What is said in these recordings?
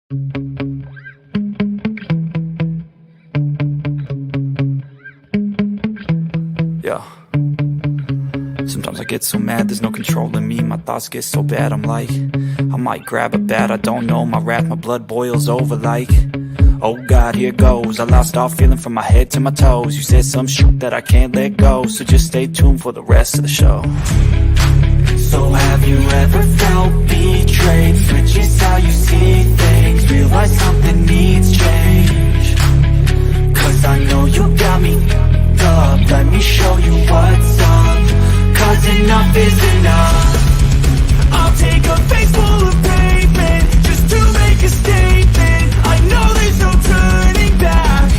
Yeah. Sometimes I get so mad, there's no controlling me. My thoughts get so bad, I'm like, I might grab a bat, I don't know. My wrath, my blood boils over like, oh God, here goes. I lost all feeling from my head to my toes. You said some shit that I can't let go, so just stay tuned for the rest of the show. So have you ever felt betrayed? Switches how you see things, realize something needs change. Cause I know you got me up, let me show you what's up. Cause enough is enough. I'll take a face full of pavement just to make a statement. I know there's no turning back.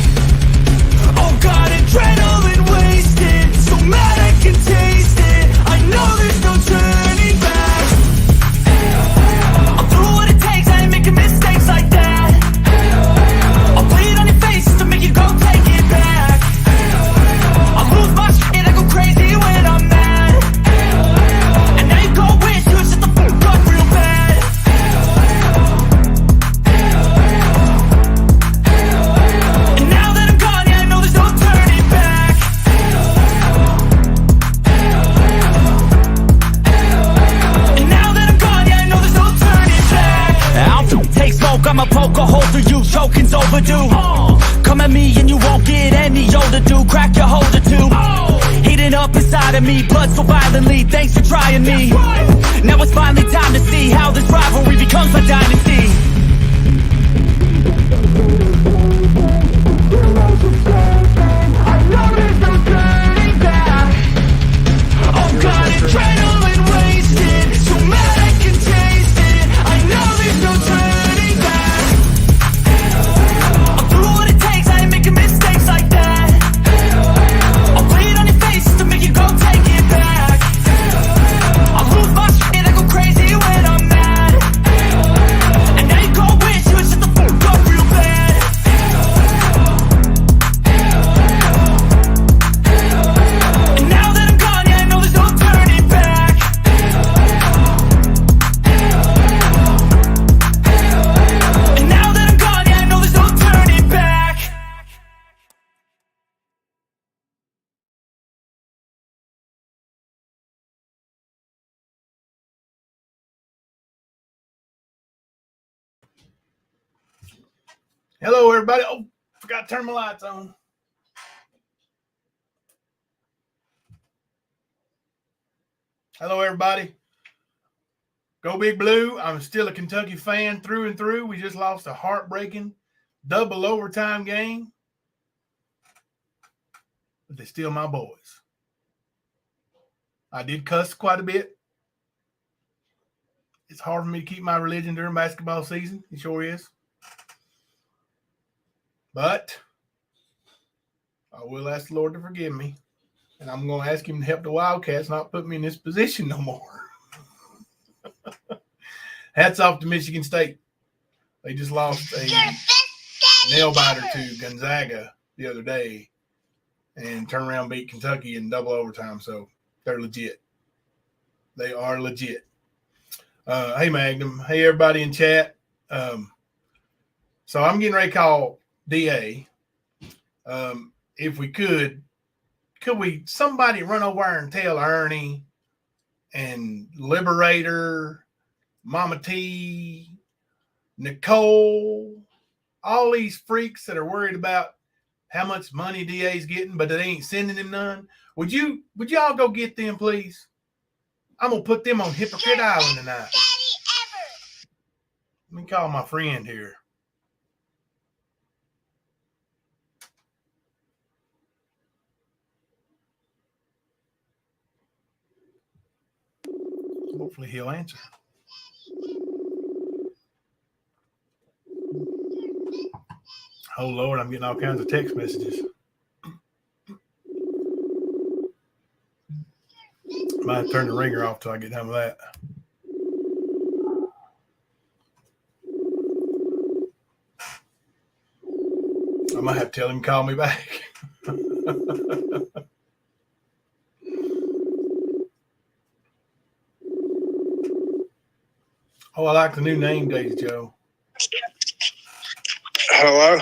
Oh God, adrenaline wasted, so mad I can taste it. I know there's no turning back. I'll do what it takes, I ain't making mistakes like that. I'll bleed on your face just to make you go take it back. I'll lose my shit, I go crazy when I'm mad. And now you go wish you would shut the fuck up real bad. And now that I'm gone, yeah, I know there's no turning back. And now that I'm gone, yeah, I know there's no turning back. I'll take smoke, I'ma poke a hole through you, choking's overdue. Come at me and you won't get any older, dude. Crack your holder too. Heating up inside of me, blood so violently, thanks for trying me. Now it's finally time to see how this rivalry becomes a dynasty. I know there's no turning back. Oh God, adrenaline wasted, so mad I can taste it. I know there's no turning back. I'll do what it takes, I ain't making mistakes like that. I'll bleed on your face just to make you go take it back. I'll lose my shit, I go crazy when I'm mad. And now you go wish you would shut the fuck up real bad. And now that I'm gone, yeah, I know there's no turning back. And now that I'm gone, yeah, I know there's no turning back. Hello, everybody. Oh, forgot to turn my lights on. Hello, everybody. Go Big Blue. I'm still a Kentucky fan through and through. We just lost a heartbreaking double overtime game. But they're still my boys. I did cuss quite a bit. It's hard for me to keep my religion during basketball season. It sure is. But I will ask the Lord to forgive me. And I'm going to ask him to help the Wildcats not put me in this position no more. Hats off to Michigan State. They just lost a nail-biter to Gonzaga the other day and turned around and beat Kentucky in double overtime. So they're legit. They are legit. Hey, Magnum. Hey, everybody in chat. So I'm getting ready to call DA. If we could somebody run over there and tell Ernie and Liberator, Mama Teeeee, Nicole, all these freaks that are worried about how much money DA's getting, but they ain't sending him none. Would y'all go get them, please? I'm gonna put them on Hypocrite Island tonight. Let me call my friend here. Hopefully he'll answer. Oh, Lord, I'm getting all kinds of text messages. Might turn the ringer off till I get done with that. I might have to tell him to call me back. Oh, I like the new name, Daisy Joe. Hello.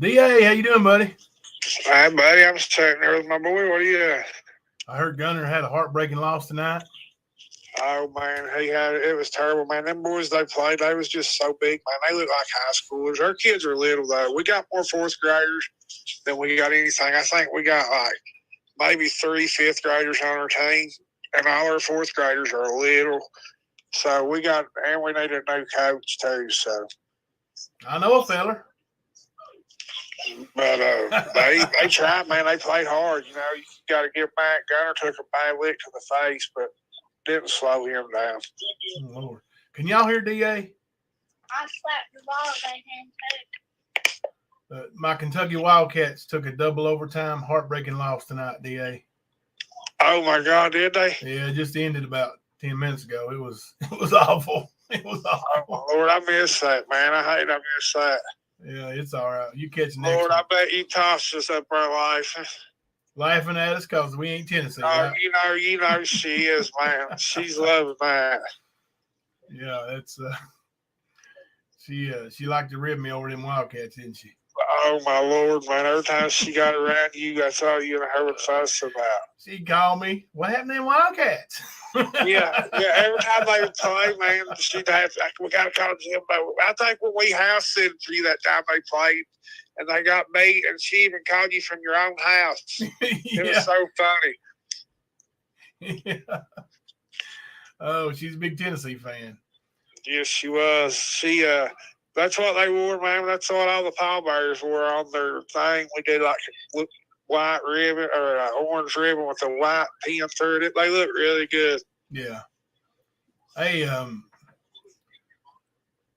DA, how you doing, buddy? Hi, buddy. I'm sitting there with my boy. What are you doing? I heard Gunner had a heartbreaking loss tonight. Oh, man. It was terrible, man. Them boys they played, they was just so big, man. They look like high schoolers. Our kids are little, though. We got more fourth graders than we got anything. I think we got like maybe 3 fifth graders on our team, and all our fourth graders are little. So we need a new coach, too. So I know a feller. But they tried, man. They played hard. You know, you got to get back. Gunner took a bad lick to the face, but didn't slow him down. Oh, Lord. Can y'all hear DA? I slapped the ball they had too. My Kentucky Wildcats took a double overtime heartbreaking loss tonight, DA. Oh, my God, did they? Yeah, it just ended about 10 minutes ago. It was awful. It was awful. Oh, Lord, I miss that, man. I miss that. Yeah, it's all right. You catch next Lord, one. I bet you tossed us up our life. Laughing at us because we ain't Tennessee. Oh, Right? you know she is, man. She's loving that. Yeah, that's she liked to rib me over them Wildcats, didn't she? Oh, my Lord, man. Every time she got around you, that's all you and her would fuss about. She called me, what happened to them Wildcats? Yeah. Every time they would play, man, she'd have, we got to call Jimbo. I think when we house sitting for you that time they played, and they got beat, and she even called you from your own house. It was so funny. Yeah. Oh, she's a big Tennessee fan. Yes, she was. That's what they wore, man. That's what all the pallbearers wore on their thing. We did like a white ribbon or an orange ribbon with a white pin through it. They look really good. Yeah. Hey,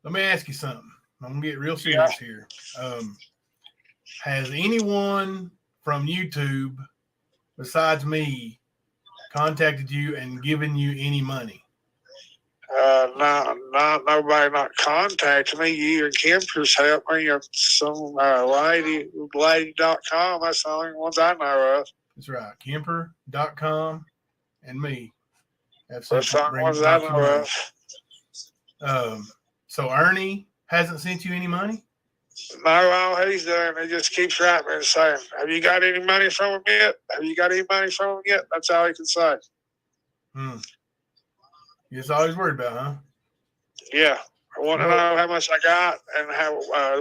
let me ask you something. I'm gonna get real serious here. Has anyone from YouTube besides me contacted you and given you any money? Nobody not contacted me. You and Kemper's helped me, and some lady.com. That's the only ones I know of. That's right. Kemper.com and me. That's the only ones I know of. So Ernie hasn't sent you any money? No, all he's doing, he just keeps writing and saying, have you got any money from him yet? Have you got any money from him yet? That's all he can say. That's all he's worried about, huh? Yeah. I want to know how much I got and I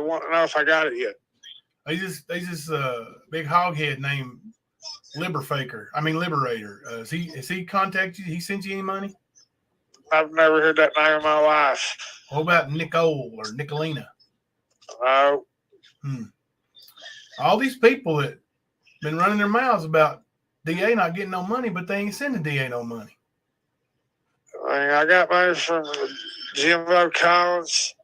want to know if I got it yet. He's this big hoghead named Liberator. Has he contacted you? He sent you any money? I've never heard that name in my life. What about Nicole or Nicolina? No. All these people that been running their mouths about DA not getting no money, but they ain't sending DA no money. I got money from Jimbo Collins,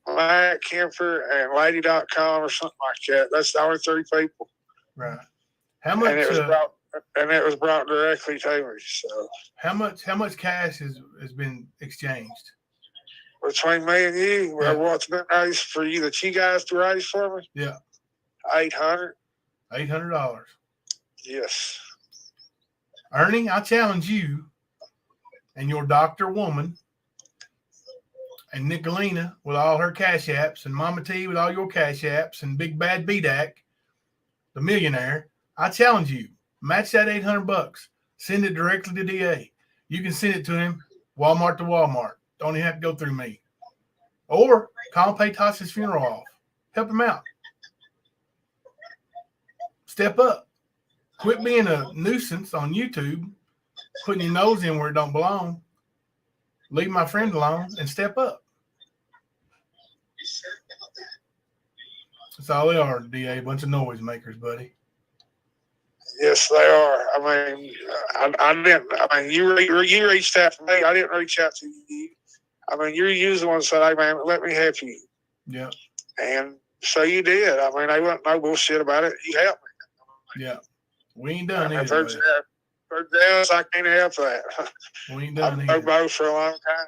Matt Kemper, and Lady.com or something like that. That's the only 3 people. Right. How much? And it was brought directly to me. So how much cash has been exchanged between me and you? Yeah. What's been raised for you that you guys to raise for me? Yeah. $800. $800. Yes. Ernie, I challenge you and your doctor woman and Nicolina with all her cash apps and Mama T with all your cash apps and Big Bad BDAC, the millionaire. I challenge you, match that $800. Send it directly to DA. You can send it to him, Walmart to Walmart. Don't even have to go through me. Or call and pay Tasha's funeral off. Help him out. Step up. Quit being a nuisance on YouTube, putting your nose in where it don't belong. Leave my friend alone and step up. That's all they are, DA. A bunch of noise makers, buddy. Yes, they are. I mean, you reached out to me. I didn't reach out to you. I mean, you're the one that said, hey, man, let me help you. Yeah. And so you did. I mean, they wasn't no bullshit about it. You helped me. Yeah. We ain't done anything. anything. I can't help that. We ain't done I've known both for a long time.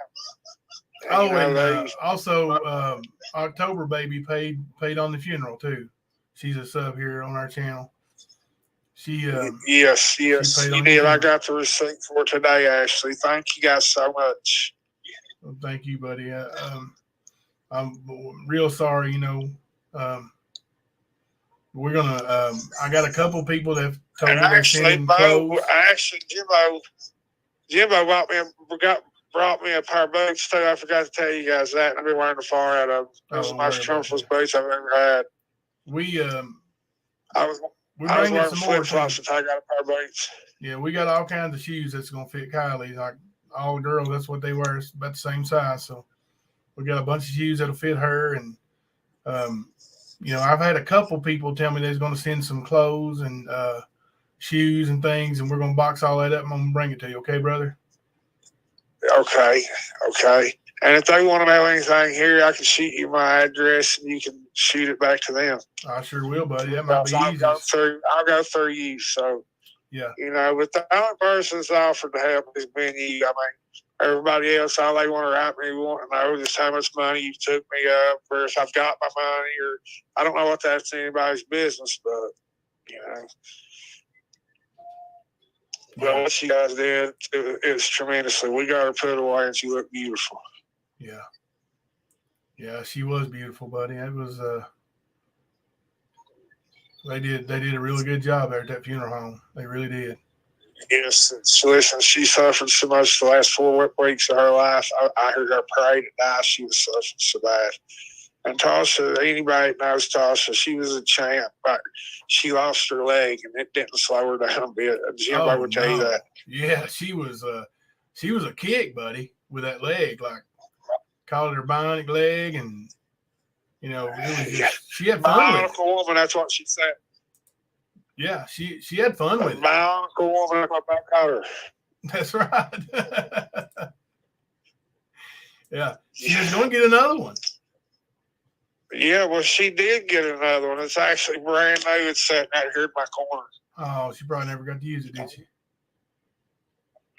Oh, and also October baby paid on the funeral too. She's a sub here on our channel. Yes, you did. I got the receipt for today, Ashley. Thank you guys so much. Well, thank you, buddy. I'm real sorry. We're gonna. I got a couple people that have told And me they're sending clothes. Jimbo brought me a pair of boots too. I forgot to tell you guys that. I've been wearing the far out of them. Those are the most comfortable boots I've ever had. I was wearing flip flops until I got a pair of boots. Yeah, we got all kinds of shoes that's gonna fit Kylie. Like all girls, that's what they wear. It's about the same size. So we got a bunch of shoes that'll fit her. And I've had a couple people tell me they're gonna send some clothes and shoes and things, and we're gonna box all that up and I'm gonna bring it to you. Okay, brother? Okay. And if they want to know anything here, I can shoot you my address and you can shoot it back to them. I sure will, buddy. That might be easy. I'll go through you. So, yeah. But the only person that's offered to help has been you. I mean, everybody else, all they want to write me, want to know just how much money you took me up, or if I've got my money, or I don't know what that's anybody's business, but, But what you guys did, it was tremendously. We got her put away, and she looked beautiful. Yeah, she was beautiful, buddy. It was. They did a really good job there at that funeral home. They really did. Yes, listen, she suffered so much the last 4 weeks of her life. I heard her pray to die. She was suffering so bad. And Tasha, anybody that knows Tasha, she was a champ. But she lost her leg, and it didn't slow her down a bit. Jimbo would tell you that. Yeah, she was a kick, buddy, with that leg. Like, called it her bionic leg, and it was just, she had fun with it. Bionic woman, that's what she said. Yeah, she had fun with it. Bionic woman, that's what I called her. That's right. Yeah, she was going to get another one. Yeah, well, she did get another one. It's actually brand new. It's sitting out here in my corner. Oh, she probably never got to use it, did she?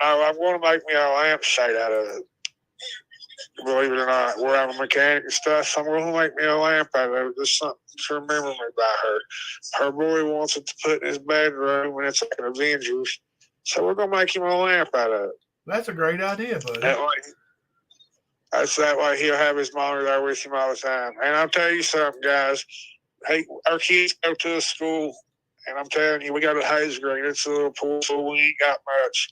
No, I'm going to make me a lampshade out of it. Believe it or not, where I'm a mechanic and stuff, I'm going to make me a lamp out of it. Just something to remember me by her. Her boy wants it to put in his bedroom when it's like an Avengers. So we're going to make him a lamp out of it. That's a great idea, buddy. That way he'll have his monitor there with him all the time. And I'll tell you something, guys. Hey, our kids go to a school, and I'm telling you, we got a Hayes Green. It's a little pool, so we ain't got much.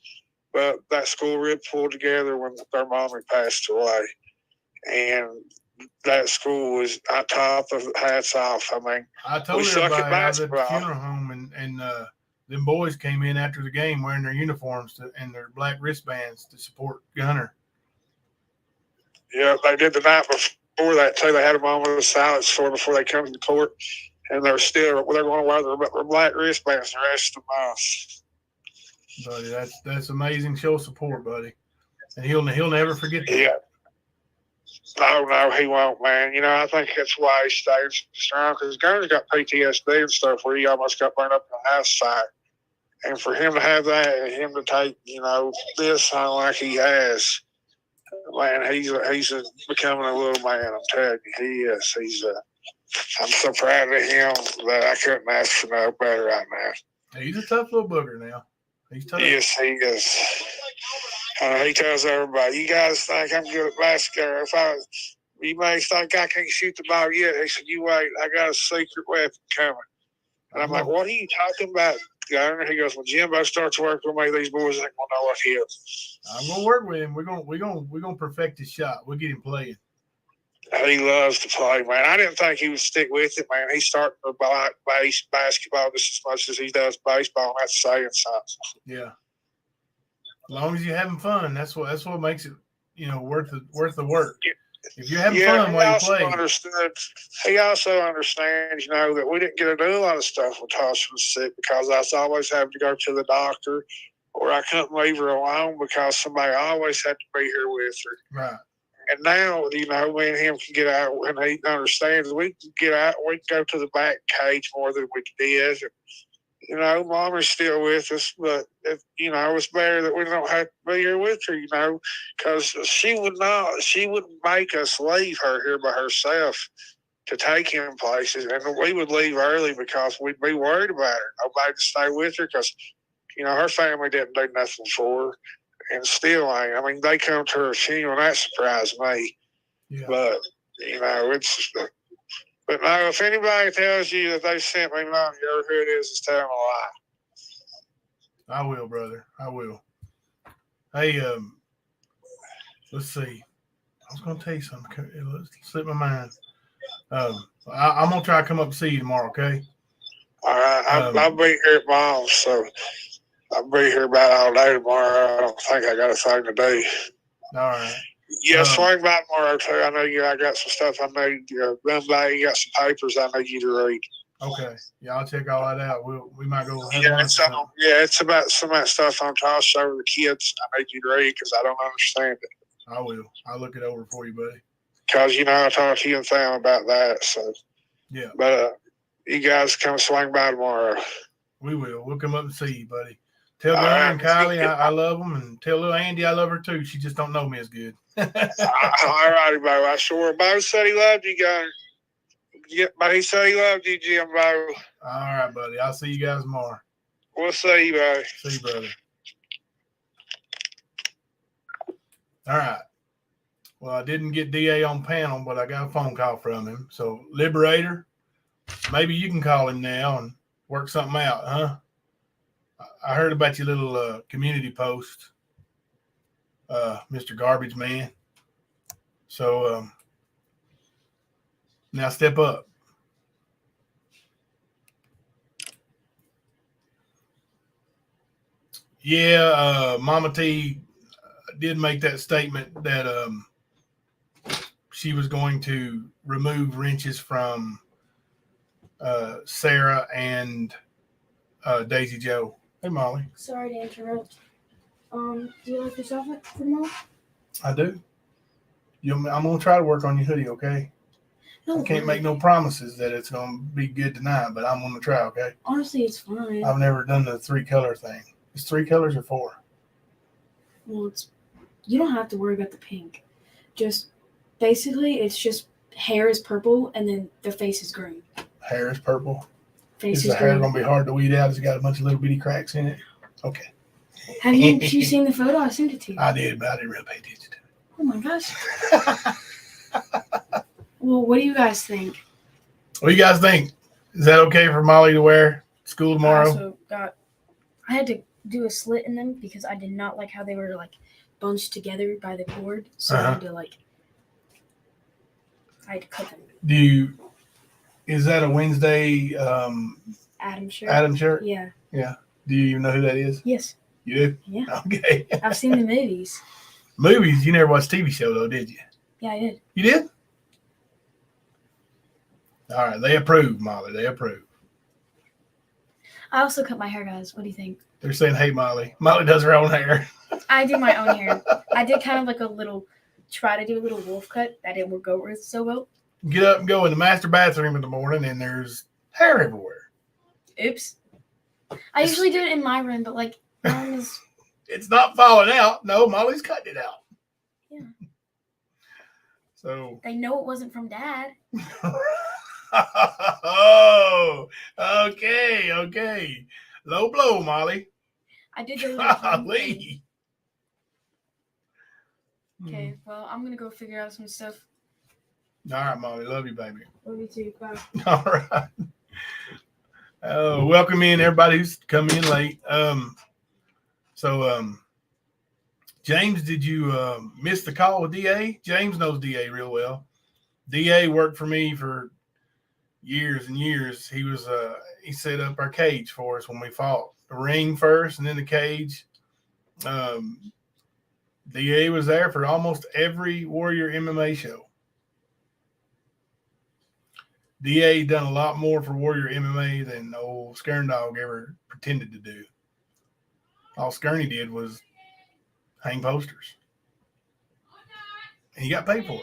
But that school really pulled together when their mommy passed away. And that school was on top of hats off. I mean, I told everybody I was at the funeral home, and them boys came in after the game wearing their uniforms and their black wristbands to support Gunner. Yeah, they did the night before that too. They had a moment of silence before they come to the court, and they're going to wear their black wristbands the rest of the month. Buddy, that's amazing show of support, buddy, and he'll never forget that. Yeah. No, he won't, man. I think that's why he stays strong, because Gunner's got PTSD and stuff where he almost got burned up in the house site. And for him to have that and him to take, this on like he has, man, he's becoming a little man. I'm telling you, he is. I'm so proud of him that I couldn't ask for no better right now. He's a tough little booger now. He's tough. Yes, he is. He tells everybody, "You guys think I'm good at basketball? You may think I can't shoot the ball yet." He said, "You wait, I got a secret weapon coming." And I'm like, "What are you talking about, Gunner?" He goes, "When Jimbo starts working with me, these boys ain't gonna know what he is." I'm gonna work with him. We're gonna perfect his shot. We'll get him playing. He loves to play, man. I didn't think he would stick with it, man. He's starting to like basketball just as much as he does baseball. And that's saying something. Yeah. As long as you're having fun, that's what makes it, worth the work. If you're having fun while you play. He also understands, that we didn't get to do a lot of stuff when Tasha was sick because I was always having to go to the doctor, or I couldn't leave her alone because somebody always had to be here with her. Right. And now, me and him can get out, and he understands we can get out. We can go to the back cage more than we did. Mommy's still with us, but it's better that we don't have to be here with her, because she wouldn't make us leave her here by herself to take him places, and we would leave early because we'd be worried about her. Nobody to stay with her because, her family didn't do nothing for her, and still ain't. I mean, they come to her funeral, and that surprised me. Yeah. But, But no, if anybody tells you that they sent me money or who it is telling a lie. I will, brother. I will. Hey, let's see. I was going to tell you something. It slipped my mind. I'm going to try to come up and see you tomorrow, okay? All right. I'll be here at Mom's, so I'll be here about all day tomorrow. I don't think I got a thing to do. All right. Yeah, swing by tomorrow, too. I know I got some stuff I need to run by. You got some papers I need you to read. Okay. Yeah, I'll check all that out. We might go have lunch. It's about some of that stuff I'm trying to show the kids. I need you to read because I don't understand it. I will. I'll look it over for you, buddy. Because, I talked to you and Sam about that. So, yeah. But you guys come swing by tomorrow. We will. We'll come up and see you, buddy. Tell Glenn and Kylie I love them, and tell little Andy I love her too. She just don't know me as good. All righty, Bo. I sure. Bo said he loved you guys. Yeah, but he said he loved you, Jim Bo. All right, buddy. I'll see you guys tomorrow. We'll see you, Bo. See you, brother. All right. Well, I didn't get DA on panel, but I got a phone call from him. So, Liberator, maybe you can call him now and work something out, huh? I heard about your little community post, Mr. Garbage Man. So, now step up. Yeah, Mama T did make that statement that she was going to remove wrenches from Sarah and Daisy Joe. Hey, Molly. Sorry to interrupt. Do you like this outfit for tomorrow? I do. I'm going to try to work on your hoodie, okay? No, I can't make no promises that it's going to be good tonight, but I'm going to try, okay? Honestly, it's fine. I've never done the 3-color thing. It's 3 colors or 4? Well, you don't have to worry about the pink. Just, basically, it's just hair is purple and then their face is green. Hair is purple. Face Is is the hair green. going to be hard to weed out? It's got a bunch of little bitty cracks in it? Okay. Have you seen the photo? I sent it to you. I did, but I didn't really pay attention to Oh my gosh. it. Well, what do you guys think? What do you guys think? Is that okay for Molly to wear to school tomorrow? I had to do a slit in them because I did not like how they were like bunched together by the cord. So I had to cut them. Is that a Wednesday Adam shirt. Adam shirt? Yeah. Yeah. Do you even know who that is? Yes. You do? Yeah. Okay. I've seen the movies. Movies? You never watched TV show though, did you? Yeah, I did. You did? All right. They approve, Molly. They approve. I also cut my hair, guys. What do you think? They're saying, hey, Molly. Molly does her own hair. I do my own hair. I did kind of like try to do a little wolf cut. That didn't work over so well. Get up and go in the master bathroom in the morning and there's hair everywhere. Oops. I usually do it in my room, but mine is... It's not falling out. No, Molly's cutting it out. Yeah. So... They know it wasn't from Dad. Oh, okay. Low blow, Molly. I did go to Golly. Okay, well, I'm going to go figure out some stuff. All right, Molly. Love you, baby. Love you too. Bye. All right. Welcome in everybody who's coming in late. James, did you miss the call with DA? James knows DA real well. DA worked for me for years and years. He set up our cage for us when we fought. The ring first and then the cage. DA was there for almost every Warrior MMA show. DA done a lot more for Warrior MMA than old Skern Dog ever pretended to do. All Skirny did was hang posters. And he got paid for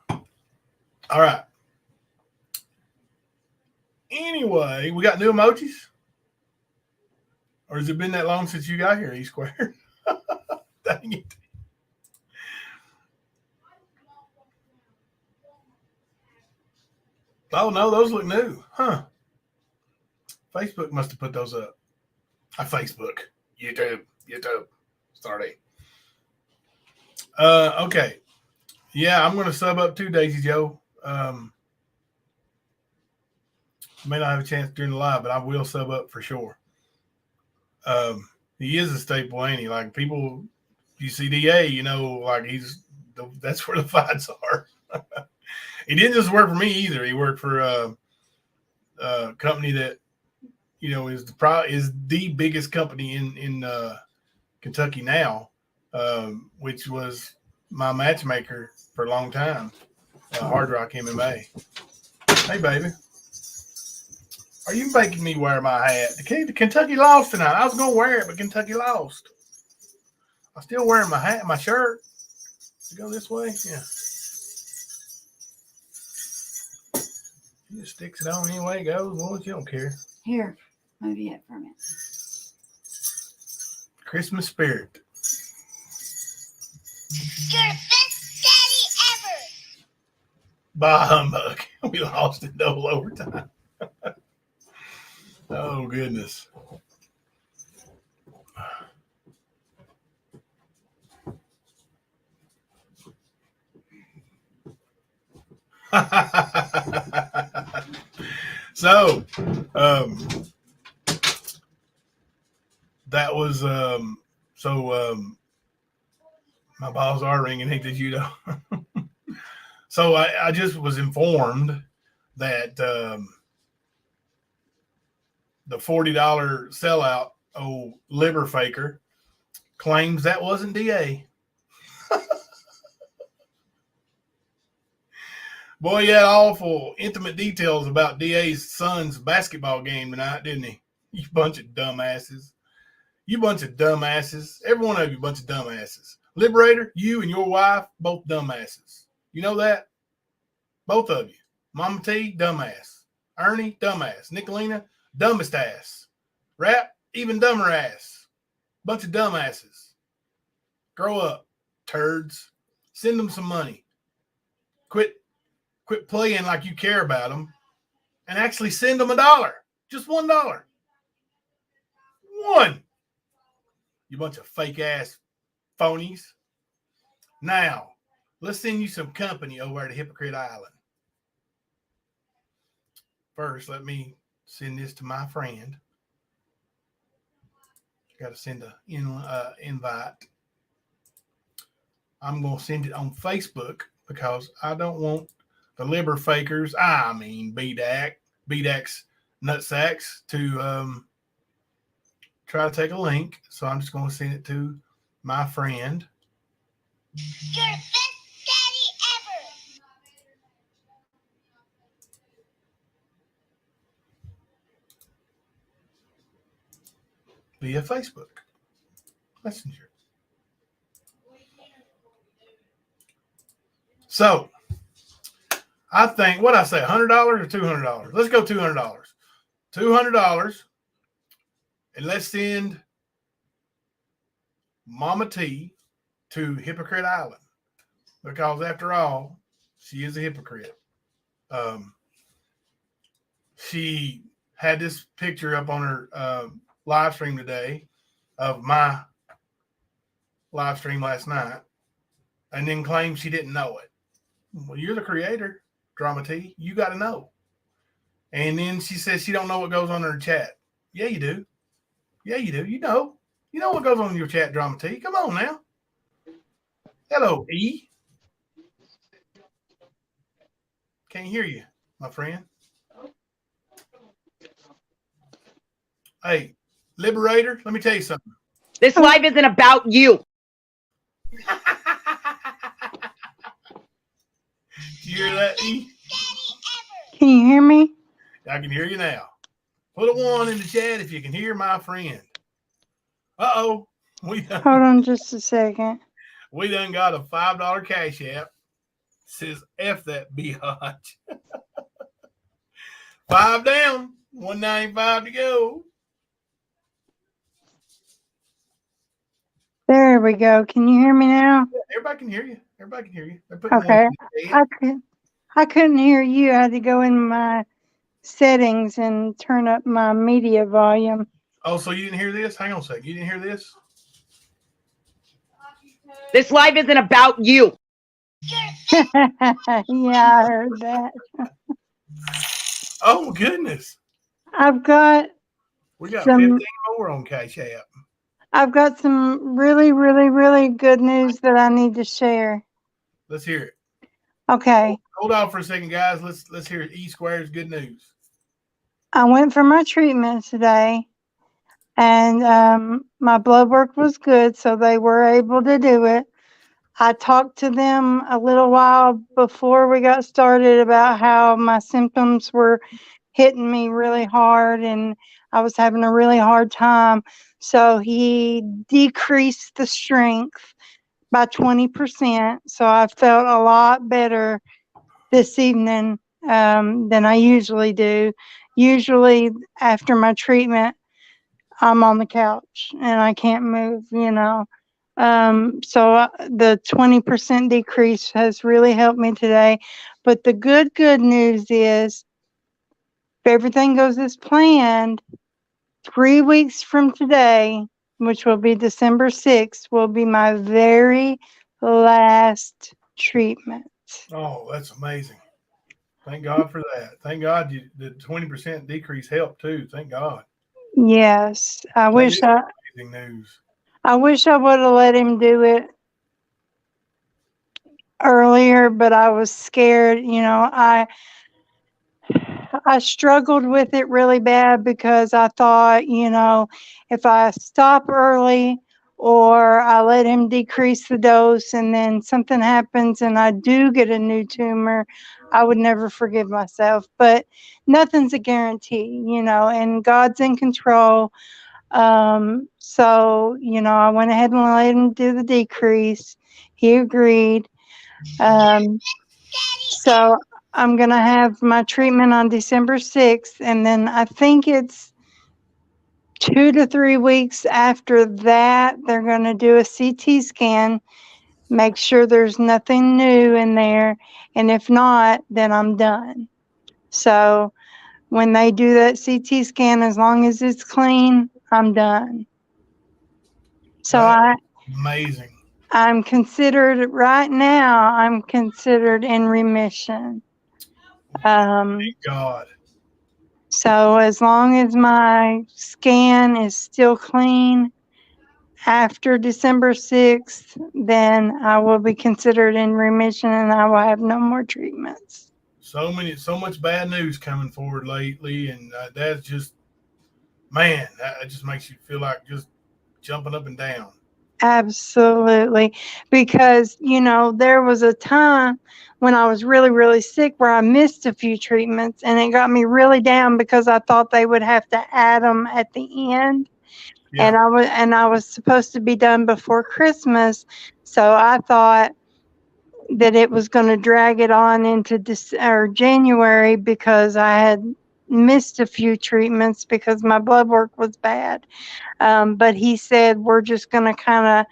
it. All right. Anyway, we got new emojis? Or has it been that long since you got here, E-Square? Dang it. Oh, no, those look new. Huh. Facebook must have put those up. Facebook. YouTube. Sorry. Okay. Yeah, I'm going to sub up too, Daisy Joe. May not have a chance during the live, but I will sub up for sure. He is a staple, ain't he? Like people, you see DA, you know, like that's where the fights are. He didn't just work for me either. He worked for a company that, you know, is the biggest company in Kentucky now, which was my matchmaker for a long time, Hard Rock MMA. Hey, baby. Are you making me wear my hat? Kentucky lost tonight. I was going to wear it, but Kentucky lost. I'm still wearing my hat, my shirt. To go this way? Yeah. He just sticks it on any way it goes. Well, you don't care. Here, maybe it from it. Christmas spirit. You're the best daddy ever. Bah humbug. We lost in double overtime. Oh, goodness. So, that was, my balls are ringing. Ain't that you know? So I just was informed that, the $40 sellout, LiberFaker, claims that wasn't DA. Boy, he had awful, intimate details about DA's son's basketball game tonight, didn't he? You bunch of dumbasses. You bunch of dumbasses. Every one of you bunch of dumbasses. Liberator, you and your wife, both dumbasses. You know that? Both of you. Mama T, dumbass. Ernie, dumbass. Nicolina, dumbest ass. Rap, even dumber ass. Bunch of dumbasses. Grow up, turds. Send them some money. Quit playing like you care about them and actually send them $1. Just $1. One. You bunch of fake ass phonies. Now, let's send you some company over to Hypocrite Island. First, let me send this to my friend. Got to send an invite. I'm going to send it on Facebook because I don't want the LiberFakers, BDAX nutsacks to try to take a link. So I'm just going to send it to my friend. You're the best daddy ever. Via Facebook Messenger. So I think, what I say, $100 or $200? Let's go $200. $200, and let's send Mama T to Hypocrite Island, because after all, she is a hypocrite. She had this picture up on her live stream today of my live stream last night, and then claimed she didn't know it. Well, you're the creator, Drama Teeeee. You got to know. And then she says she don't know what goes on in her chat. Yeah, you do. Yeah, you do. You know what goes on in your chat, Drama Teeeee. Come on now. Hello, E. Can't hear you, my friend. Hey, Liberator, let me tell you something. This live isn't about you. You hear that, E? Can you hear me? I can hear you now. Put a 1 in the chat if you can hear my friend. Uh-oh. Hold on just a second. We done got a $5 cash app. Says F that biatch. 5 down. 195 to go. There we go. Can you hear me now? Everybody can hear you. Everybody can hear you. Okay. I couldn't hear you. I had to go in my settings and turn up my media volume. Oh, so you didn't hear this? Hang on a second. You didn't hear this? This live isn't about you. You're the Yeah, I heard that. Oh goodness. I've got We got some 15 more on Cash App. I've got some really, really, really good news that I need to share. Let's hear it. Okay. Hold on for a second, guys. Let's hear E Square's good news. I went for my treatment today and my blood work was good, so they were able to do it. I talked to them a little while before we got started about how my symptoms were hitting me really hard and I was having a really hard time. So he decreased the strength by 20%. So I felt a lot better this evening than I usually do. Usually after my treatment, I'm on the couch and I can't move, you know. So the 20% decrease has really helped me today. But the good news is if everything goes as planned, 3 weeks from today, which will be December 6th, will be my very last treatment. Oh, that's amazing. Thank God for that. Thank God the 20% decrease helped too. Thank God. Yes, That is amazing news. I wish I would have let him do it earlier, but I was scared. You know, I struggled with it really bad because I thought, you know, if I stop early or I let him decrease the dose and then something happens and I do get a new tumor, I would never forgive myself. But nothing's a guarantee, you know, and God's in control. So, you know, I went ahead and let him do the decrease. He agreed. Um, so I'm going to have my treatment on December 6th. And then I think it's 2 to 3 weeks after that, they're going to do a CT scan, make sure there's nothing new in there. And if not, then I'm done. So when they do that CT scan, as long as it's clean, I'm done. So That's amazing. I'm considered right now, I'm considered in remission. Thank God. So as long as my scan is still clean after December 6th, then I will be considered in remission and I will have no more treatments. So much bad news coming forward lately, and that's just, man, that just makes you feel like just jumping up and down. Absolutely. Because, you know, there was a time when I was really, really sick where I missed a few treatments and it got me really down because I thought they would have to add them at the end. Yeah. And I was supposed to be done before Christmas. So I thought that it was going to drag it on into January because I had missed a few treatments because my blood work was bad. But he said, we're just going to kind of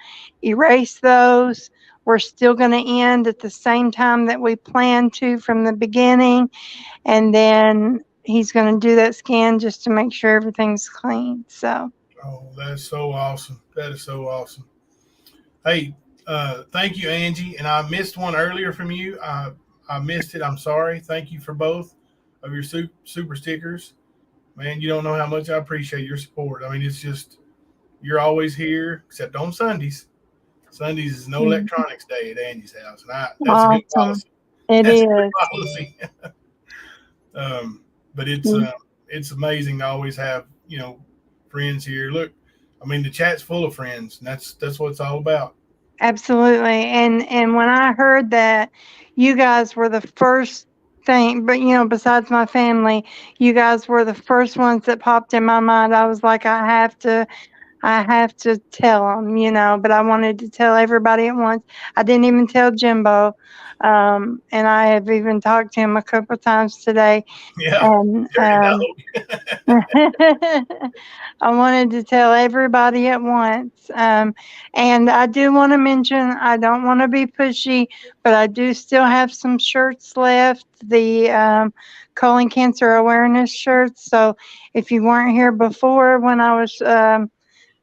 erase those. We're still going to end at the same time that we planned to from the beginning. And then he's going to do that scan just to make sure everything's clean. So. Oh, that's so awesome. That is so awesome. Hey, thank you, Angie. And I missed one earlier from you. I missed it. I'm sorry. Thank you for both of your super stickers. Man, you don't know how much I appreciate your support. I mean, it's just, you're always here, except on Sundays. Sundays is no electronics day at Angie's house. And that's a good policy. It That's is. a good policy. But it's amazing to always have, you know, friends here. Look, I mean, the chat's full of friends, and that's what it's all about. Absolutely. And when I heard that you guys were the first thing, but you know, besides my family, you guys were the first ones that popped in my mind. I was like, I have to tell them, you know, but I wanted to tell everybody at once. I didn't even tell Jimbo. And I have even talked to him a couple of times today. Yeah. And I wanted to tell everybody at once. And I do want to mention, I don't want to be pushy, but I do still have some shirts left, the colon cancer awareness shirts. So if you weren't here before when I was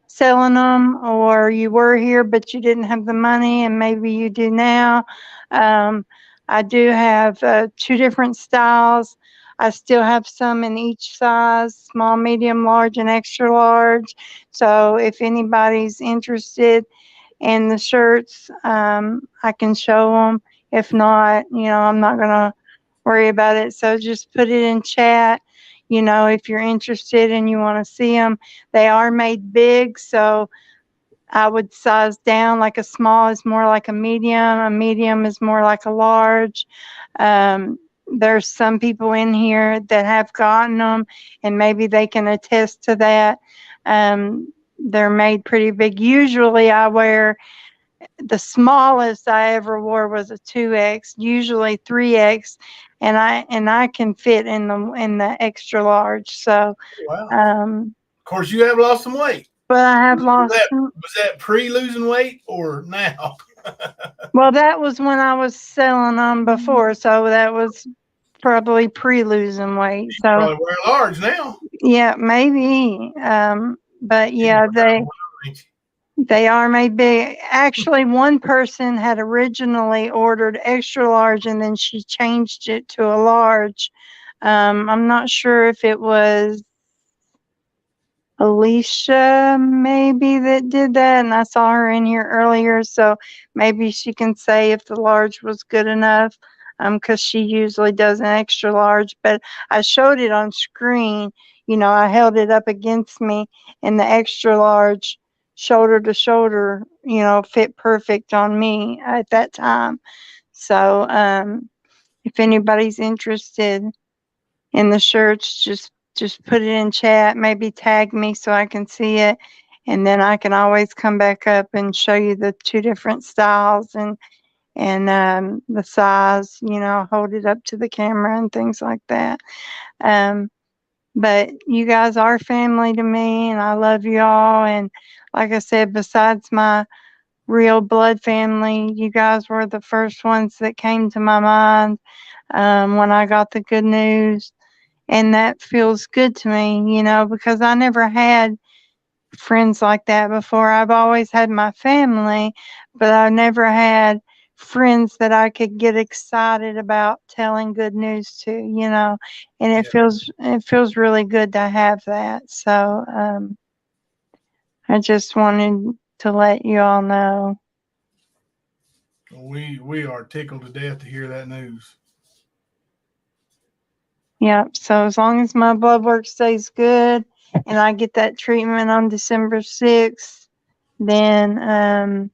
selling them, or you were here but you didn't have the money and maybe you do now, I do have 2 different styles. I still have some in each size, small, medium, large, and extra large. So if anybody's interested in the shirts, I can show them. If not, I'm not going to worry about it. So just put it in chat, if you're interested and you want to see them. They are made big, so I would size down. Like a small is more like a medium is more like a large. There's some people in here that have gotten them, and maybe they can attest to that. They're made pretty big. Usually I wear, the smallest I ever wore was a 2X, usually 3X, and I can fit in the extra large. So Wow. um Of course, you have lost some weight. but I have Was lost that, some. was that pre losing weight or now? Well, that was when I was selling them before, so that was probably pre-losing weight. So Probably wear large now. yeah, maybe. But yeah, they are made big. Actually, one person had originally ordered extra large, and then she changed it to a large. I'm not sure if it was Alicia maybe that did that, and I saw her in here earlier, so maybe she can say if the large was good enough, because she usually does an extra large. But I showed it on screen, I held it up against me, and the extra large shoulder to shoulder, fit perfect on me at that time. So if anybody's interested in the shirts, just put it in chat, maybe tag me so I can see it, and then I can always come back up and show you the 2 different styles and the size, hold it up to the camera and things like that. But you guys are family to me, and I love you all. And like I said, besides my real blood family, you guys were the first ones that came to my mind when I got the good news. And that feels good to me, because I never had friends like that before. I've always had my family, but I never had friends that I could get excited about telling good news to, and it feels really good to have that. So I just wanted to let you all know. We are tickled to death to hear that news. Yep. So as long as my blood work stays good and I get that treatment on December 6th, then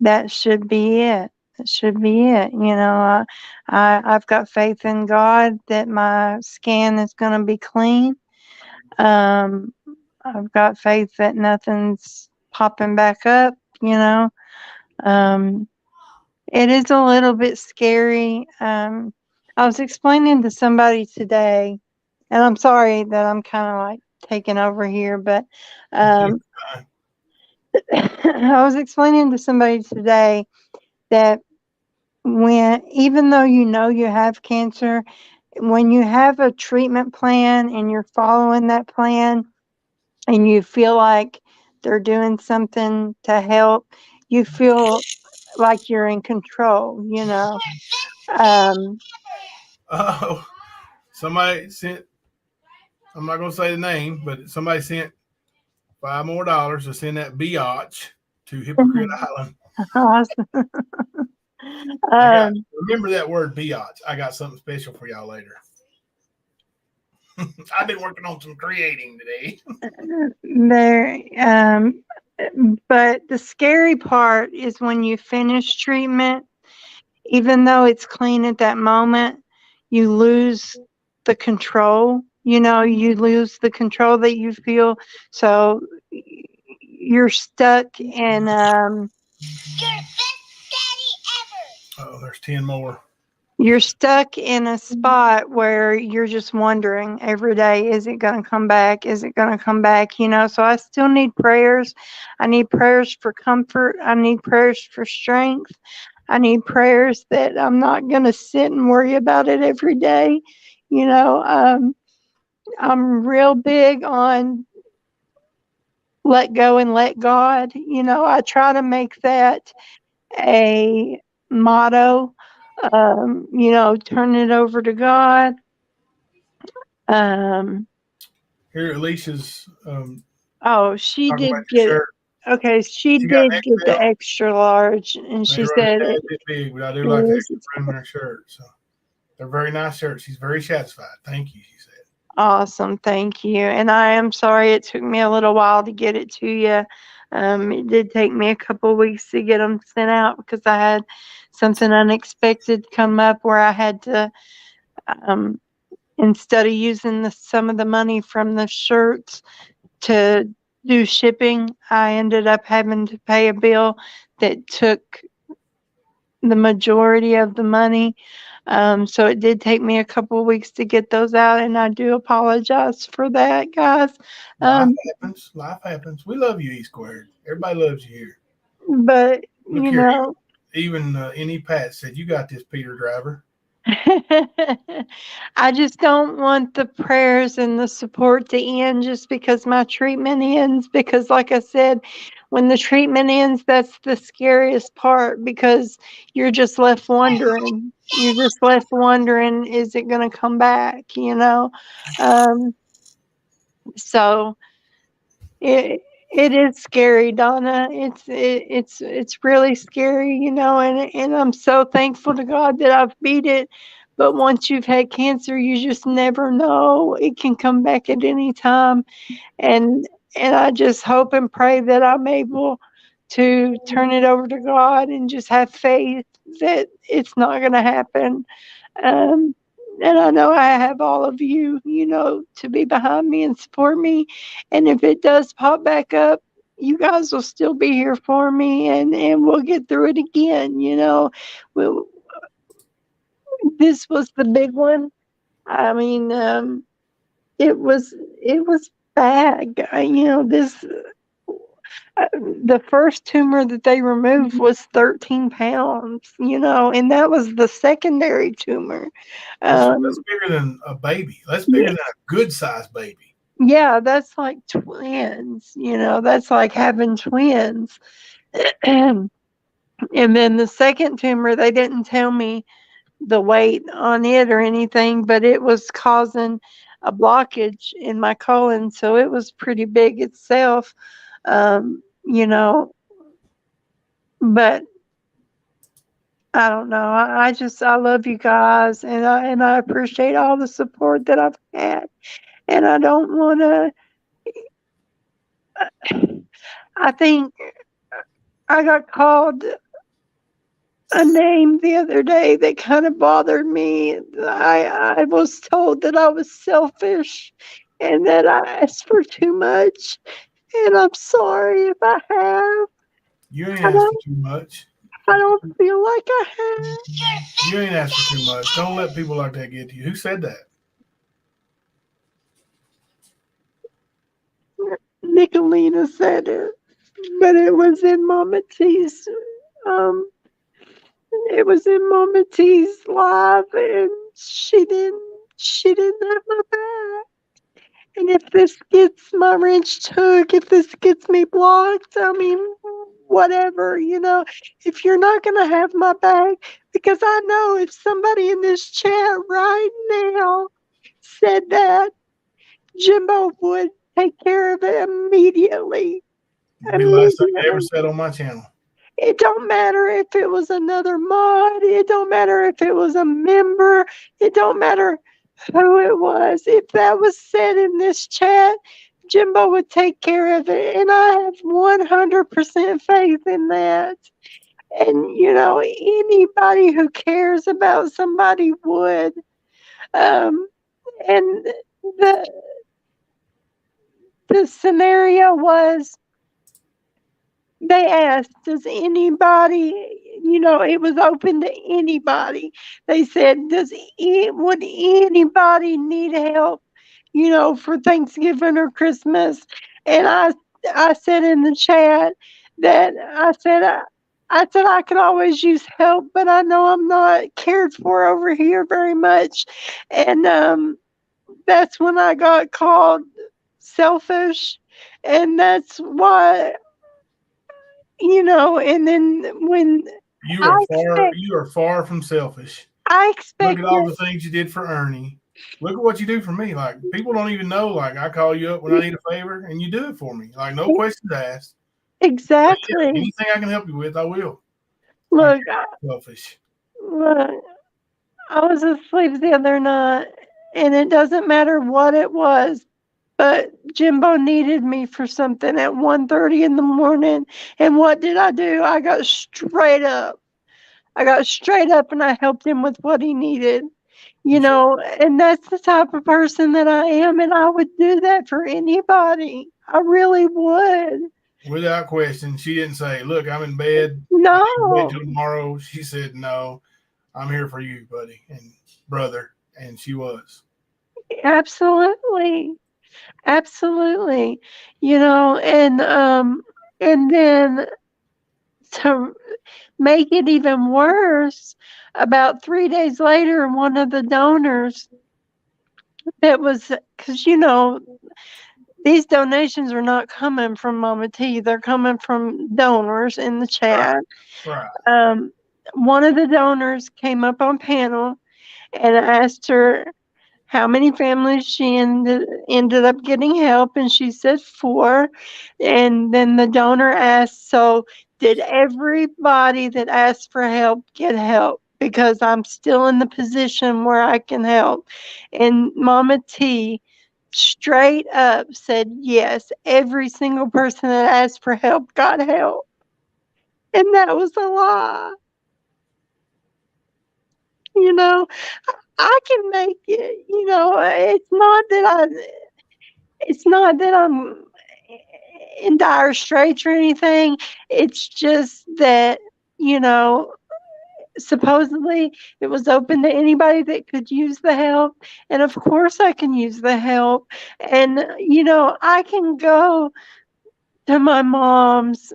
that should be it. That should be it. I've got faith in God that my scan is going to be clean. I've got faith that nothing's popping back up. It is a little bit scary. I was explaining to somebody today, and I'm sorry that I'm kind of like taking over here, but I was explaining to somebody today that even though you have cancer, when you have a treatment plan and you're following that plan and you feel like they're doing something to help, you feel like you're in control, Oh, somebody sent, I'm not going to say the name, but somebody sent $5 more to send that biatch to Hypocrite Island. Awesome. Remember that word biatch. I got something special for y'all later. I've been working on some creating today. But the scary part is when you finish treatment, even though it's clean at that moment, you lose the control. You lose the control that you feel. So you're stuck in. You're the best daddy ever. Oh, there's 10 more. You're stuck in a spot where you're just wondering every day, is it going to come back? Is it going to come back? So I still need prayers. I need prayers for comfort. I need prayers for strength. I need prayers that I'm not going to sit and worry about it every day. I'm real big on let go and let God. I try to make that a motto turn it over to God. Um, Here, Alicia's she talking about did your get, shirt. okay, she She got an did get XL. the extra large, and They she run a said tad it bit big, but I do like the is extra room in her shirt. So they're very nice shirts. She's very satisfied. Thank you, she said. awesome. Thank you. And I am sorry it took me a little while to get it to you. It did take me a couple of weeks to get them sent out because I had something unexpected come up where I had to, um, instead of using some of the money from the shirts to do shipping, I ended up having to pay a bill that took the majority of the money. So it did take me a couple of weeks to get those out, and I do apologize for that, guys. Life Um, happens. Life happens. We love you, E Squared. Everybody loves you here. but Look here, even any Pat said, "You got this, Peter Driver." I just don't want the prayers and the support to end just because my treatment ends. Because, like I said, when the treatment ends, that's the scariest part because you're just left wondering. You're just left wondering, is it going to come back? Um, so it is scary, Donna. It's really scary, and I'm so thankful to God that I've beat it. But once you've had cancer, you just never know. It can come back at any time. And I just hope and pray that I'm able to turn it over to God and just have faith that it's not going to happen. Um, and I know I have all of you, to be behind me and support me. And if it does pop back up, you guys will still be here for me, and we'll get through it again. We'll, this was the big one. I mean, it was bad. This the first tumor that they removed was 13 pounds. And that was the secondary tumor. That's Um, bigger than a baby. That's bigger than a good sized baby. yeah, that's like twins. That's like having twins. And then the second tumor, they didn't tell me the weight on it or anything, but it was causing a blockage in my colon, so it was pretty big itself. um but I don't know. I love you guys, and I appreciate all the support that I've had, and I don't want to. I think I got called a name the other day that kind of bothered me. I was told that I was selfish and that I asked for too much, and I'm sorry if I have. You ain't I asked for don't, too much. I don't feel like I You ain't asked for too much. Don't let people like that get to you. Who said that? have. Nicolina said it, but it was in Mama T's. Um, it was in Mama T's live, and she didn't have my back. And if this gets my wrench took, if this gets me blocked, I mean, whatever, if you're not going to have my back, because I know if somebody in this chat right now said that, Jimbo would take care of it immediately. It'd be the last thing I ever said on my channel. It don't matter if it was another mod. It don't matter if it was a member. It don't matter who it was. If that was said in this chat, Jimbo would take care of it. And I have 100% faith in that. And, anybody who cares about somebody would. And the scenario was, they asked, does anybody, it was open to anybody. They said, would anybody need help, for Thanksgiving or Christmas? And I said in the chat that I said I could always use help, but I know I'm not cared for over here very much. And that's when I got called selfish. And that's why, and then when You I are far from selfish. I Look expect at all it. the things you did for Ernie. Look at what you do for me. Like, people don't even know. Like, I call you up when I need a favor, and you do it for me. Like, no questions asked. So, yeah, Exactly. anything I can help you with, I will. Look, Selfish. look, I was asleep the other night, and it doesn't matter what it was, but Jimbo needed me for something at 1:30 in the morning. And what did I do? I got straight up. I got straight up and I helped him with what he needed. You know, and that's the type of person that I am, and I would do that for anybody. I really would. Without question, she didn't say, "Look, I'm in bed. I No, need to wait till tomorrow." She said, "No, I'm here for you, buddy and brother," and she was. absolutely. Absolutely. You know, and then to make it even worse, about 3 days later, one of the donors that was, because these donations are not coming from Mama T, they're coming from donors in the chat. Right. One of the donors came up on panel and asked her how many families she ended up getting help, and she said 4. And then the donor asked, so did everybody that asked for help get help? Because I'm still in the position where I can help. And Mama T straight up said, yes, every single person that asked for help got help. And that was a lie. You know, I can make it. It's not that I'm in dire straits or anything. It's just that, supposedly it was open to anybody that could use the help. And of course I can use the help. And, I can go to my mom's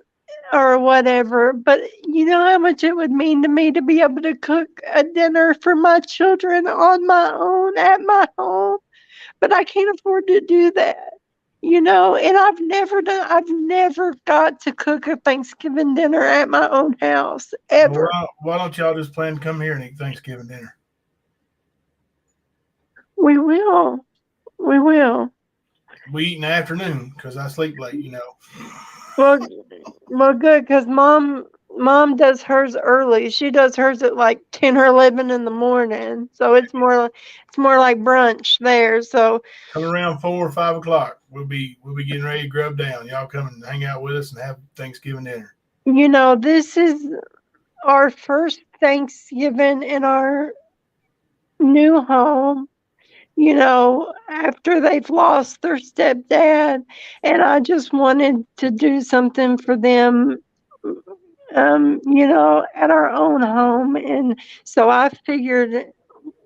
or whatever, but you know how much it would mean to me to be able to cook a dinner for my children on my own at my home, but I can't afford to do that. And I've never got to cook a Thanksgiving dinner at my own house ever. Well, why don't y'all just plan to come here and eat Thanksgiving dinner? We will. We will. We eat in the afternoon because I sleep late. Well, good, because mom does hers early. She does hers at like 10 or 11 in the morning, so it's more like brunch there. So Come around 4 or 5 o'clock. We'll be getting ready to grub down. Y'all come and hang out with us and have Thanksgiving dinner. this is our first Thanksgiving in our new home, after they've lost their stepdad. And I just wanted to do something for them, at our own home. And so I figured,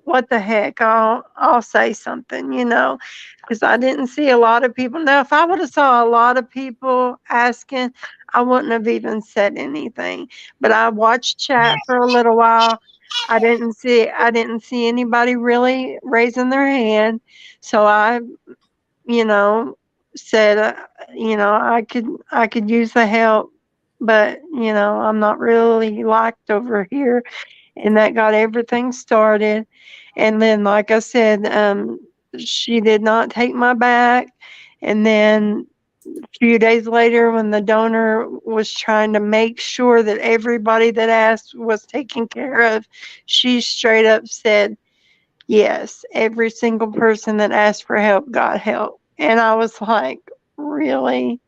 what the heck, I'll say something, because I didn't see a lot of people. Now, if I would have saw a lot of people asking, I wouldn't have even said anything. But I watched chat for a little while. I didn't see anybody really raising their hand. So I, said, I could use the help, but I'm not really liked over here. And that got everything started. And then, like I said, she did not take my back. And then a few days later, when the donor was trying to make sure that everybody that asked was taken care of, she straight up said, yes, every single person that asked for help got help. And I was like, really?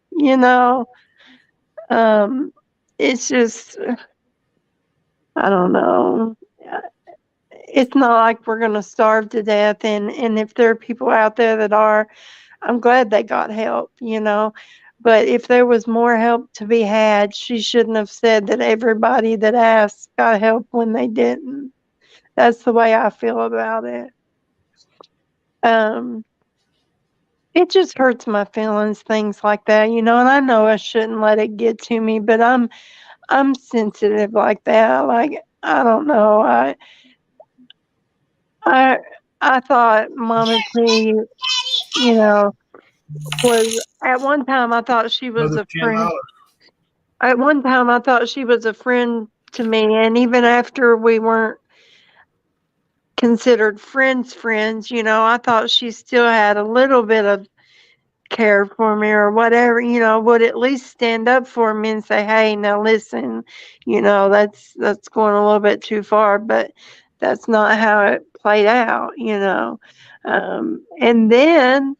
It's just, I don't know. It's not like we're going to starve to death. And if there are people out there that are, I'm glad they got help, But if there was more help to be had, she shouldn't have said that everybody that asked got help when they didn't. That's the way I feel about it. It just hurts my feelings, things like that, and I know I shouldn't let it get to me, but I'm sensitive like that. Like, I don't know. I I thought Mama T, was at one time I thought she was Another a friend. $10. At one time I thought she was a friend to me. And even after we weren't considered friends, I thought she still had a little bit of care for me or whatever, would at least stand up for me and say, hey, now listen, that's going a little bit too far. But that's not how it played out. And then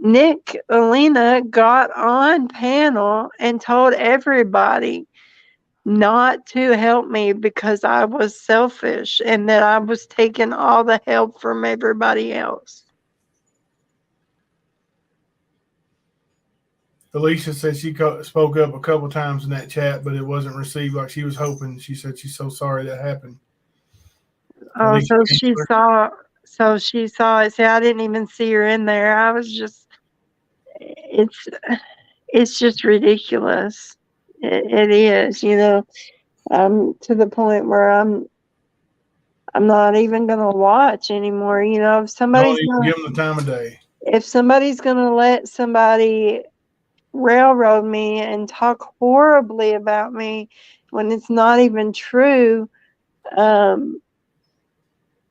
Nick Alina got on panel and told everybody not to help me because I was selfish and that I was taking all the help from everybody else. Alicia said she spoke up a couple times in that chat, but it wasn't received like she was hoping. She said she's so sorry that happened. Oh, Alicia so she Kingsler. saw. So she saw it. See, I didn't even see her in there. I was just. It's just ridiculous. It is, to the point where I'm not even gonna watch anymore. If Don't somebody's even gonna, give them the time of day. if somebody's gonna let somebody railroad me and talk horribly about me when it's not even true,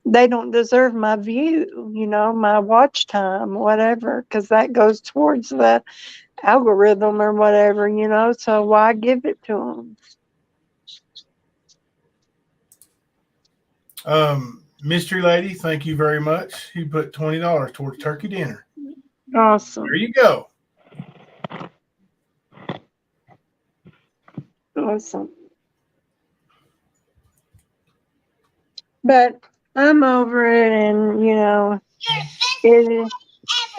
they don't deserve my view, my watch time, whatever, because that goes towards the algorithm or whatever, so why give it to them? Mystery Lady, thank you very much. You put $20 towards turkey dinner. Awesome. There you go. Awesome. But I'm over it, and it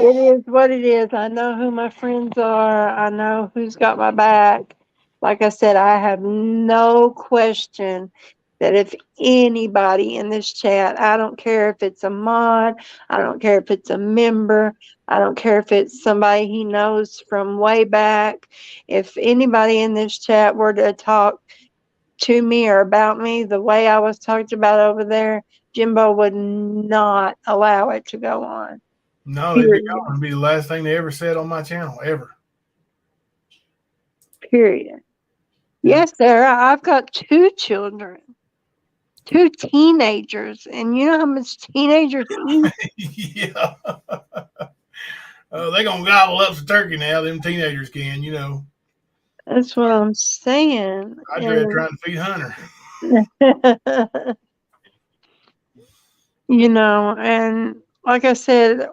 is what it is. I know who my friends are. I know who's got my back. Like I said, I have no question that if anybody in this chat, I don't care if it's a mod, I don't care if it's a member, I don't care if it's somebody he knows from way back, if anybody in this chat were to talk to me or about me the way I was talked about over there, Jimbo would not allow it to go on. No, Period. it'd be the last thing they ever said on my channel, ever. Period. Yeah. Yes, Sarah, I've got 2 children, 2 teenagers, and you know how much teenagers eat? Yeah. They're going to gobble up some turkey now. Them teenagers can, That's what I'm saying. I'd rather trying to feed Hunter. And like I said,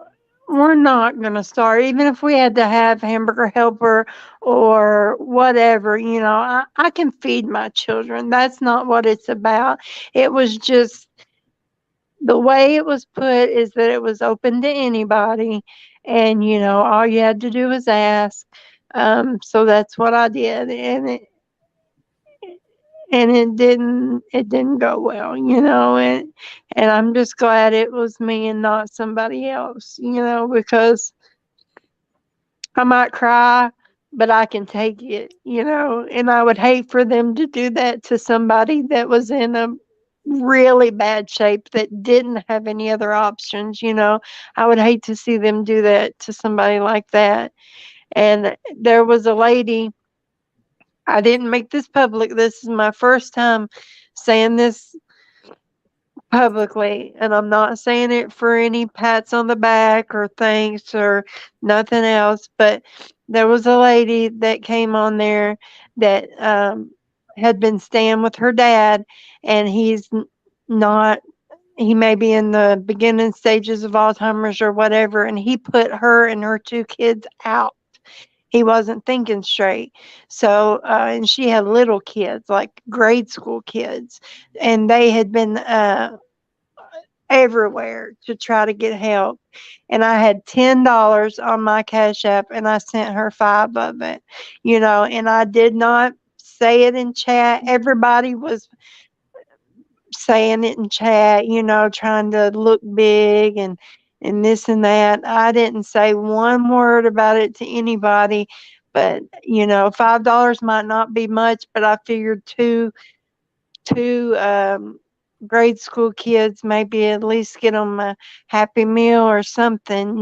we're not going to start, even if we had to have hamburger helper or whatever, I can feed my children. That's not what it's about. It was just the way it was put is that it was open to anybody. And, all you had to do was ask. So that's what I did. And it didn't go well, and I'm just glad it was me and not somebody else, because I might cry, but I can take it, and I would hate for them to do that to somebody that was in a really bad shape that didn't have any other options. I would hate to see them do that to somebody like that. And there was a lady, I didn't make this public. This is my first time saying this publicly, and I'm not saying it for any pats on the back or thanks or nothing else, but there was a lady that came on there that had been staying with her dad, and he's not, he may be in the beginning stages of Alzheimer's or whatever, and he put her and her 2 kids out. He wasn't thinking straight. So, and she had little kids, like grade school kids, and they had been everywhere to try to get help. And I had $10 on my Cash App, and I sent her 5 of it, and I did not say it in chat. Everybody was saying it in chat, trying to look big and this and that. I didn't say one word about it to anybody, but $5 might not be much, but I figured two grade school kids maybe at least get them a Happy Meal or something.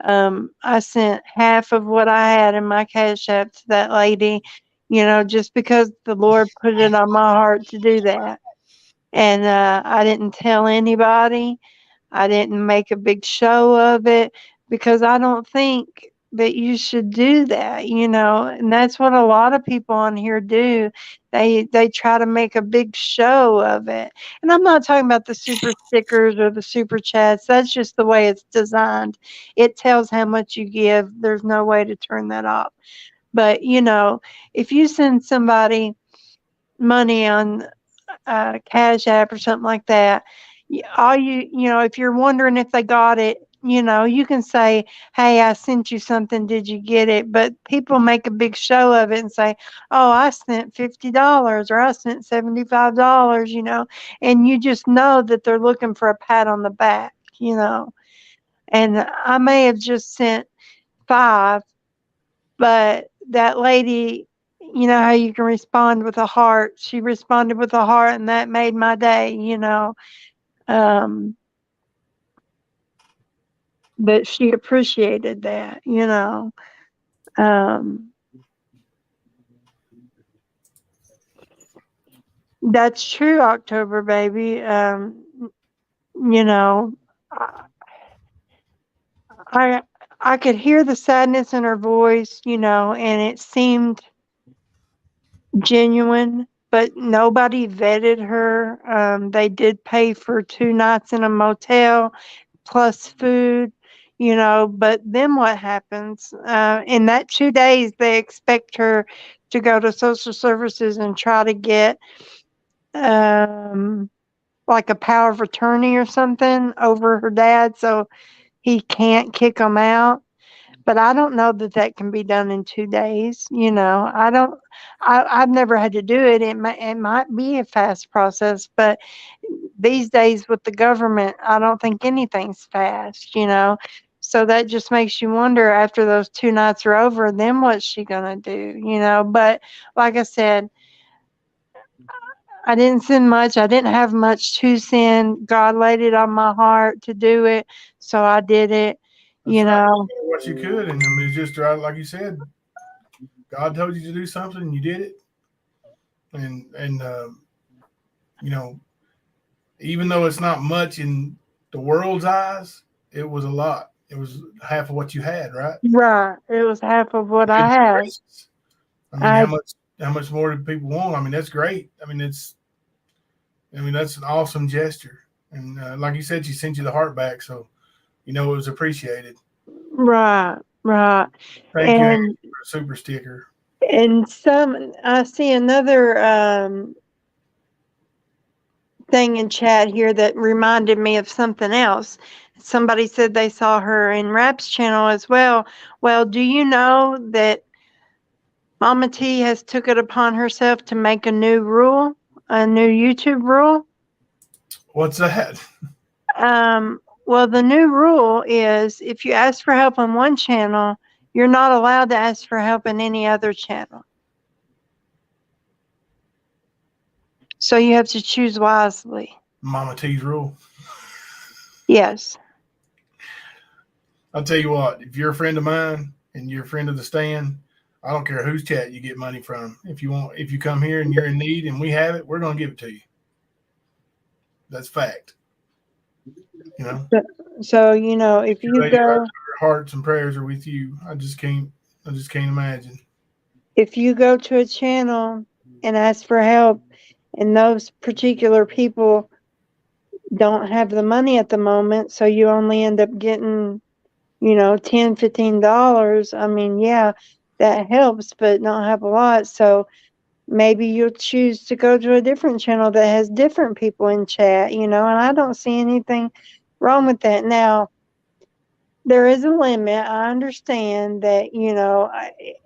I sent half of what I had in my Cash App to that lady, just because the Lord put it on my heart to do that. And I didn't tell anybody. I didn't make a big show of it because I don't think that you should do that, and that's what a lot of people on here do. They try to make a big show of it. And I'm not talking about the super stickers or the super chats. That's just the way it's designed. It tells how much you give. There's no way to turn that off. But, if you send somebody money on Cash App or something like that, all if you're wondering if they got it, you can say, hey, I sent you something, did you get it? But people make a big show of it and say, oh, I sent $50 or I sent $75, and you just know that they're looking for a pat on the back, and I may have just sent 5, but that lady, how you can respond with a heart. She responded with a heart, and that made my day, that she appreciated that, That's true, October baby. You know, I I could hear the sadness in her voice, and it seemed genuine, but nobody vetted her. They did pay for 2 nights in a motel plus food, but then what happens? In that 2 days, they expect her to go to social services and try to get um, like a power of attorney or something over her dad so he can't kick them out. But I don't know that that can be done in 2 days. I don't. I've never had to do it. It might be a fast process, but these days with the government, I don't think anything's fast. So that just makes you wonder. After those 2 nights are over, then what's she gonna do? But like I said, I didn't send much. I didn't have much to send. God laid it on my heart to do it, so I did it. That's right. What you could, and I mean, it's just right, like you said. God told you to do something, and you did it. And even though it's not much in the world's eyes, it was a lot. It was half of what you had, right? Right. It was half of what I had. I mean, how much more do people want? I mean, that's great. I mean, that's an awesome gesture. And like you said, she sent you the heart back, so it was appreciated. Right. Right. Thank you, Amy, for a super sticker. And I see another thing in chat here that reminded me of something else. Somebody said they saw her in Rap's channel as well. Well, do you know that Mama T has took it upon herself to make a new rule, a new YouTube rule? What's that? Well, the new rule is if you ask for help on one channel, you're not allowed to ask for help in any other channel. So you have to choose wisely. Mama T's rule. Yes. I'll tell you what, if you're a friend of mine and you're a friend of the stand, I don't care whose chat you get money from. If you come here and you're in need and we have it, we're going to give it to you. That's fact. So, if you go, our hearts and prayers are with you. I just can't imagine. If you go to a channel and ask for help and those particular people don't have the money at the moment, so you only end up getting, $10, $15. I mean, yeah, that helps, but not have a lot. So maybe you'll choose to go to a different channel that has different people in chat, and I don't see anything wrong with that. Now, there is a limit. I understand that,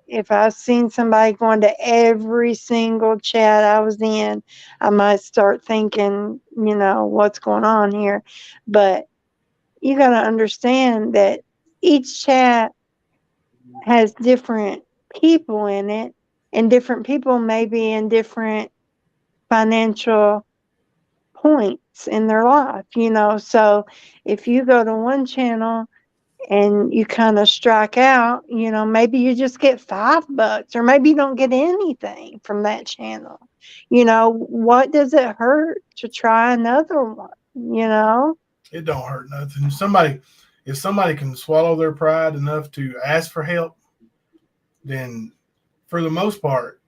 if I've seen somebody going to every single chat I was in, I might start thinking, what's going on here. But you got to understand that each chat has different people in it, and different people may be in different financial points in their life, So if you go to one channel and you kind of strike out, maybe you just get $5 or maybe you don't get anything from that channel. What does it hurt to try another one? It don't hurt nothing. If somebody can swallow their pride enough to ask for help, then for the most part,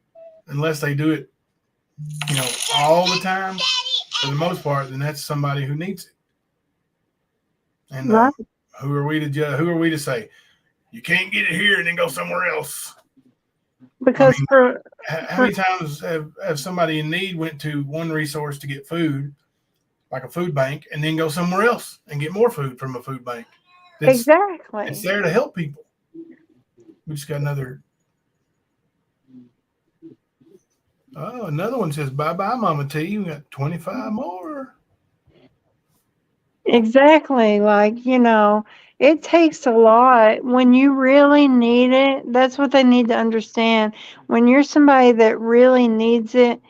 unless they do it, all the time, for the most part, then that's somebody who needs it. And Right. who are we to judge? Who are we to say you can't get it here and then go somewhere else? Because how many times have somebody in need went to one resource to get food, like a food bank, and then go somewhere else and get more food from a food bank? exactly. It's there to help people. We just got another. Oh, another one says, bye-bye, Mama T. We got 25 more. Exactly. It takes a lot when you really need it. That's what they need to understand. When you're somebody that really needs it,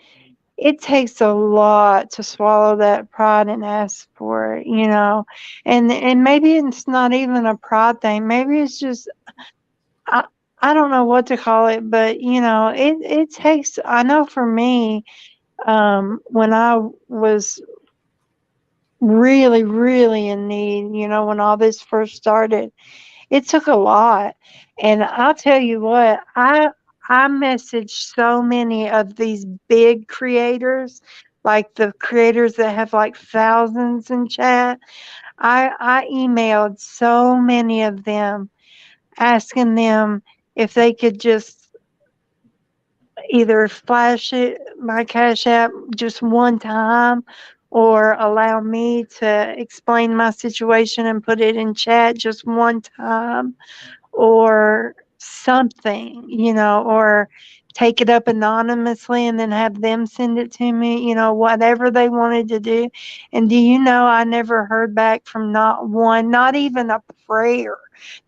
it takes a lot to swallow that pride and ask for it, and maybe it's not even a pride thing. Maybe it's just, I don't know what to call it, but it takes, I know for me, when I was really, really in need, when all this first started, it took a lot. And I'll tell you what, I messaged so many of these big creators, like the creators that have like thousands in chat. I emailed so many of them asking them if they could just either flash it my Cash App just one time or allow me to explain my situation and put it in chat just one time or something, or take it up anonymously and then have them send it to me, whatever they wanted to do. And do you know, I never heard back from not one, not even a prayer,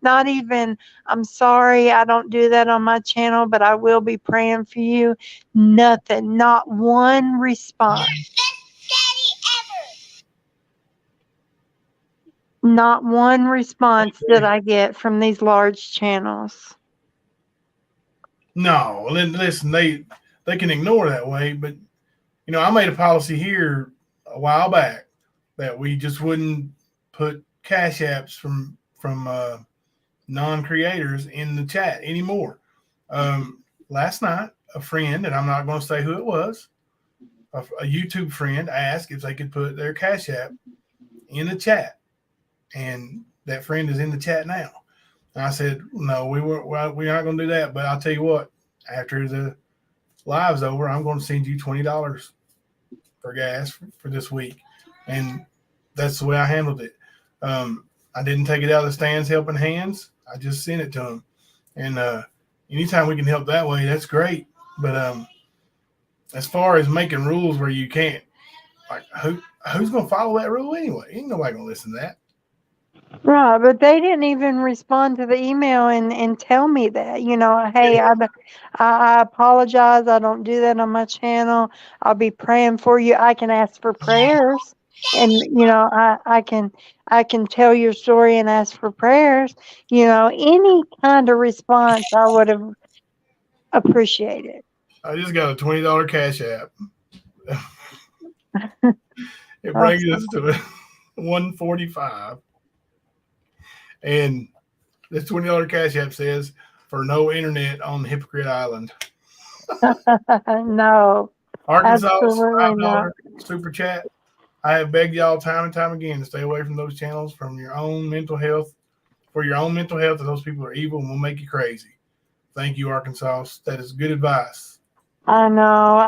not even, I'm sorry, I don't do that on my channel, but I will be praying for you. Nothing, not one response. Not one response did I get from these large channels. No, listen, they can ignore that way, but I made a policy here a while back that we just wouldn't put Cash Apps from non-creators in the chat anymore. Last night, a friend, and I'm not going to say who it was, a YouTube friend asked if they could put their Cash App in the chat, and that friend is in the chat now. And I said, no, we're not going to do that. But I'll tell you what, after the live's over, I'm going to send you $20 for gas for this week. And that's the way I handled it. I didn't take it out of the Stands Helping Hands. I just sent it to them. And anytime we can help that way, that's great. But as far as making rules where you can't, like, who's going to follow that rule anyway? Ain't nobody going to listen to that. Right, but they didn't even respond to the email and tell me that, hey, I apologize. I don't do that on my channel. I'll be praying for you. I can ask for prayers, and I can tell your story and ask for prayers. Any kind of response I would have appreciated. I just got a $20 Cash App. It brings us to 145. And this $20 Cash App says, for no internet on Hypocrite Island. No. Arkansas, Absolutely not. $5 super chat. I have begged y'all time and time again to stay away from those channels from your own mental health. For your own mental health, those people are evil and will make you crazy. Thank you, Arkansas. That is good advice. I know.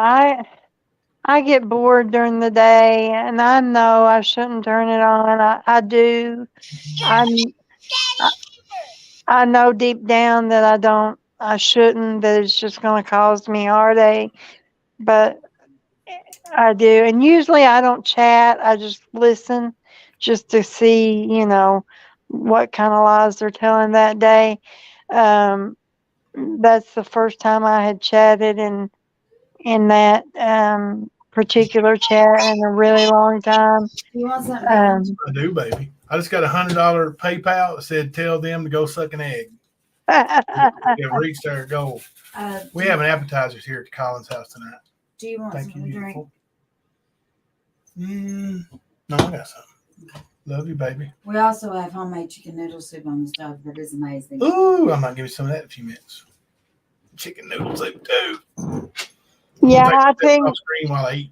I get bored during the day, and I know I shouldn't turn it on. I do. I know deep down that I shouldn't, that it's just going to cause me heartache, but I do. And usually I don't chat. I just listen just to see, what kind of lies they're telling that day. That's the first time I had chatted in that particular chat in a really long time. You want something? I do, baby. I just got $100 PayPal that said tell them to go suck an egg. We have reached our goal. We have an appetizers here at the Collins house tonight. Do you want Thank you, something to drink? beautiful. No, I got something. Love you, baby. We also have homemade chicken noodle soup on the stove that is amazing. Ooh, I might give you some of that in a few minutes. Chicken noodle soup too. Yeah, Off screen while I eat.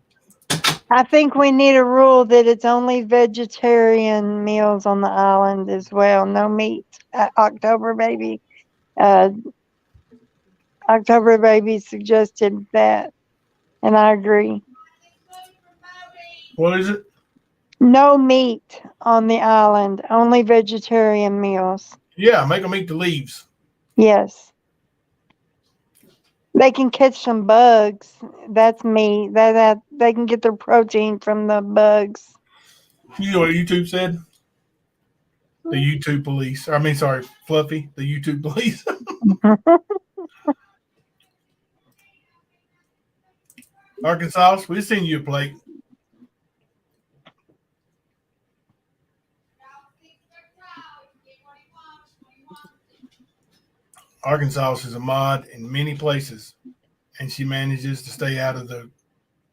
I think we need a rule that it's only vegetarian meals on the island as well. No meat. October baby suggested that, and I agree. What is it? No meat on the island, only vegetarian meals. Yeah, make them eat the leaves. Yes. They can catch some bugs. That's meat. That they can get their protein from the bugs. You know what YouTube said? The YouTube police. I mean, sorry, Fluffy. The YouTube police. Arkansas, we send you a plate. Arkansas is a mod in many places, and she manages to stay out of the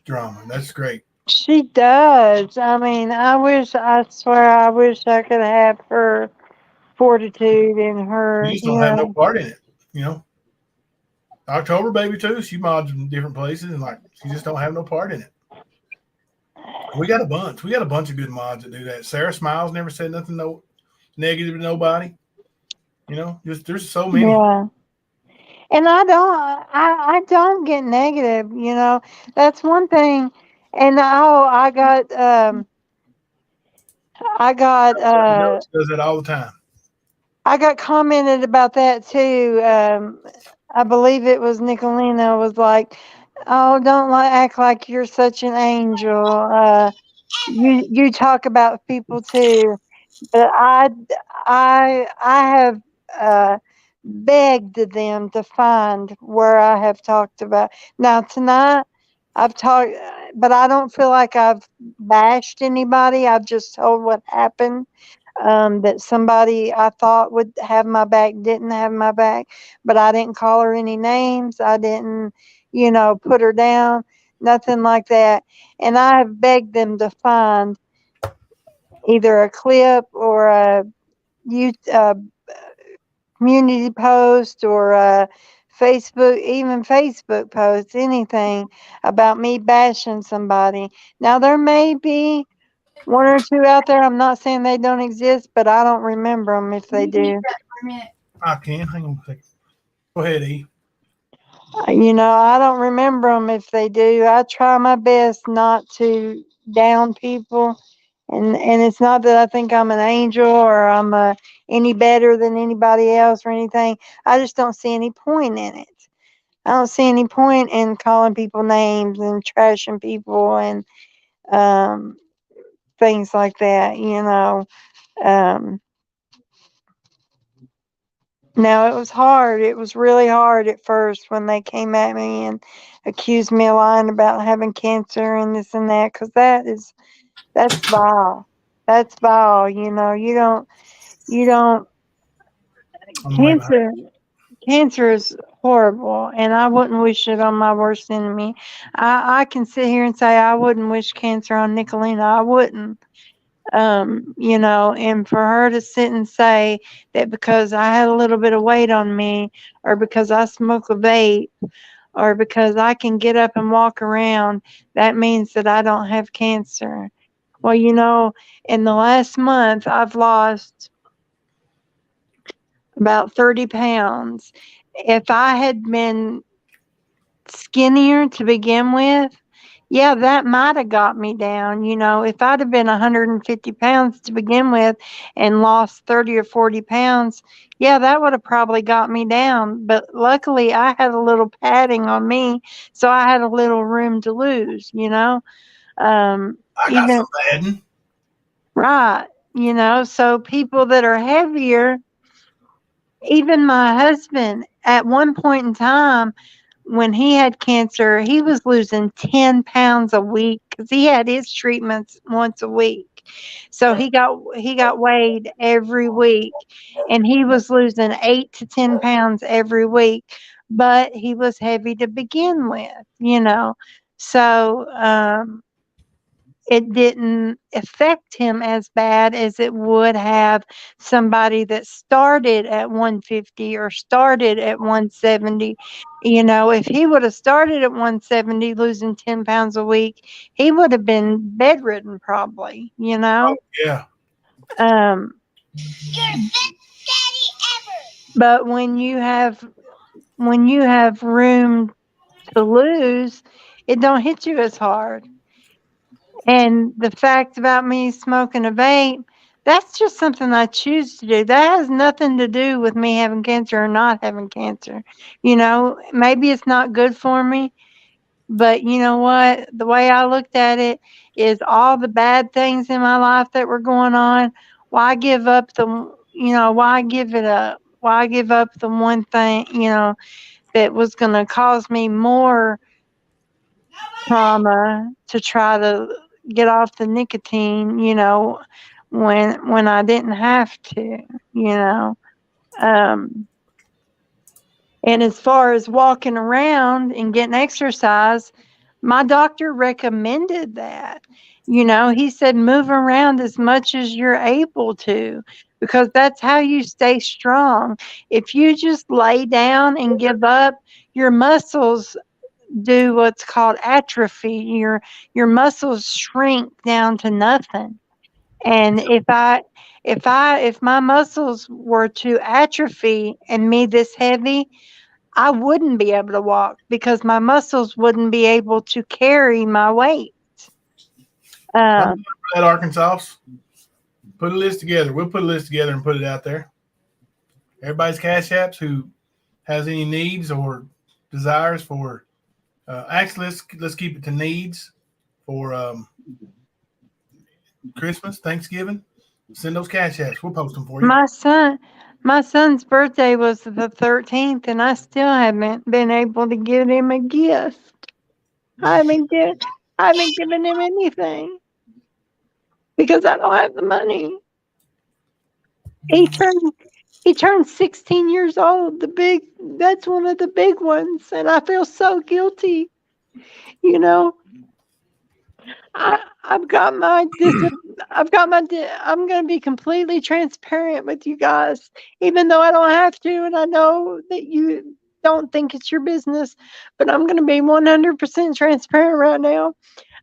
drama. That's great. She does. I mean, I swear, I wish I could have her fortitude in her. You just don't have no part in it, you know. October baby too. She mods in different places, and like she just don't have no part in it. We got a bunch. We got a bunch of good mods that do that. Sarah Smiles never said nothing no negative to nobody. You know, just there's so many. Yeah. And I don't get negative, you know. That's one thing. And I got Does that all the time. I got commented about that too. I believe it was Nicolina was like, "Oh, don't act like you're such an angel. You talk about people too." But I have begged them to find where I have talked about. Now tonight I've talked, but I don't feel like I've bashed anybody. I've just told what happened. That somebody I thought would have my back didn't have my back, but I didn't call her any names. I didn't, put her down, nothing like that. And I have begged them to find either a clip or a community post or a Facebook post, anything about me bashing somebody. Now there may be one or two out there. I'm not saying they don't exist, but I don't remember them if they do. I can. Hang on a second. Go ahead, E. I don't remember them if they do. I try my best not to down people. And it's not that I think I'm an angel or I'm any better than anybody else or anything. I just don't see any point in it. I don't see any point in calling people names and trashing people and things like that, Now, it was hard. It was really hard at first when they came at me and accused me of lying about having cancer and this and that, because that's vile. That's vile. You don't, cancer is horrible, and I wouldn't wish it on my worst enemy. I can sit here and say I wouldn't wish cancer on Nicolina. I wouldn't. And for her to sit and say that because I had a little bit of weight on me, or because I smoke a vape, or because I can get up and walk around, that means that I don't have cancer. Well, in the last month, I've lost about 30 pounds. If I had been skinnier to begin with, yeah, that might have got me down. If I'd have been 150 pounds to begin with and lost 30 or 40 pounds, yeah, that would have probably got me down. But luckily, I had a little padding on me, so I had a little room to lose, I got some padding. Right. So people that are heavier, even my husband, at one point in time, when he had cancer, he was losing 10 pounds a week because he had his treatments once a week. So he got weighed every week, and he was losing 8 to 10 pounds every week. But he was heavy to begin with, you know. So it didn't affect him as bad as it would have somebody that started at 150 or started at 170. You know, if he would have started at 170, losing 10 pounds a week, he would have been bedridden probably, you know. Yeah. Um, You're best daddy ever. but when you have room to lose, it don't hit you as hard. And the fact about me smoking a vape, that's just something I choose to do. That has nothing to do with me having cancer or not having cancer. You know, maybe it's not good for me, but you know what? The way I looked at it is all the bad things in my life that were going on. Why give up why give it up? Why give up the one thing, that was going to cause me more trauma to try to get off the nicotine, when I didn't have to, you know. Um, and as far as walking around and getting exercise, my doctor recommended that. You know, he said move around as much as you're able to because that's how you stay strong. If you just lay down and give up, your muscles do what's called atrophy. Your muscles shrink down to nothing. And if my muscles were to atrophy and me this heavy, I wouldn't be able to walk because my muscles wouldn't be able to carry my weight. Um, At Arkansas, put a list together. We'll put a list together and put it out there. Everybody's cash apps who has any needs or desires for. Actually, let's keep it to needs for Christmas, Thanksgiving. Send those cash apps. We'll post them for you. my son's birthday was the 13th, and I still haven't been able to give him a gift. I haven't given him anything because I don't have the money. He turned 16 years old. That's one of the big ones, and I feel so guilty. You know, I'm going to be completely transparent with you guys, even though I don't have to, and I know that you don't think it's your business, but I'm going to be 100% transparent right now.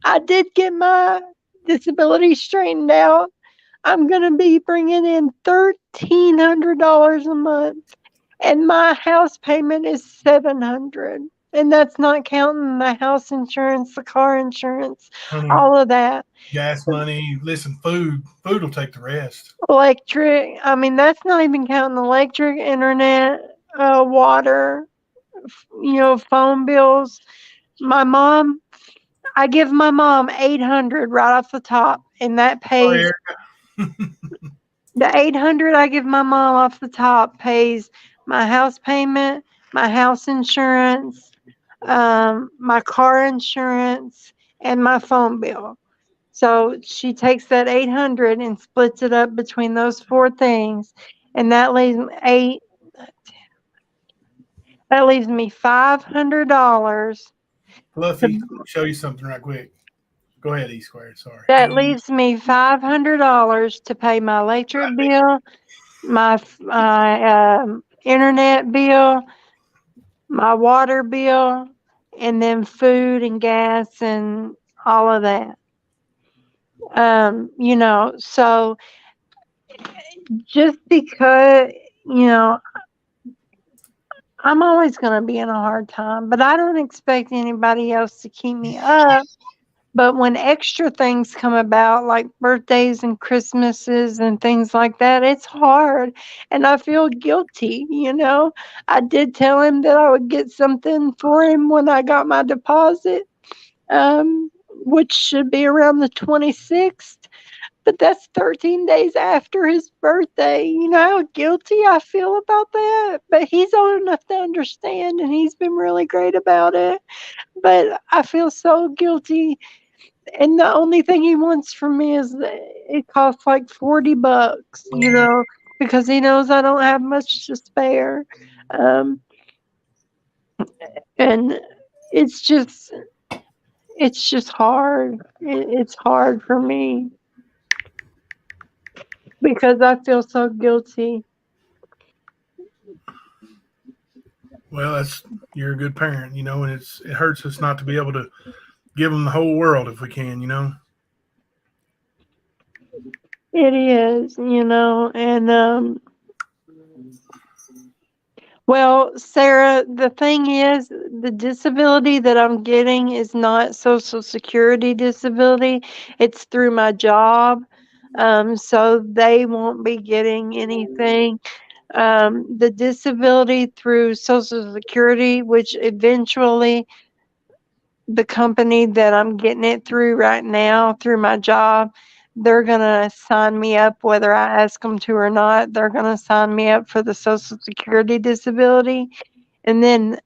I did get my disability straightened out. I'm going to be bringing in $1,300 a month, and my house payment is $700. And that's not counting the house insurance, the car insurance, Honey, all of that. gas money. Listen, food will take the rest. Electric, I mean, that's not even counting electric, internet, water, phone bills. I give my mom $800 right off the top, and that pays. The $800 I give my mom off the top pays my house payment, my house insurance, my car insurance, and my phone bill. So she takes that 800 and splits it up between those four things, and that leaves me $500. Fluffy, show you something right quick. Go ahead, E Squared. Sorry. That leaves me $500 to pay my electric bill, my internet bill, my water bill, and then food and gas and all of that. So just because, I'm always going to be in a hard time, but I don't expect anybody else to keep me up. But when extra things come about, like birthdays and Christmases and things like that, it's hard. And I feel guilty, I did tell him that I would get something for him when I got my deposit, which should be around the 26th. But that's 13 days after his birthday. You know how guilty I feel about that? But he's old enough to understand, and he's been really great about it. But I feel so guilty. And the only thing he wants from me is that it costs like $40, you know, because he knows I don't have much to spare. Um, and it's just hard. It's hard for me because I feel so guilty. Well, you're a good parent, you know, and it hurts us not to be able to give them the whole world if we can, you know. It is, you know, and well, Sarah, the thing is, the disability that I'm getting is not Social Security disability. It's through my job. So they won't be getting anything. The disability through Social Security, which eventually the company that I'm getting it through right now, through my job, they're going to sign me up whether I ask them to or not. They're going to sign me up for the Social Security disability. And then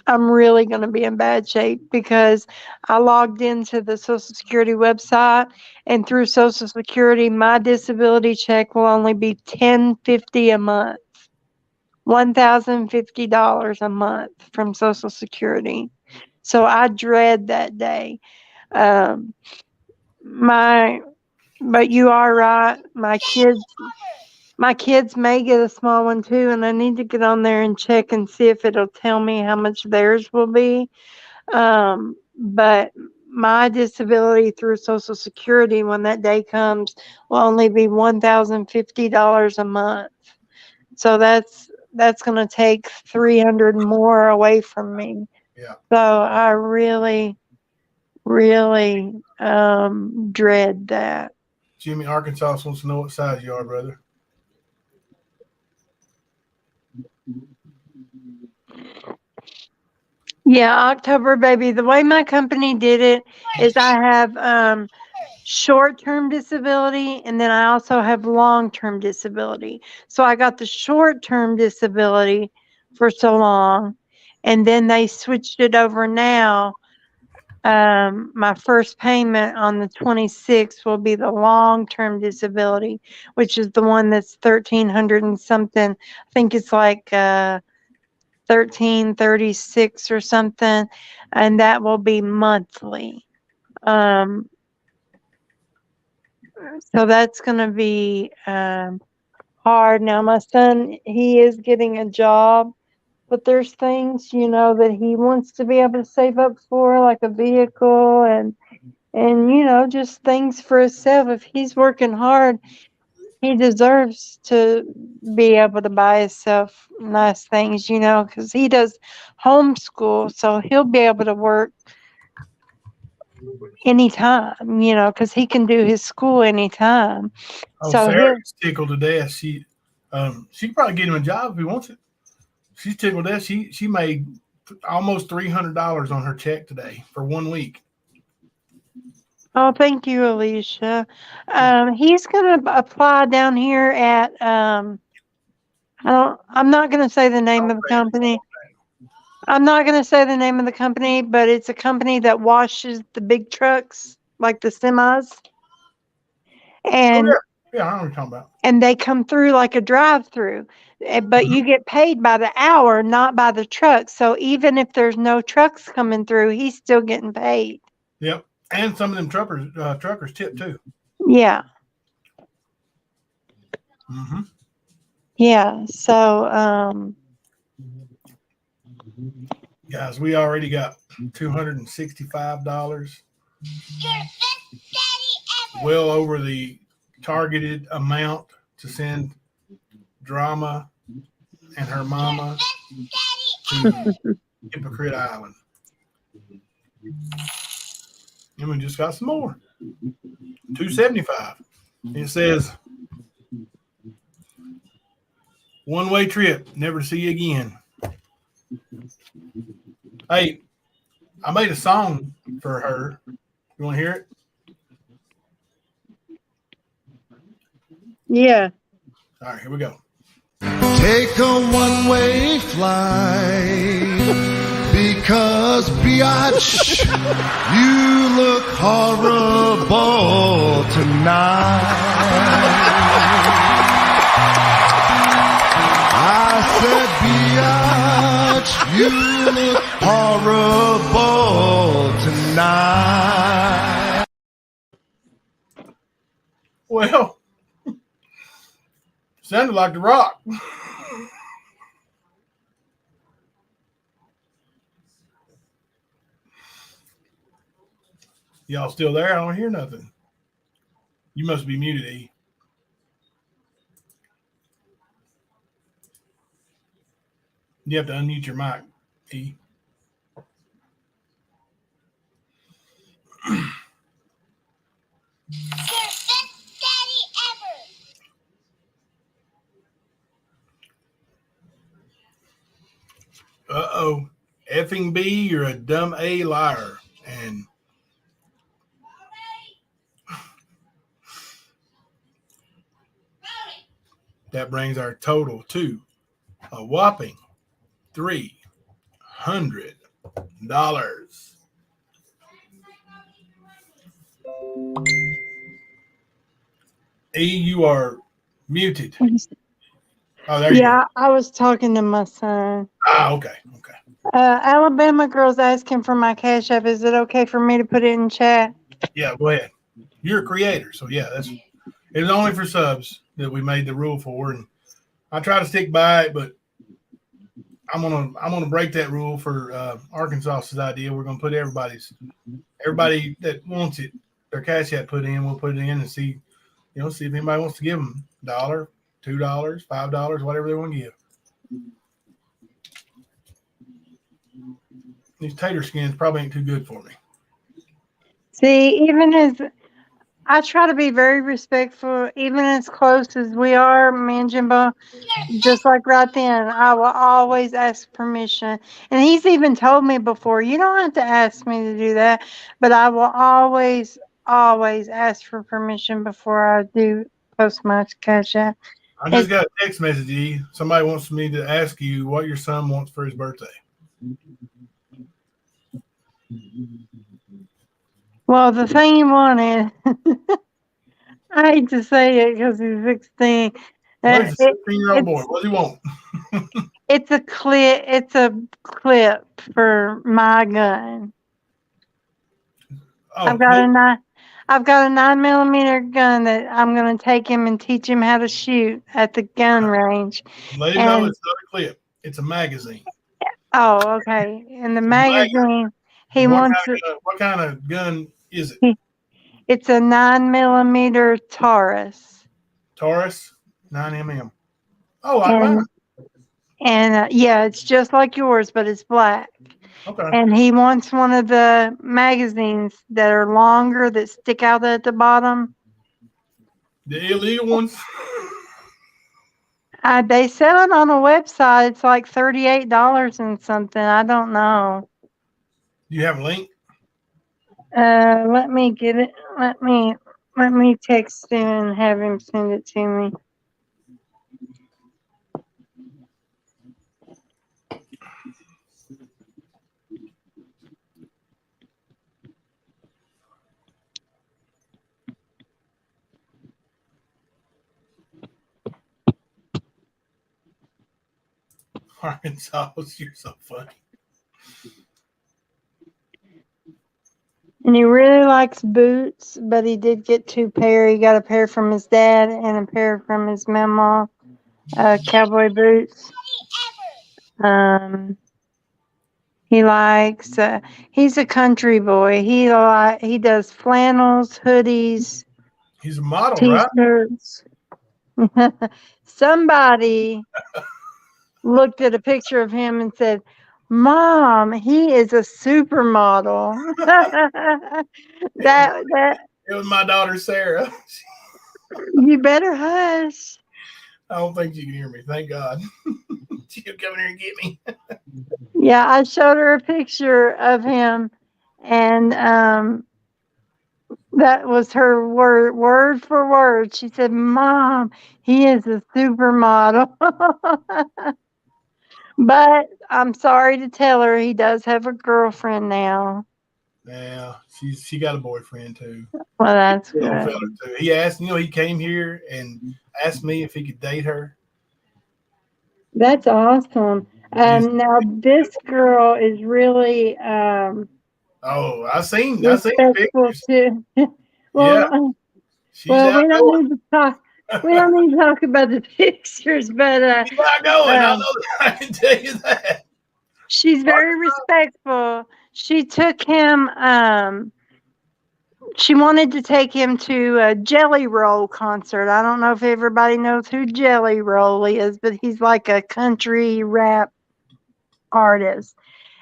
I'm really going to be in bad shape because I logged into the Social Security website, and through Social Security, my disability check will only be $10.50 a month. $1,050 a month from Social Security. So I dread that day. Um, but you are right. My kids may get a small one too, and I need to get on there and check and see if it'll tell me how much theirs will be. But my disability through Social Security, when that day comes, will only be $1,050 a month. So that's going to take 300 more away from me. Yeah. So I really, really dread that. Jimmy, Arkansas wants to know what size you are, brother. Yeah, October baby. The way my company did it is I have short-term disability, and then I also have long-term disability. So I got the short-term disability for so long, and then they switched it over now. My first payment on the 26th will be the long-term disability, which is the one that's 1,300 and something. I think it's like 1336 or something, and that will be monthly. So that's going to be hard. Now, my son, he is getting a job, but there's things, you know, that he wants to be able to save up for, like a vehicle and you know, just things for himself. If he's working hard, he deserves to be able to buy himself nice things, you know, because he does homeschool, so he'll be able to work anytime, you know, because he can do his school anytime. Oh, So he'll, Sarah's tickled to death. She can probably get him a job if he wants it. She's tickled to death. She made almost $300 on her check today for 1 week. oh, thank you, Alicia. He's going to apply down here at, I'm not going to say the name of the company. I'm not going to say the name of the company, but it's a company that washes the big trucks, like the semis. And Yeah, I know what you're talking about. and they come through like a drive-through, but you get paid by the hour, not by the truck. So even if there's no trucks coming through, he's still getting paid. Yep, and some of them truckers tip too. Yeah. Mm-hmm. Yeah. So Guys, we already got $265. Well over the targeted amount to send Drama and her mama to Hypocrite Island. And we just got some more. $275. It says one-way trip, never to see you again. Hey, I made a song for her. You want to hear it? Yeah. All right, here we go. Take a one-way flight because, biatch, you look horrible tonight. I said, biatch, you look horrible tonight. Well, sounded like The Rock. Y'all still there? I don't hear nothing. You must be muted, E. You have to unmute your mic, E. Your best daddy ever. Uh-oh. Effing B, you're a dumb A liar. And that brings our total to a whopping $300. E, you are muted. Oh, there you go. Yeah, I was talking to my son. Ah, okay. Okay. Alabama girl's asking for my Cash App. Is it okay for me to put it in chat? Yeah, go ahead. You're a creator, so yeah, it was only for subs that we made the rule for, and I try to stick by it, but I'm gonna break that rule for Arkansas's idea. We're gonna put everybody that wants it, their Cash App put in. We'll put it in and see if anybody wants to give them $1, $2, $5, whatever they want to give. These tater skins probably ain't too good for me. See, even as I try to be very respectful, even as close as we are, me and Jimbo, just like right then, I will always ask permission. And he's even told me before, you don't have to ask me to do that, but I will always ask for permission before I do post my Cash App. I just got a text message. E. Somebody wants me to ask you what your son wants for his birthday. Well, the thing he wanted, I hate to say it because he's 16. What is a 16-year-old boy? What does he want? It's a clip. It's a clip for my gun. Oh, I've got a 9mm gun that I'm going to take him and teach him how to shoot at the gun range. Let him know it's not a clip. It's a magazine. Oh, okay. In the magazine, he wants. What kind of gun is it? It's a 9mm Taurus. Taurus, 9mm. Oh, I like mine. And yeah, it's just like yours, but it's black. Okay. And he wants one of the magazines that are longer that stick out at the bottom. The illegal ones. They sell it on a website. It's like $38 and something. I don't know. Do you have a link? Let me get it. Let me text him and have him send it to me. Arkansas, you're so funny. And he really likes boots, but he did get 2 pair. He got a pair from his dad and a pair from his mama, cowboy boots. He likes. He's a country boy. He does flannels, hoodies. He's a model, t-shirts. Right? Somebody looked at a picture of him and said, "Mom, he is a supermodel." that It was my daughter Sarah. You better hush. I don't think she can hear me. Thank God. She'll come in here and get me. Yeah, I showed her a picture of him, and That was her word for word. She said, "Mom, he is a supermodel." But I'm sorry to tell her he does have a girlfriend now. Yeah, she got a boyfriend too. Well, that's Little good. fella too. He asked, he came here and asked me if he could date her. That's awesome. Just Now this girl is really oh, I seen the respectful pictures. too. Yeah, well, she's well, we don't outgoing. need to talk. We don't need to talk about the pictures, but She's outgoing. I know um, that. I can tell you that. she's very respectful. She took him. She wanted to take him to a Jelly Roll concert. I don't know if everybody knows who Jelly Roll is, but he's like a country rap artist.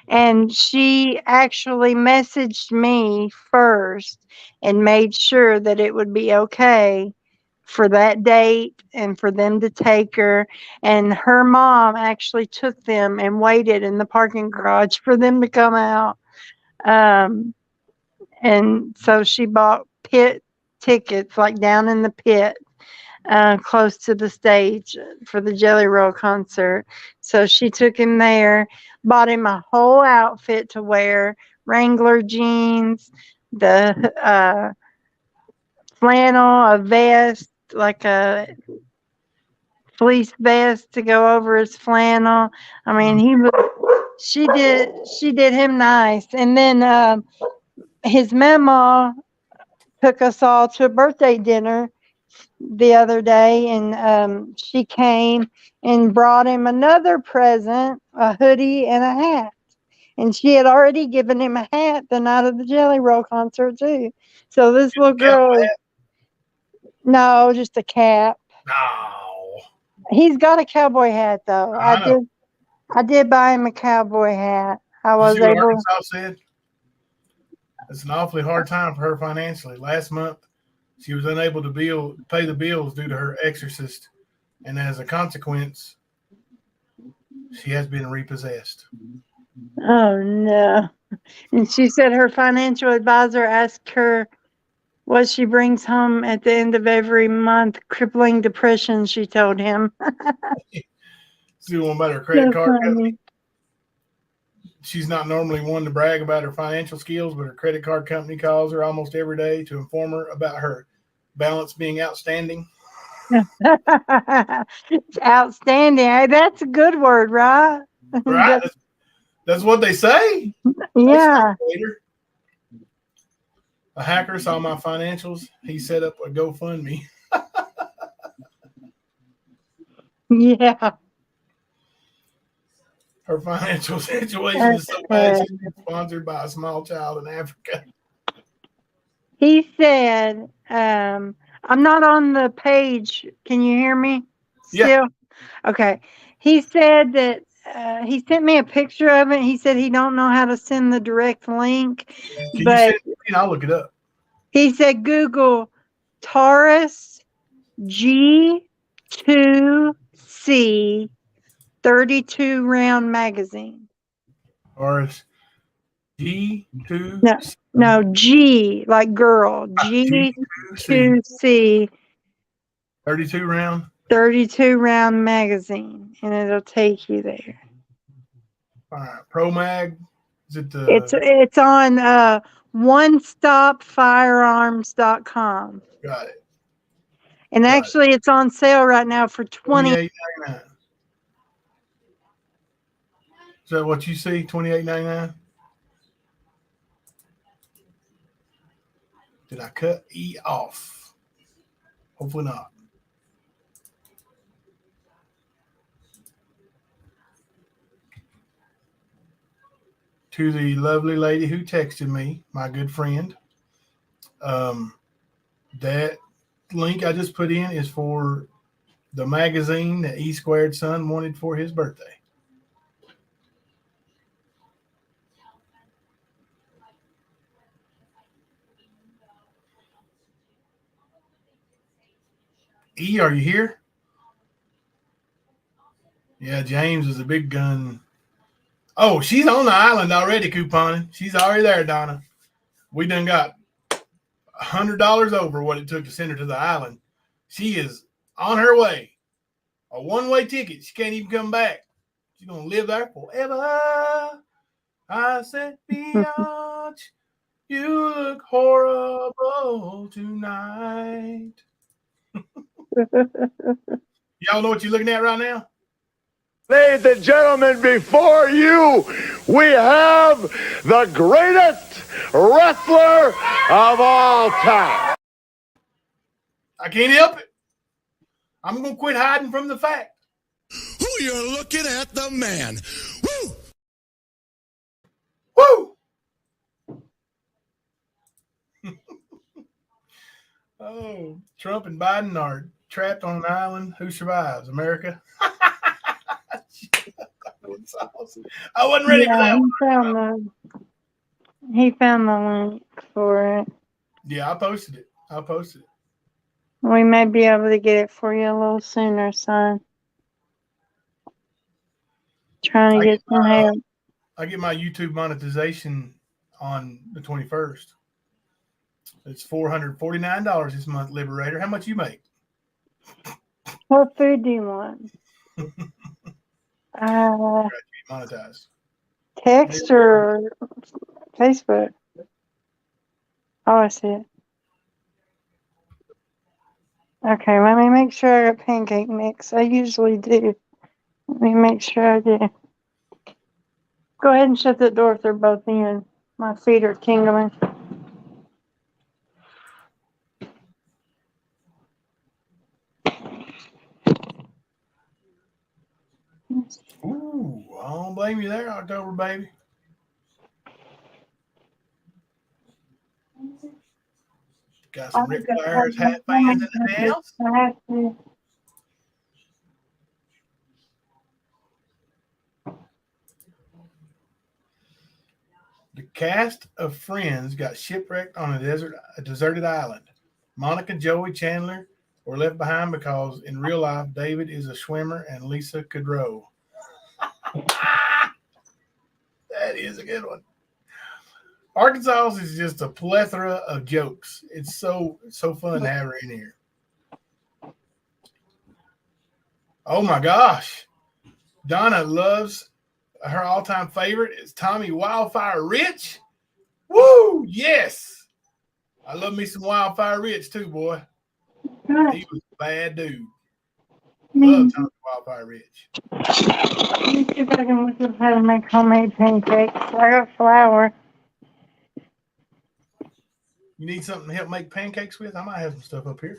And she actually messaged me first and made sure that it would be okay for that date and for them to take her. And her mom actually took them and waited in the parking garage for them to come out. Um, and so she bought pit tickets, like down in the pit, close to the stage for the Jelly Roll concert. So she took him there, bought him a whole outfit to wear, Wrangler jeans, the flannel, a vest, like a fleece vest to go over his flannel. I mean, she did him nice. And then his mama took us all to a birthday dinner the other day, and she came and brought him another present, a hoodie and a hat. And she had already given him a hat the night of the Jelly Roll concert too. So this little girl, no, just a cap. No, He's got a cowboy hat though. I know. I did buy him a cowboy hat. I You was see what able. Arkansas said? It's an awfully hard time for her financially. Last month, she was unable to pay the bills due to her exorcist, and as a consequence, she has been repossessed. Oh no. And she said her financial advisor asked her what she brings home at the end of every month. Crippling depression, she told him. See one about her credit So card company. funny. She's not normally one to brag about her financial skills, but her credit card company calls her almost every day to inform her about her balance being outstanding. It's outstanding. Hey, that's a good word, right? Right? That's what they say. Yeah. Later, a hacker saw my financials. He set up a GoFundMe. Yeah. Her financial situation is so bad she's been sponsored by a small child in Africa. He said, I'm not on the page. Can you hear me still? Yeah. Okay. He said that he sent me a picture of it. He said he don't know how to send the direct link, Can you but send it to me and I'll look it up? he said Google Taurus G2C 32 round magazine. Or it's G2. No, G like girl. G2C 32 round. 32 round magazine, and it'll take you there. All right. Pro Mag. Is it the It's on onestopfirearms.com. got it. And actually it's on sale right now for $28.99. Is that what you see? $28.99? Did I cut E off? Hopefully not. To the lovely lady who texted me, my good friend. That link I just put in is for the magazine that E Squared son wanted for his birthday. E, are you here? Yeah, James is a big gun. Oh, she's on the island already couponing. She's already there, Donna. We done got $100 over what it took to send her to the island. She is on her way. A one-way ticket. She can't even come back. She's gonna live there forever. I said, Biatch, you look horrible tonight. Y'all know what you're looking at right now? Ladies and gentlemen, before you, we have the greatest wrestler of all time. I can't help it. I'm gonna quit hiding from the fact. Who you're looking at, the man. Woo! Woo! Oh, Trump and Biden are trapped on an island. Who survives? America? I wasn't ready for that one. He found the link for it. Yeah, I posted it. We may be able to get it for you a little sooner, son. Trying to get some help. I get my YouTube monetization on the 21st. It's $449 this month, Liberator. How much you make? What food do you want? Monetized. Text or Facebook? Oh, I see it. Okay, let me make sure I got pancake mix. I usually do. Let me make sure I do. Go ahead and shut that door if they're both in. My feet are tingling. Ooh, I don't blame you there, October baby. Got some Ric Flair's hat fans in the house. I have to. The cast of Friends got shipwrecked on a deserted island. Monica, Joey, Chandler were left behind because in real life, David is a swimmer and Lisa could row. That is a good one. Arkansas is just a plethora of jokes. It's so fun to have her in here. Oh my gosh. Donna loves her all-time favorite is Tommy Wildfire Rich. Woo! Yes. I love me some Wildfire Rich too, boy. He was a bad dude. Love Tommy Wildfire Rich. Let me see if I can look up how to make homemade pancakes. I got flour. You need something to help make pancakes with? I might have some stuff up here.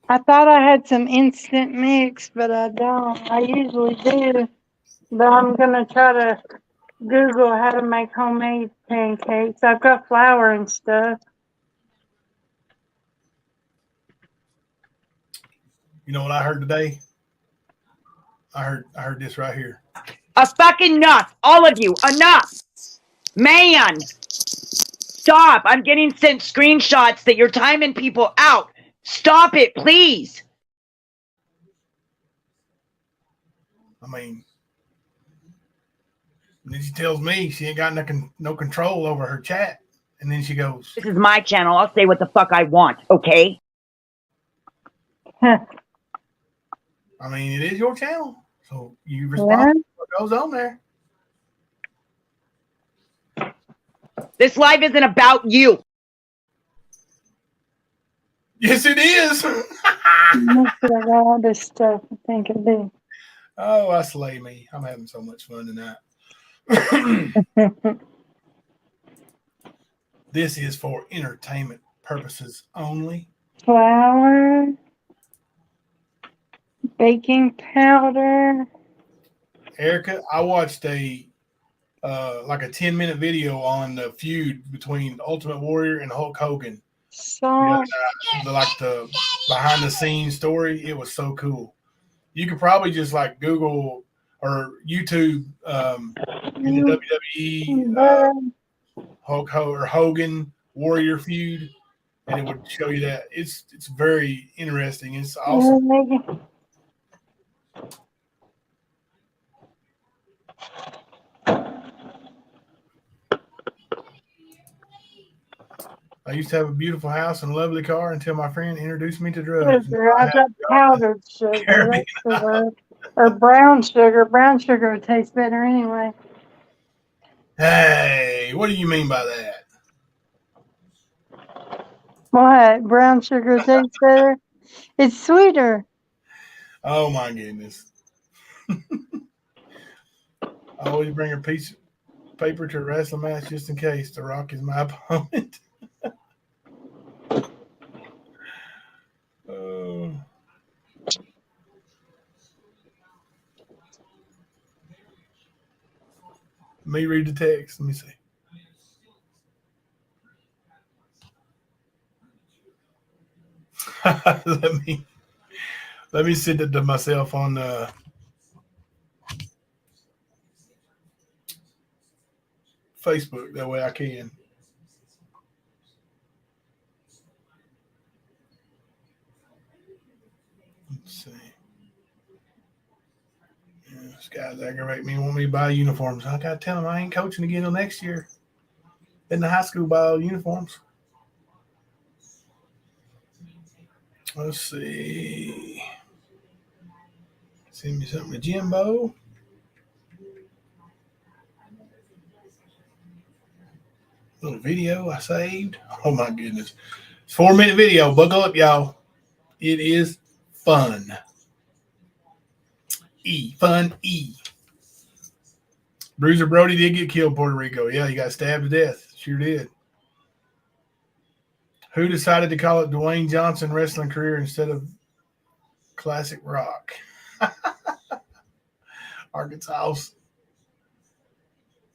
I thought I had some instant mix, but I don't. I usually do. But I'm going to try to Google how to make homemade pancakes. I've got flour and stuff. You know what I heard today? I heard this right here. Fucking enough. All of you, enough. Man. Stop. I'm getting sent screenshots that you're timing people out. Stop it, please. I mean, and then she tells me she ain't got no control over her chat. And then she goes, This is my channel. I'll say what the fuck I want, okay? I mean, it is your channel. So you respond to what goes on there. This live isn't about you. Yes, it is. I got all this stuff. I think I do. Oh, I slay me. I'm having so much fun tonight. This is for entertainment purposes only. Flour. Baking powder. Erica, I watched a 10-minute video on the feud between Ultimate Warrior and Hulk Hogan. Salt. The behind the scenes story. It was so cool. You could probably just like Google or YouTube in the WWE Hulk Hogan Warrior feud, and it would show you that. It's very interesting. It's awesome. I used to have a beautiful house and a lovely car until my friend introduced me to drugs. Sugar. I got powdered sugar. Caribbean. That's sugar. Or brown sugar. Brown sugar would taste better anyway. Hey, what do you mean by that? What? Brown sugar tastes better? It's sweeter. Oh my goodness. I always bring a piece of paper to a wrestling match just in case. The Rock is my opponent. Let me read the text. Let me see. let me send it to myself on Facebook. That way I can. Let's see. Yeah, this guy's aggravate me, want me to buy uniforms. I gotta tell him I ain't coaching again until next year. In the high school, buy all uniforms. Let's see. Send me something to Jimbo. Little video I saved. Oh my goodness. It's a 4-minute video. Buckle up, y'all. It is fun. Fun. Bruiser Brody did get killed in Puerto Rico. Yeah, he got stabbed to death. Sure did. Who decided to call it Dwayne Johnson wrestling career instead of classic rock? Arkansas.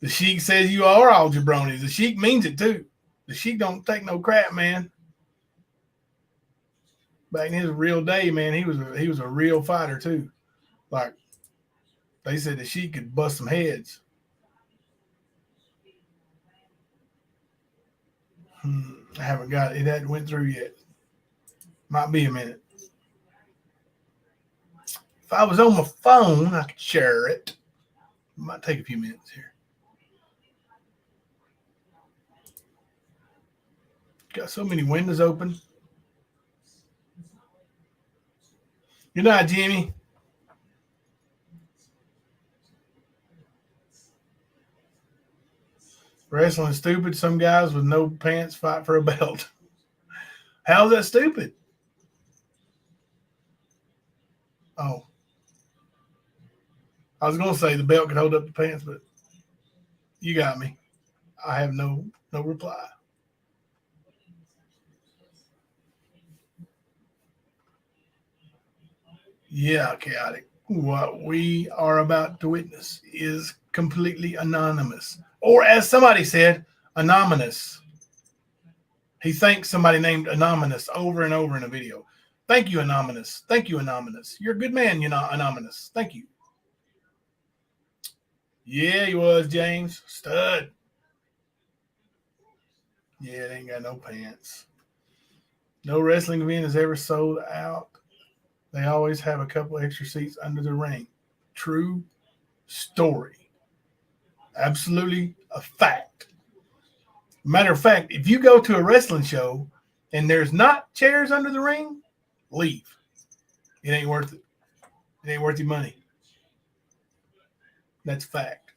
The Sheik says you are all jabronis. The Sheik means it too. The Sheik don't take no crap, man. Back in his real day, man, he was a real fighter too. Like they said, the Sheik could bust some heads. I haven't got it. It hadn't went through yet. Might be a minute. If I was on my phone, I could share it. It might take a few minutes here. Got so many windows open. Good night, Jimmy. Wrestling stupid. Some guys with no pants fight for a belt. How's that stupid? Oh. I was going to say the belt could hold up the pants, but you got me. I have no reply. Yeah, chaotic. What we are about to witness is completely anonymous. Or as somebody said, anonymous. He thanks somebody named Anonymous over and over in a video. Thank you, Anonymous. Thank you, Anonymous. You're a good man, Anonymous. Thank you. Yeah, he was, James. Stud. Yeah, they ain't got no pants. No wrestling event is ever sold out. They always have a couple extra seats under the ring. True story. Absolutely a fact. Matter of fact, if you go to a wrestling show and there's not chairs under the ring, leave. It ain't worth it. It ain't worth your money. That's a fact.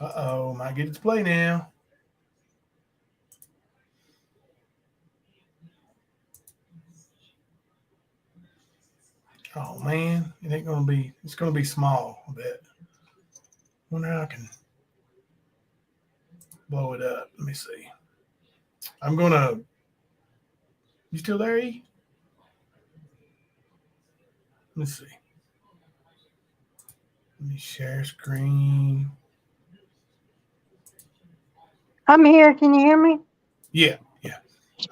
Uh-oh, might get it to play now. Oh man, it ain't gonna be. It's gonna be small. I bet. Wonder how I can blow it up. Let me see. I'm gonna. You still there, E? Let me see. Let me share screen. I'm here. Can you hear me? Yeah.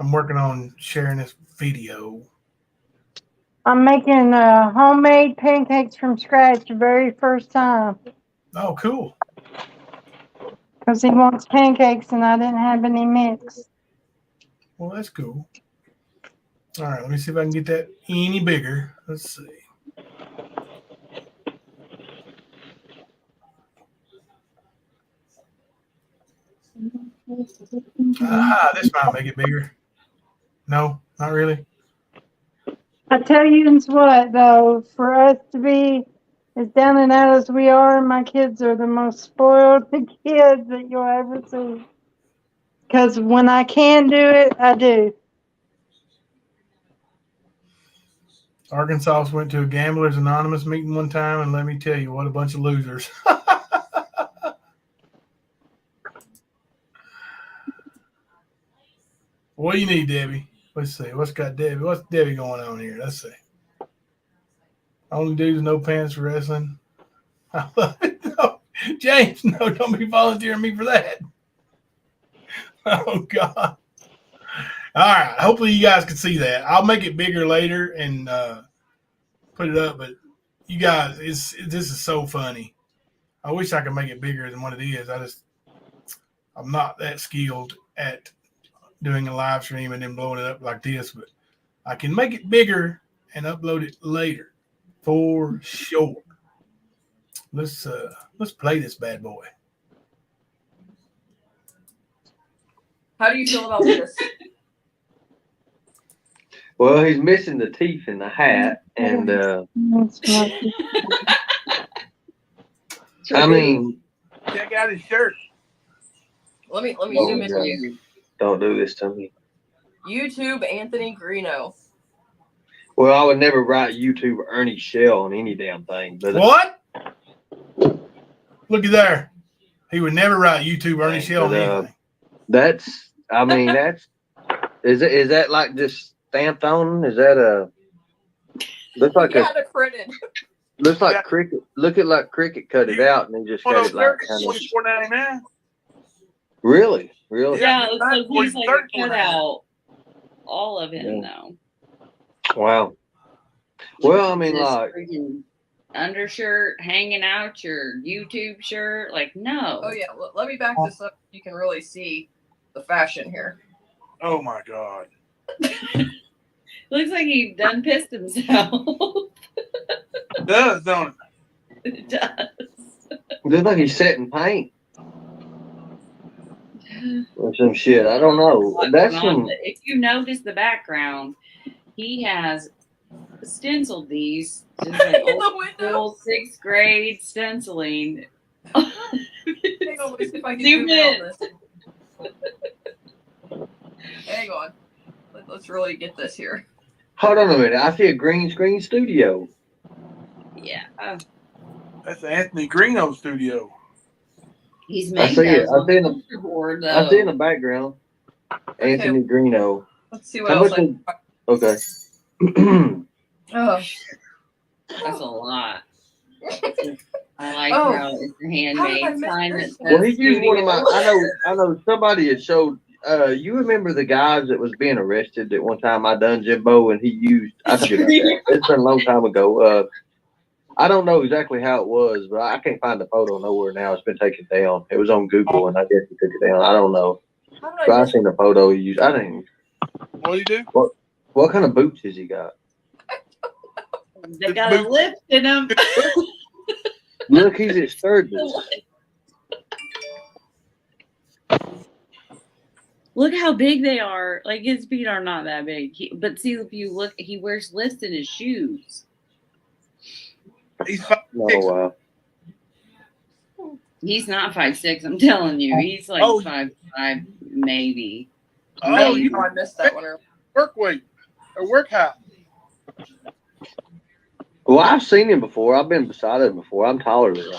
I'm working on sharing this video. I'm making homemade pancakes from scratch the very first time. Oh, cool. Because he wants pancakes and I didn't have any mix. Well, that's cool. All right, let me see if I can get that any bigger. Let's see. This might make it bigger. No, not really. I tell you what, though, for us to be as down and out as we are, my kids are the most spoiled kids that you'll ever see. Because when I can do it, I do. Arkansas went to a Gamblers Anonymous meeting one time, and let me tell you, what a bunch of losers. What do you need, Debbie? Let's see. What's Debbie going on here? Let's see. Only dudes, no pants for wrestling. I love it. No. James, no, don't be volunteering me for that. Oh, God. All right. Hopefully you guys can see that. I'll make it bigger later and put it up. But you guys, this is so funny. I wish I could make it bigger than what it is. I'm not that skilled at doing a live stream and then blowing it up like this, but I can make it bigger and upload it later for sure. Let's play this bad boy. How do you feel about this? Well, he's missing the teeth in the hat, and I mean, check out his shirt. Let me zoom in on you. Don't do this to me. YouTube Anthony Greeno. Well, I would never write YouTube Ernie Shell on any damn thing. But what? Looky there. He would never write YouTube Ernie Shell on anything. That's, I mean, is that like just stamped on? Is that looks like printed. Looks like Cricket. Look at like Cricket cut it out and then just cut it like kind of. $24.99. Really? Really? Yeah, it looks like he's like cut out all of him though. Wow. Well, I mean, This like freaking undershirt hanging out your YouTube shirt, like no. Oh yeah, let me back this up. So you can really see the fashion here. Oh my God. Looks like he done pissed himself. It does, don't it? It does. looks like he's setting paint or some shit. I don't know. That's some. If you notice the background, he has stenciled these just like old school 6th grade stenciling. Hang on, let me see if I can Zoom zoom in in. on this. Hang on. Let's really get this here. Hold on a minute. I see a green screen studio. Yeah. That's Anthony Greeno studio. He's I made see it. those I on see in the the. poster board though. I see in the background. Anthony Greeno. Let's see what How else. much? Okay. Oh, That's a lot. I like Oh. how it's a How did I handmade miss sign that this? says Well, he used one of my. studio. I know. Somebody had showed. You remember the guys that was being arrested at one time? I done Jimbo, and he used. I think it's been a long time ago. I don't know exactly how it was, but I can't find the photo nowhere now. It's been taken down. It was on Google, and I guess he took it down. I don't know. How did But I miss seen the photo he used. I didn't. What do you do? What kind of boots has he got? They got a lift in them. Look, he's at Sturgis. Look how big they are. Like his feet are not that big. But see, if you look, he wears lifts in his shoes. He's No, He's not 5'6". I'm telling you, he's like 5'5", maybe. Oh, you know I missed that one. work weight or work height. well, I've seen him before. I've been beside him before. I'm taller than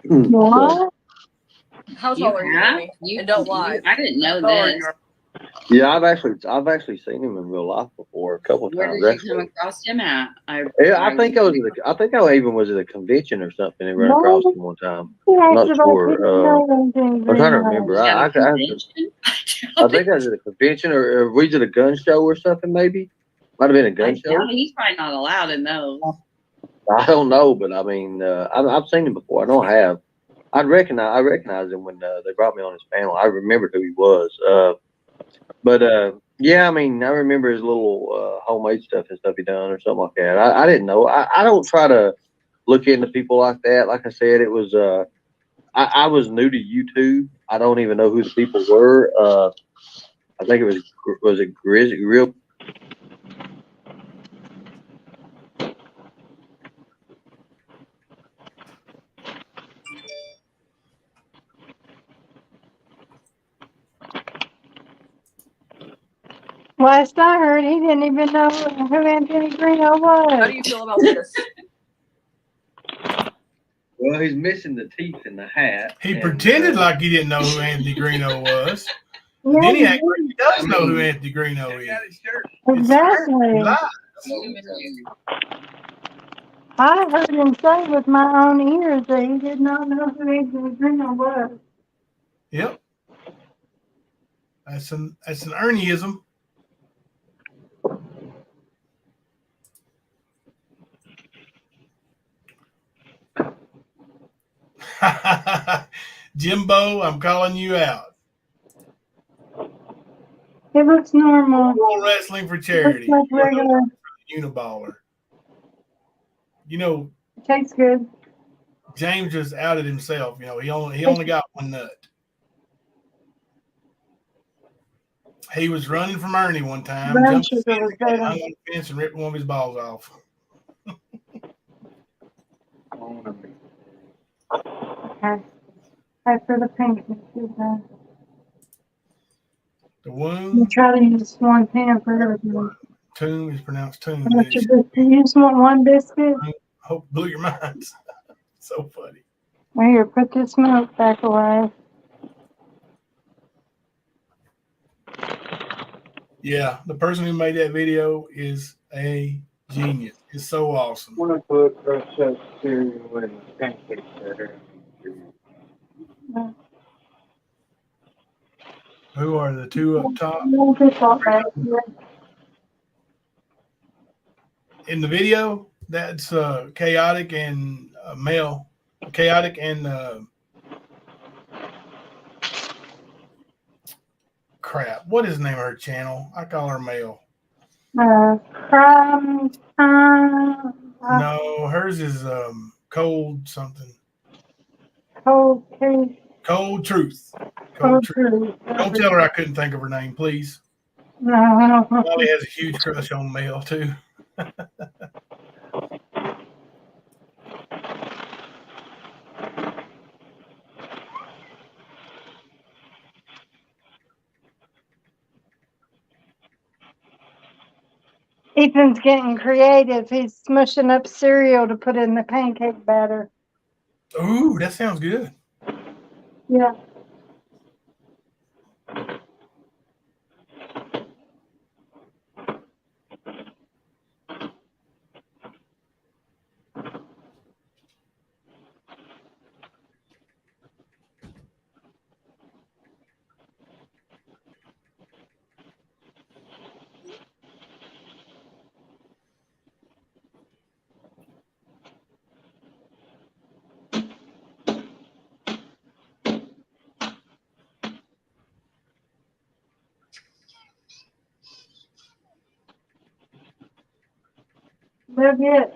him. What? How You tall are you, have? Amy? And don't lie. I didn't know How tall are this. you? Yeah, I've actually seen him in real life before a couple of Where times. did you come across him at? I think I even was at a convention or something and ran across him one time. Yeah, I'm not it's about sure. I'm trying to $15. remember. At a I convention? think I was at a convention or we was at a gun show or something. Maybe might have been a gun show. Yeah, he's probably not allowed in those. I don't know, but I mean, I've seen him before. I know I have. I recognized him when they brought me on his panel. I remembered who he was. Yeah, I mean, I remember his little homemade stuff and stuff he done or something like that. I didn't know. I don't try to look into people like that. Like I said, it was I was new to YouTube. I don't even know who the people were. I think it was it Grizzly Real. Last I heard, he didn't even know who Anthony Greeno was. How do you feel about this? Well, he's missing the teeth in the hat. He pretended like he didn't know who Anthony Greeno was. And then he actually does know who Anthony Greeno is. Exactly. I heard him say with my own ears that he did not know who Anthony Greeno was. Yep. That's an Ernieism. Jimbo, I'm calling you out. It looks normal. Pro wrestling for charity. Looks like regular. Uniballer. You know, Tastes good. James just outed himself. You know, he only got one nut. He was running from Ernie one time, jumped the fence, hung on the fence, and ripped one of his balls off. Okay. For the pink. The wound. You try to use one pan for everything. Tomb is pronounced tomb. You just want one biscuit? Hope blew your minds. So funny. Well, here, put this milk back away. Yeah, the person who made that video is a genius. It's so awesome. I want to put crushed up cereal in the pancake batter. Who are the two up top? In the video, that's Chaotic and Mel. Chaotic and crap. What is the name of her channel? I call her Mel. No, hers is Cold something. Cold Truth. Cold Truth. Cold Truth. Don't tell her I couldn't think of her name, please. No. Molly has a huge crush on Mel too. Ethan's getting creative. He's smushing up cereal to put in the pancake batter. Ooh, that sounds good. Yeah. They'll get,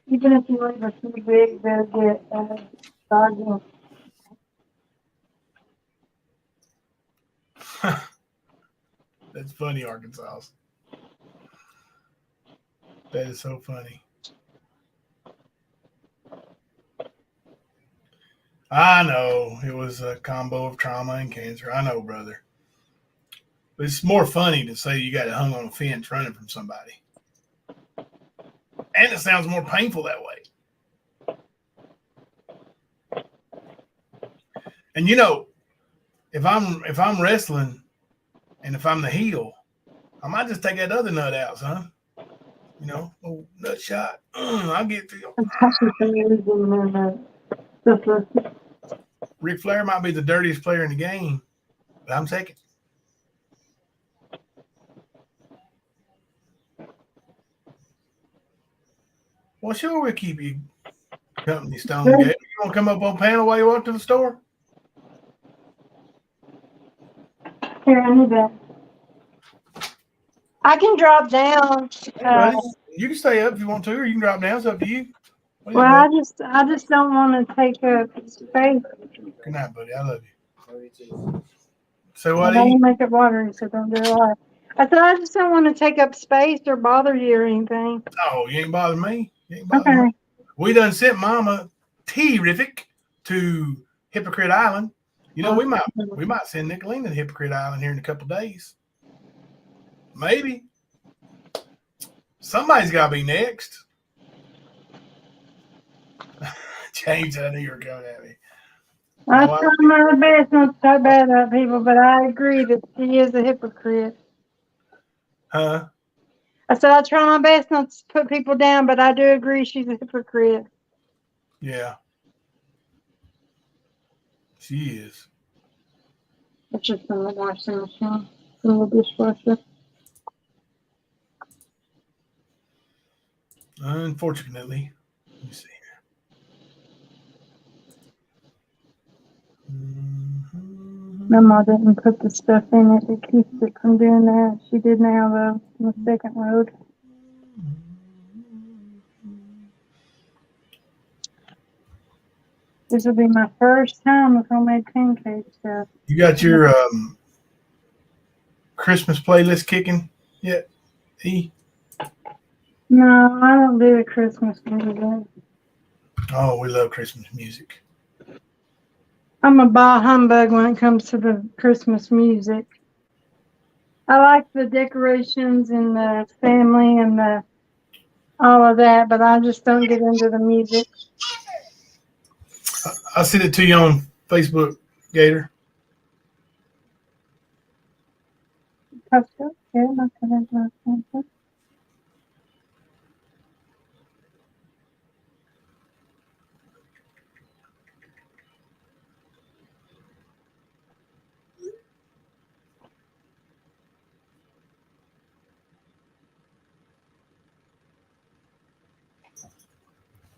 even if you leave it too big, they'll get soggy. That's funny, Arkansas. That is so funny. I know it was a combo of trauma and cancer. I know, brother. But it's more funny to say you got it hung on a fence running from somebody. And it sounds more painful that way. And you know, if I'm wrestling and if I'm the heel, I might just take that other nut out, son. You know, oh, nut shot. I'll get to you. Ric Flair might be the dirtiest player in the game, but I'm second. Well, sure, we'll keep you company, Stone. You want to come up on panel while you walk to the store? Here, I need that. I can drop down. You can stay up if you want to, or you can drop down. It's up to you. Well, I just don't want to take up space. Good night, buddy. I love you. So what? I don't make it watery, so don't do it live. I said I just don't want to take up space or bother you or anything. Oh, you ain't bothering me. You ain't bothering me. We done sent Mama Teeeee to Hypocrite Island. You know, we might send Nicolene to Hypocrite Island here in a couple days. Maybe. Somebody's got to be next. James, I knew you were going at me. I try my best not to talk bad about people, but I agree that she is a hypocrite. Huh? I said I try my best not to put people down, but I do agree she's a hypocrite. Yeah. She is. It's just in the washing machine, in the dishwasher. Unfortunately. Let me see here. My mom didn't put the stuff in it that keeps it from doing that. She did now, though, in the second load. This will be my first time with homemade pancake stuff. You got your Christmas playlist kicking yet, E? No, I don't do the Christmas music. Oh, we love Christmas music. I'm a bah humbug when it comes to the Christmas music. I like the decorations and the family and the all of that, but I just don't get into the music. I'll send it to you on Facebook, Gator. You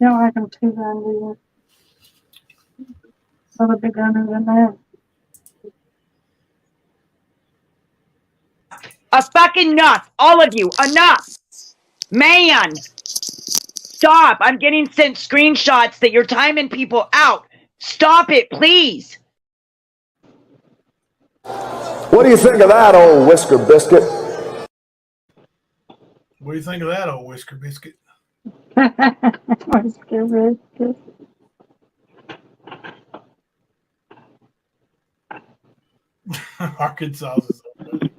don't like them too long, do you? A little bit gunner than that. Fucking enough, all of you, enough, man. Stop! I'm getting sent screenshots that you're timing people out. Stop it, please. What do you think of that, old Whisker Biscuit? What do you think of that, old Whisker Biscuit? Whisker Biscuit. Arkansas is so funny.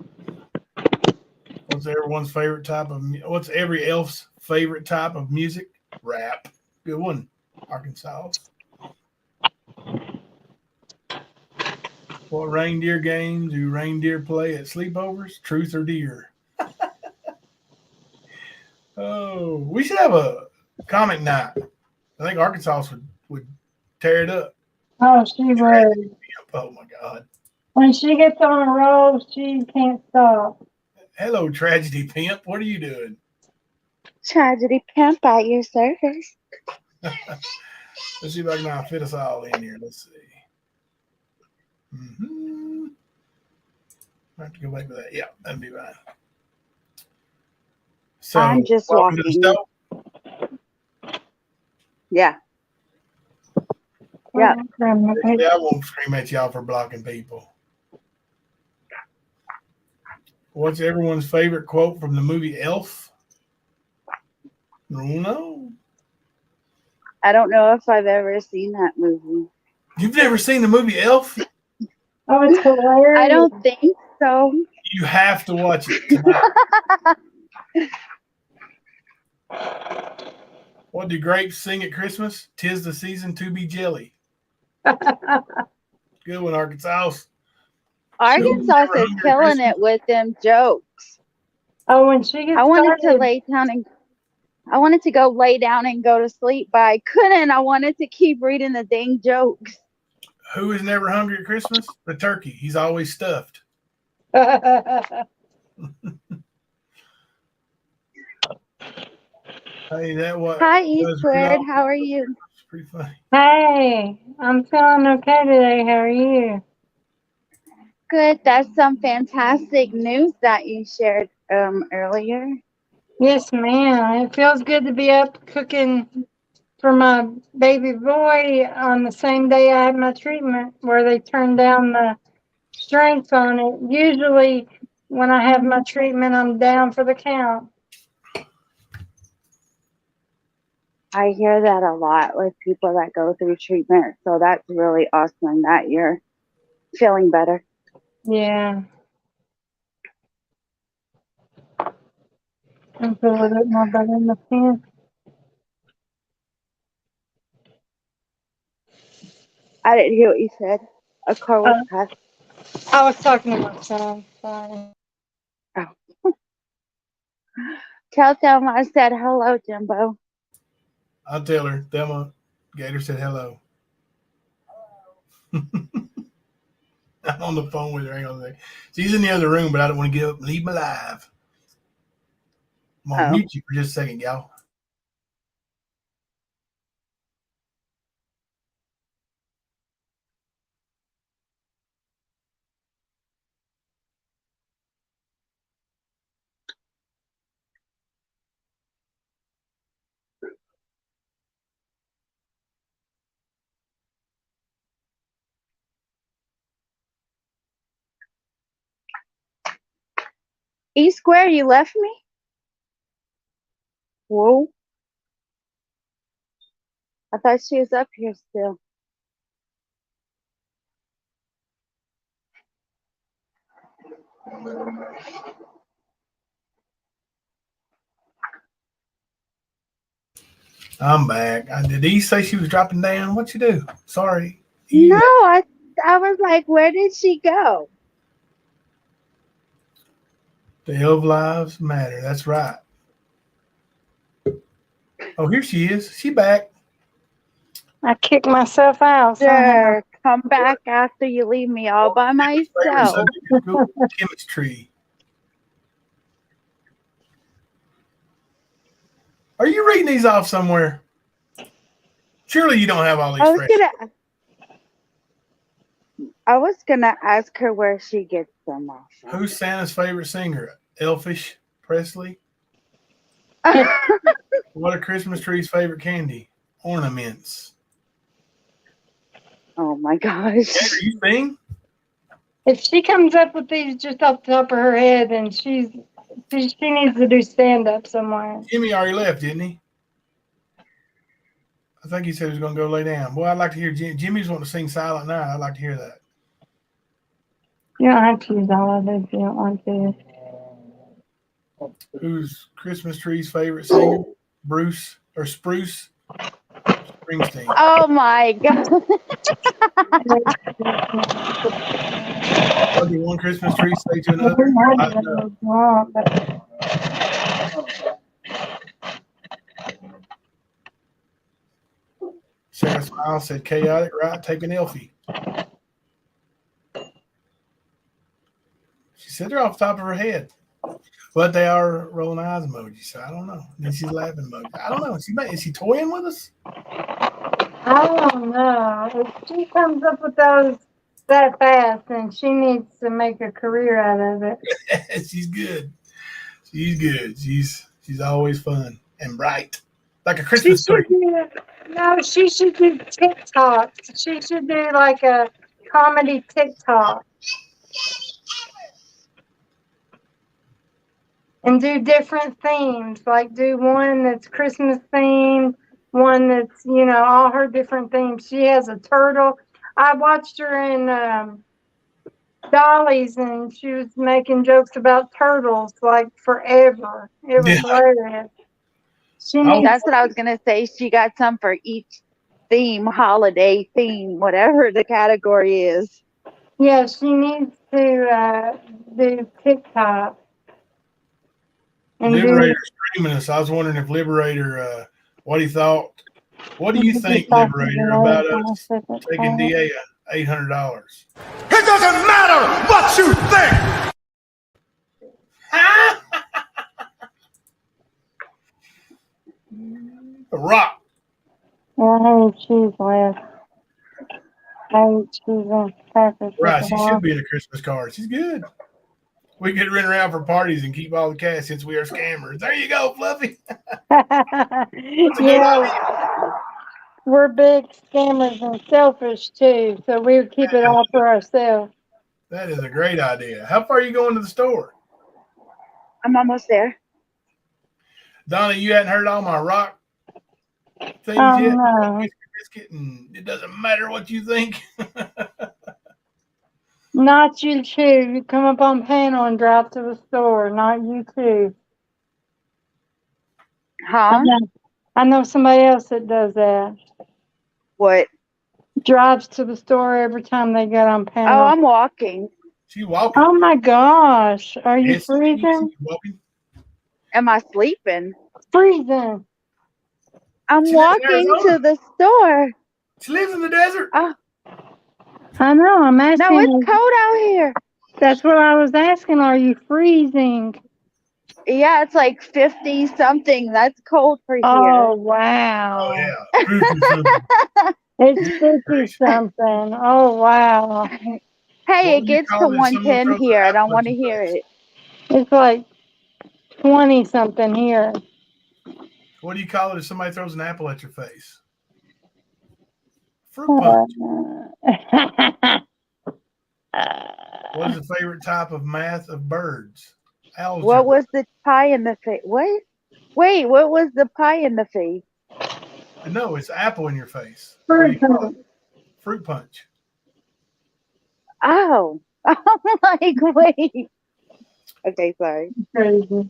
What's every elf's favorite type of music? Rap. Good one, Arkansas. What reindeer games do reindeer play at sleepovers? Truth or deer? Oh, we should have a comic night. I think Arkansas would tear it up. Oh, she would. Oh my God. When she gets on a roll, she can't stop. Hello, Tragedy Pimp. What are you doing? Tragedy Pimp at your service. Let's see if I can fit us all in here. Let's see. I have to go back to that. Yeah, that'd be fine. So, I'm just walking. Yeah. Yeah. I won't scream at y'all for blocking people. What's everyone's favorite quote from the movie Elf? No. I don't know if I've ever seen that movie. You've never seen the movie Elf? Oh, it's hilarious. I don't think so. You have to watch it tonight. What do grapes sing at Christmas? 'Tis the season to be jelly. Good one, Arkansas. Arkansas is killing it with them jokes. Oh, when she gets I wanted started. to lay down and I wanted to go lay down and go to sleep, but I couldn't. I wanted to keep reading the dang jokes. Who is never hungry at Christmas? The turkey. He's always stuffed. Hey, that what? Hi, Eastward. How are you? Pretty funny. Hey, I'm feeling okay today. How are you? Good. That's some fantastic news that you shared earlier. Yes, ma'am. It feels good to be up cooking for my baby boy on the same day I had my treatment, where they turned down the strength on it. Usually when I have my treatment, I'm down for the count. I hear that a lot with people that go through treatment. So that's really awesome that you're feeling better. Yeah. I'm feeling a little bit more better in the pen. I didn't hear what you said. A car was passed. I was talking to my son. Sorry. Oh. Tell them I said hello, Jimbo. I'll tell her. Thelma Gator said hello. I'm on the phone with her. Hang on a second. She's in the other room, but I don't want to get up and leave my live. I'm going to mute you for just a second, y'all. E Square, you left me? Whoa. I thought she was up here still. I'm back. Did he say she was dropping down? What'd you do? Sorry. No, I was like, where did she go? The Elf Lives Matter. That's right. Oh, here she is. She back. I kicked myself out. Sure, come back after you leave me all by myself. Chemistry. Are you reading these off somewhere? Surely you don't have all these friends. I was gonna ask her where she gets them off. Who's Santa's favorite singer? Elfish Presley. What are Christmas tree's favorite candy? Ornaments. Oh my gosh. Are you sing? If she comes up with these just off the top of her head, then she needs to do stand up somewhere. Jimmy already left, didn't he? I think he said he was going to go lay down. Boy, I'd like to hear Jimmy's wanting to sing Silent Night. I'd like to hear that. You don't have to use all of it if you don't want to. Who's Christmas tree's favorite singer? Bruce or Spruce Springsteen. Oh my god. What did one Christmas tree say to another? Sarah Smile said chaotic, right? Take an Elfie. She said they're off the top of her head. But they are rolling eyes emoji, so I don't know. And then she's laughing emoji. I don't know. Is she toying with us? I don't know. If she comes up with those that fast, then she needs to make a career out of it. She's good. She's good. She's always fun and bright. Like a Christmas tree. She should do TikTok. She should do like a comedy TikTok. And do different themes, like do one that's Christmas themed, one that's, all her different themes. She has a turtle. I watched her in Dolly's, and she was making jokes about turtles like forever. It was hilarious. That's what I was gonna say. She got some for each theme, holiday theme, whatever the category is. Yeah, she needs to do TikTok. Liberator streaming us. I was wondering if Liberator, what he thought. What do you think, Liberator, about us taking DA $800? It doesn't matter what you think. A rock. I hate cheese left. I hate cheese and crackers. Right, she should be in a Christmas card. She's good. We could rent her out for parties and keep all the cash since we are scammers. There you go, Fluffy. Yeah. we're big scammers and selfish too, so we would keep it all for ourselves. That is a great idea. How far are you going to the store? I'm almost there. Donna, you hadn't heard all my rock things Oh yet? no. Whiskey biscuit, and it doesn't matter what you think. Not you too. You come up on panel and drive to the store. Not you too. Huh? I know somebody else that does that. What? Drives to the store every time they get on panel. Oh, I'm walking. She walking. Oh my gosh. Are you Yes, freezing? walking. Am I sleeping? Freezing. I'm She lives in walking Arizona. to the store. She lives in the desert. Oh, I know. I'm asking. no, it's cold out here. That's what I was asking. Are you freezing? Yeah, it's like 50 something. That's cold for here. Oh wow. Oh yeah. It's 50 something. Oh wow. Hey, What it would you gets to call it if someone 110 throws an here. I don't apple at want to your hear face? it. It's like 20 something here. What do you call it if somebody throws an apple at your face? Fruit punch. What is the favorite type of math of birds? Algebra. What was the pie in the face? What? Wait, what was the pie in the face? No, it's apple in your face. What do you call it? Fruit punch. Oh, I'm like, wait. Okay, sorry. Crazy.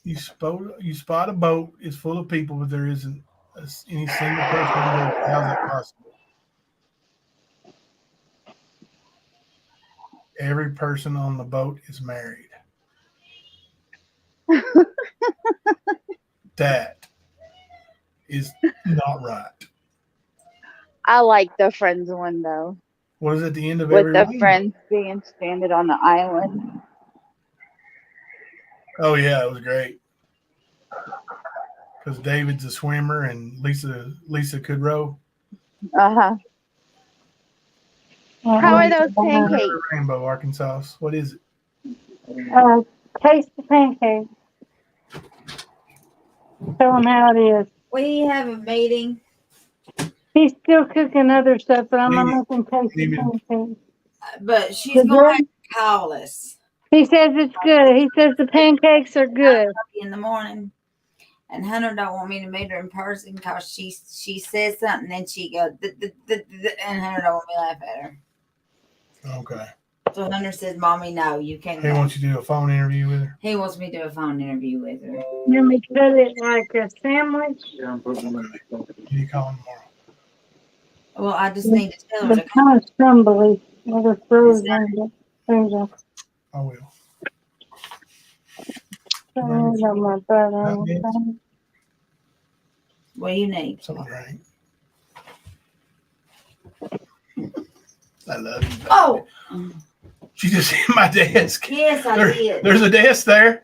You spot a boat is full of people, but there isn't any single person on board. How's that possible? Every person on the boat is married. That is not right. I like the Friends one though. What is at the end of With every the rainbow? friends being stranded on the island. Oh yeah, it was great. Because David's a swimmer and Lisa could row. Uh-huh. How are those pancakes? Rainbow, Arkansas. What is it? Taste the pancake. Tell them how it is. We have a meeting. He's still cooking other stuff, but I'm Maybe- gonna make him taste the pancake. But she's Is going to it? call us He says it's good. He says the pancakes are good. in the morning. And Hunter don't want me to meet her in person because she says something and she goes, and Hunter don't want me to laugh at her. Okay. So Hunter says, Mommy, no, you can't. He wants you to do a phone interview with her. He wants me to do a phone interview with her. You want me to cut it like a sandwich? You call him tomorrow. Well, I just need to tell her The to come. kind of crumbly. They're frozen. Frozen. I will. What do you need? Something right. I love you. Baby. Oh! She just hit my desk. Yes, I did. There's a desk there.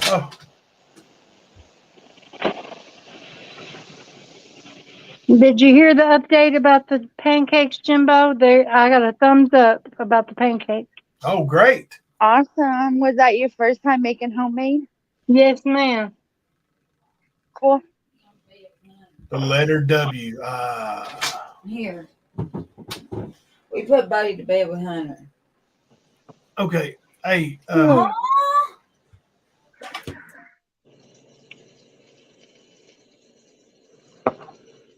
Oh. Did you hear the update about the pancakes, Jimbo? I got a thumbs up about the pancakes. Oh, great. Awesome. Was that your first time making homemade? Yes, ma'am. Cool. The letter W. Here. We put Buddy to bed with Hunter. Okay. Hey.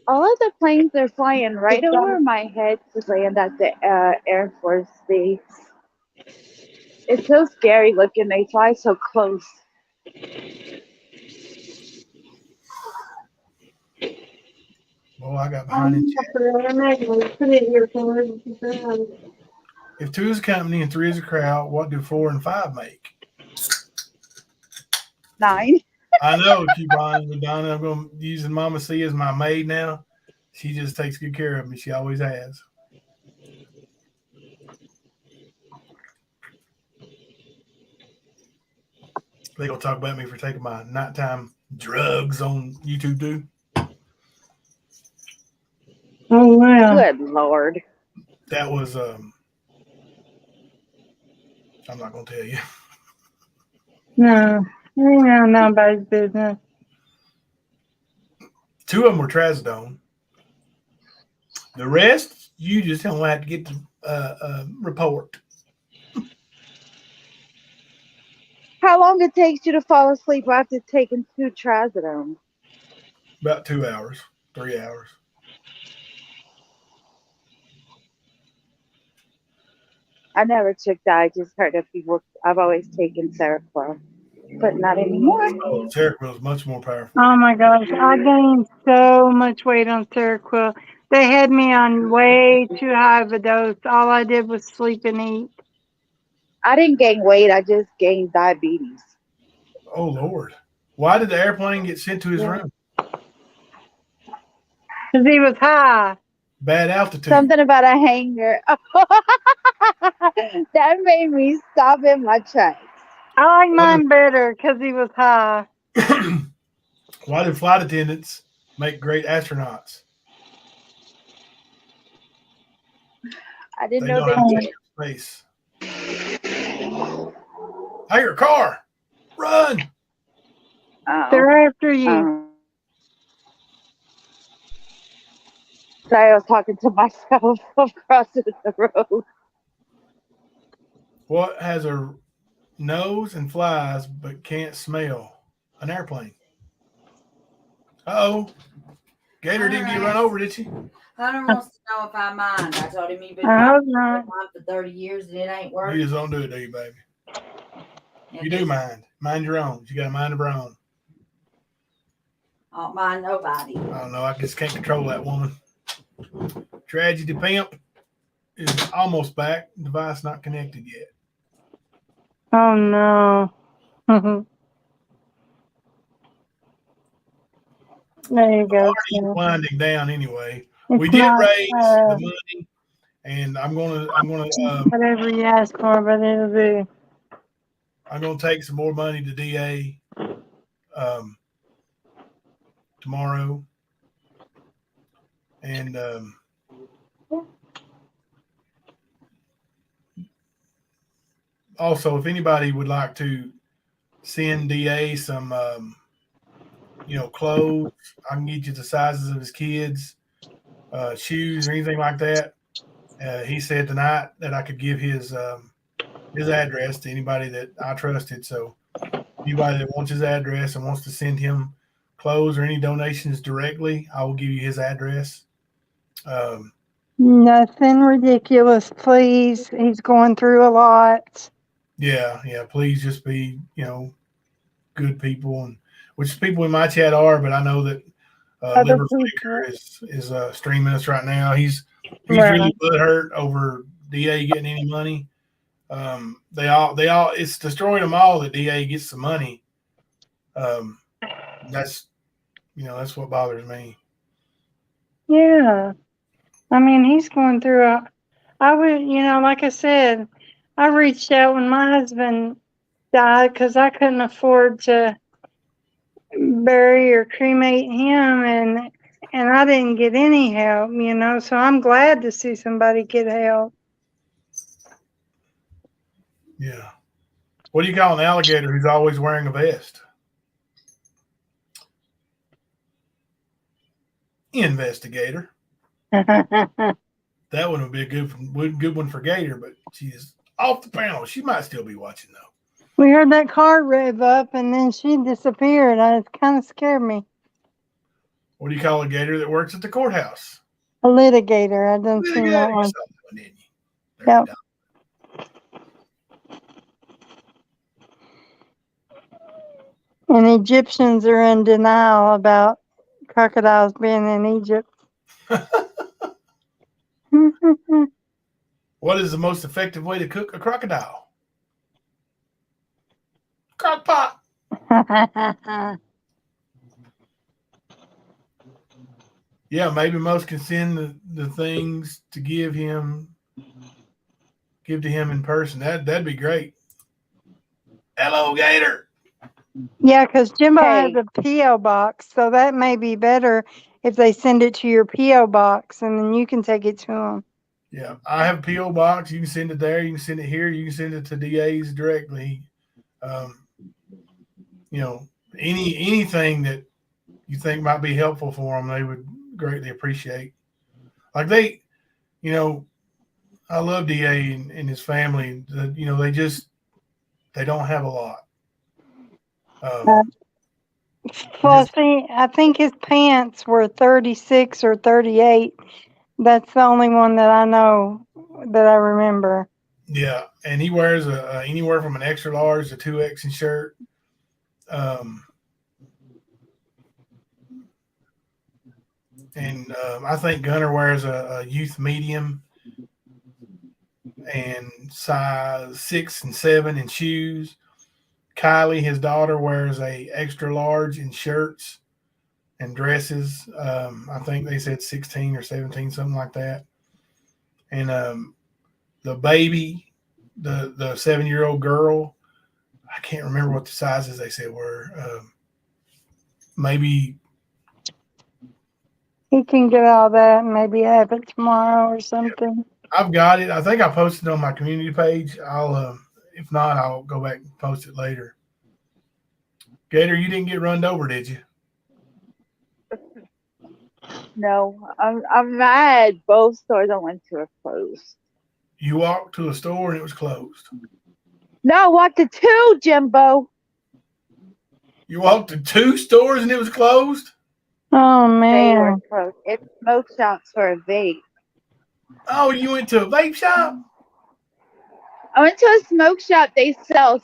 All of the planes are flying right over my head to land at the Air Force Base. It's so scary looking. They fly so close. Well, I got behind in chat. If 2 is a company and 3 is a crowd, what do 4 and 5 make? 9. I know, Cubana, but Donna, I'm going to using Mama C as my maid now. She just takes good care of me. She always has. They gonna talk about me for taking my nighttime drugs on YouTube too. Oh wow! Good Lord. That was I'm not going to tell you. No, ain't none of nobody's business. 2 of them were trazodone. The rest, you just don't have to get the report. How long it takes you to fall asleep after taking 2 trazodone? About 2 hours, 3 hours. I never took that. I just heard of people. I've always taken Seroquel, but not anymore. Oh, Seroquel is much more powerful. Oh my gosh, I gained so much weight on Seroquel. They had me on way too high of a dose. All I did was sleep and eat. I didn't gain weight. I just gained diabetes. Oh, Lord. Why did the airplane get sent to his room? Because he was high. Bad altitude. Something about a hanger. That made me stop in my tracks. I like mine better because he was high. Why did flight attendants make great astronauts? I didn't They know know they how to did. take space. Hey, your car! Run! They're after you. Sorry, I was talking to myself across the road. What has a nose and flies but can't smell? An airplane. Uh-oh. Gator didn't get run over, did she? Hunter wants to know if I mind. I told him you've been I hope with not. mine for 30 years and it ain't working. You just don't do it, do you, baby? You do mind. Mind your own. You got a mind of your own. I don't mind nobody. I don't know. I just can't control that woman. Tragedy Pimp is almost back. Device not connected yet. Oh no. There you go. Party's winding down anyway. It's We did not, raise the money, and I'm gonna whatever you ask for, but it'll be. I'm gonna take some more money to DA tomorrow, and also if anybody would like to send DA some clothes, I can get you the sizes of his kids, shoes or anything like that. He said tonight that I could give his address to anybody that I trusted. So anybody that wants his address and wants to send him clothes or any donations directly, I will give you his address. Nothing ridiculous, please. He's going through a lot. Yeah. Please just be, good people, and which people in my chat are, but I know that LiberFakers is streaming us right now. He's really butthurt over DA getting any money. They all it's destroying them all that DA gets the money. That's what bothers me. Yeah. I mean, he's going through I would, like I said, I reached out when my husband died because I couldn't afford to bury or cremate him, and I didn't get any help, so I'm glad to see somebody get help. Yeah. What do you call an alligator who's always wearing a vest? Investigator. That one would be a good one for Gator, but she's off the panel. She might still be watching though. We heard that car rev up and then she disappeared. It kind of scared me. What do you call a gator that works at the courthouse? A litigator. I don't see that one. Yep. And Egyptians are in denial about crocodiles being in Egypt. What is the most effective way to cook a crocodile? Crock pot. Yeah, maybe most can send the things to give to him in person. That'd be great. Hello, Gator. Yeah, because Jimbo has a P.O. box, so that may be better if they send it to your P.O. box, and then you can take it to them. Yeah, I have a PO box. You can send it there. You can send it here. You can send it to DAs directly. You know, anything that you think might be helpful for them, they would greatly appreciate. Like they, you know, I love DA and his family. You know, they don't have a lot. Fluffy, I think his pants were 36 or 38. That's the only one that I know that I remember. Yeah, and he wears anywhere from an extra large to 2X in shirt. I think Gunner wears a youth medium and size 6 and 7 in shoes. Kylie, his daughter, wears a extra large in shirts and dresses. I think they said 16 or 17, something like that. And the baby, the 7-year-old girl, I can't remember what the sizes they said were. Maybe he can get all that and maybe have it tomorrow or something. I've got it. I think I posted it on my community page. I'll if not, I'll go back and post it later. Gator, you didn't get run over, did you? No, I'm mad. Both stores I went to are closed. You walked to a store and it was closed. No, I walked to 2, Jimbo. You walked to 2 stores and it was closed? Oh, They were man. closed. It's smoke shops for a vape. Oh, you went to a vape shop? I went to a smoke shop. They sell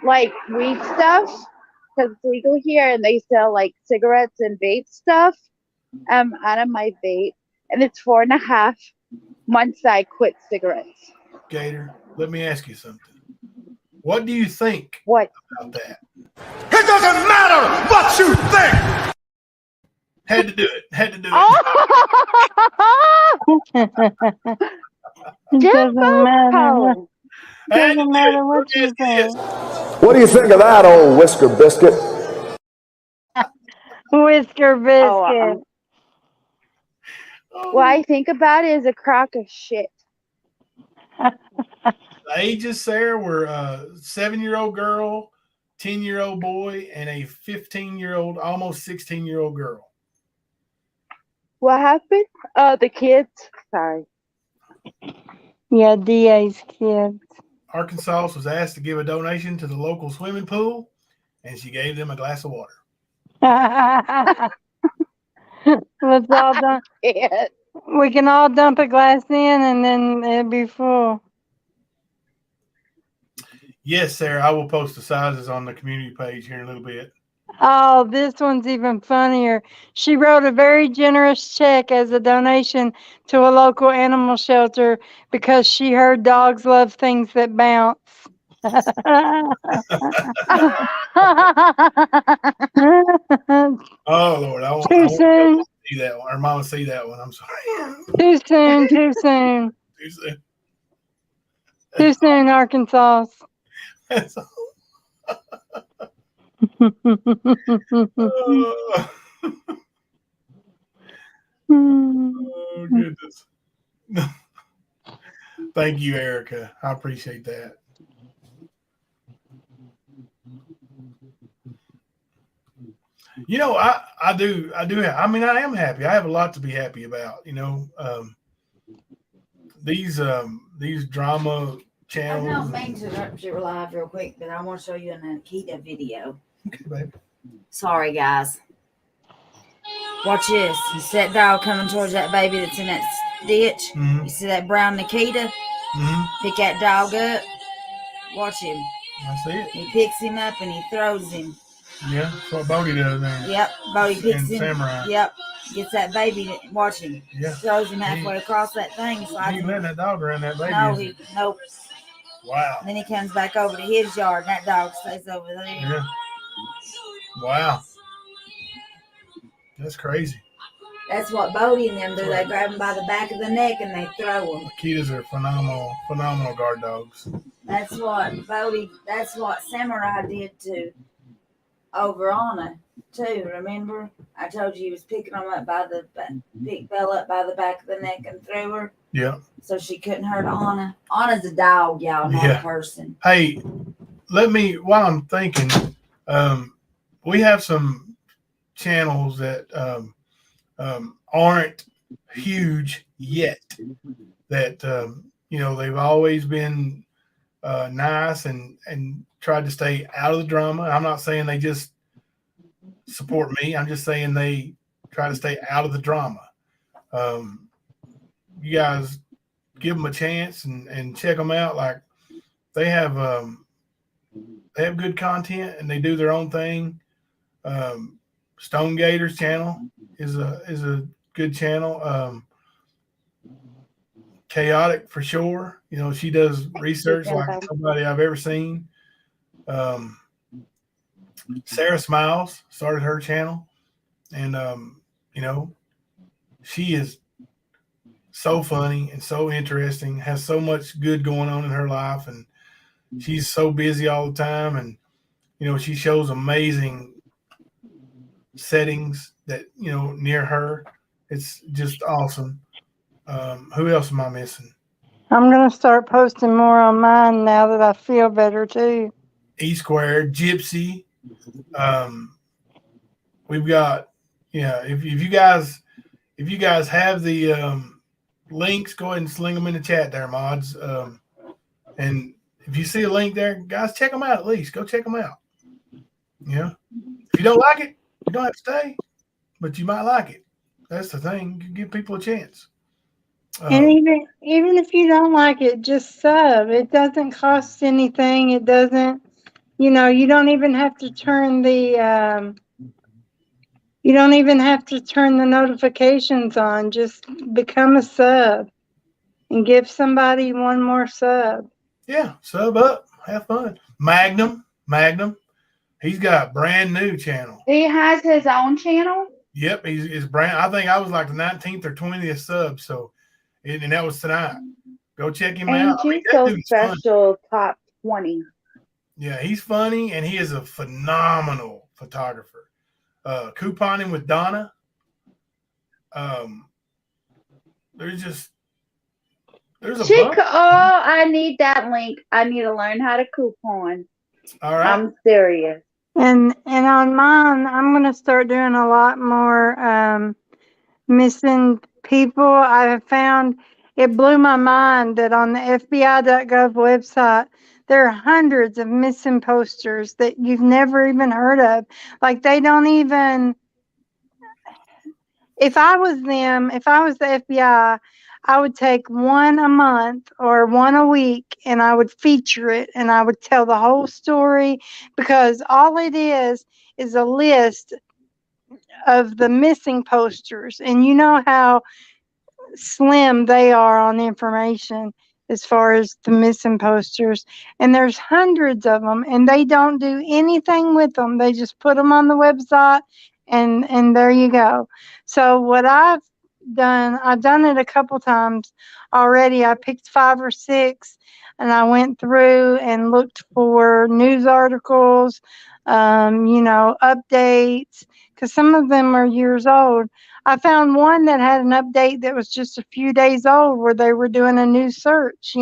like weed stuff because it's legal here, and they sell like cigarettes and vape stuff. Out of my vape, and it's 4.5 months I quit cigarettes. Gator, let me ask you something. What do you think about that? It doesn't matter what you think. Had to do it. It doesn't matter. Doesn't matter what you think. What do you think of that, old Whisker Biscuit? Whisker Biscuit. What I think about it is a crock of shit. The ages, Sarah, were a 7-year-old girl, 10-year-old boy, and a 15-year-old, almost 16-year-old girl. What happened? Oh, the kids. Sorry. Yeah, DA's kids. Arkansas was asked to give a donation to the local swimming pool, and she gave them a glass of water. Let's all dump. We can all dump a glass in, and then it'll be full. Yes, Sarah, I will post the sizes on the community page here in a little bit. Oh, this one's even funnier. She wrote a very generous check as a donation to a local animal shelter because she heard dogs love things that bounce. Oh, Lord. I want Too to soon. see that one. Or Mama see that one. I'm sorry. Too soon. Too soon. Too soon. Too soon, Arkansas. That's all. Oh, goodness. Thank you, Erica. I appreciate that. You know, I do. I am happy. I have a lot to be happy about. You know, these drama channels. I don't mean to interrupt you live real quick, but I want to show you an Akita video. Okay, baby. Sorry, guys. Watch this. You see that dog coming towards that baby that's in that ditch? Mm-hmm. You see that brown Nikita? Mm-hmm. Pick that dog up. Watch him. I see it. He picks him up and he throws him. Yeah, that's what Bodie does there. Yep, Bodie picks him. Samurai. Yep, gets that baby. Watch him. Yeah. Throws him halfway across that thing. He ain't letting that dog around that baby. No, nope. Wow. Then he comes back over to his yard, and that dog stays over there. Yeah. Wow. That's crazy. That's what Bodie and them do. They grab him by the back of the neck and they throw him. Akitas are phenomenal guard dogs. That's what Bodie, that's what Samurai did to over Anna too. Remember, I told you he was picking them up by the picked Bella up by the back of the neck and threw her. Yeah. So she couldn't hurt Anna. Anna's a dog, y'all, not a person. Hey, while I'm thinking, we have some channels that aren't huge yet. That they've always been nice and tried to stay out of the drama. I'm not saying they just support me. I'm just saying they try to stay out of the drama. You guys give them a chance and check them out. Like they have good content and they do their own thing. Stone Gator's channel is a good channel. Chaotic for sure. She does research like nobody I've ever seen. Sarah Smiles started her channel, and she is so funny and so interesting, has so much good going on in her life, and she's so busy all the time, and she shows amazing settings that near her. It's just awesome. Who else am I missing? I'm going to start posting more on mine now that I feel better too. E Squared, Gypsy. We've got, if you guys have the links, go ahead and sling them in the chat there, mods. And if you see a link there, guys, check them out at least. Go check them out. If you don't like it, you don't have to stay, but you might like it. That's the thing. You give people a chance. And even if you don't like it, just sub. It doesn't cost anything. It doesn't, you don't even have to turn the notifications on. Just become a sub and give somebody one more sub. Yeah, sub up. Have fun. Magnum. He's got a brand new channel. He has his own channel? Yep, he's brand. I think I was like the 19th or 20th sub, so and that was tonight. Go check him out. Angel So Special Top 20. Yeah, he's funny and he is a phenomenal photographer. Couponing with Donna. There's a bunch. I need that link. I need to learn how to coupon. All right. I'm serious. And on mine, I'm going to start doing a lot more missing people. I have found it blew my mind that on the FBI.gov website, there are hundreds of missing posters that you've never even heard of. Like they don't even, if I was the FBI, I would take one a month or one a week and I would feature it and I would tell the whole story, because all it is a list of the missing posters, and you know how slim they are on information as far as the missing posters, and there's hundreds of them and they don't do anything with them. They just put them on the website and there you go. So what I've done it a couple times already. I picked 5 or 6 and I went through and looked for news articles, updates, because some of them are years old. I found one that had an update that was just a few days old where they were doing a new search,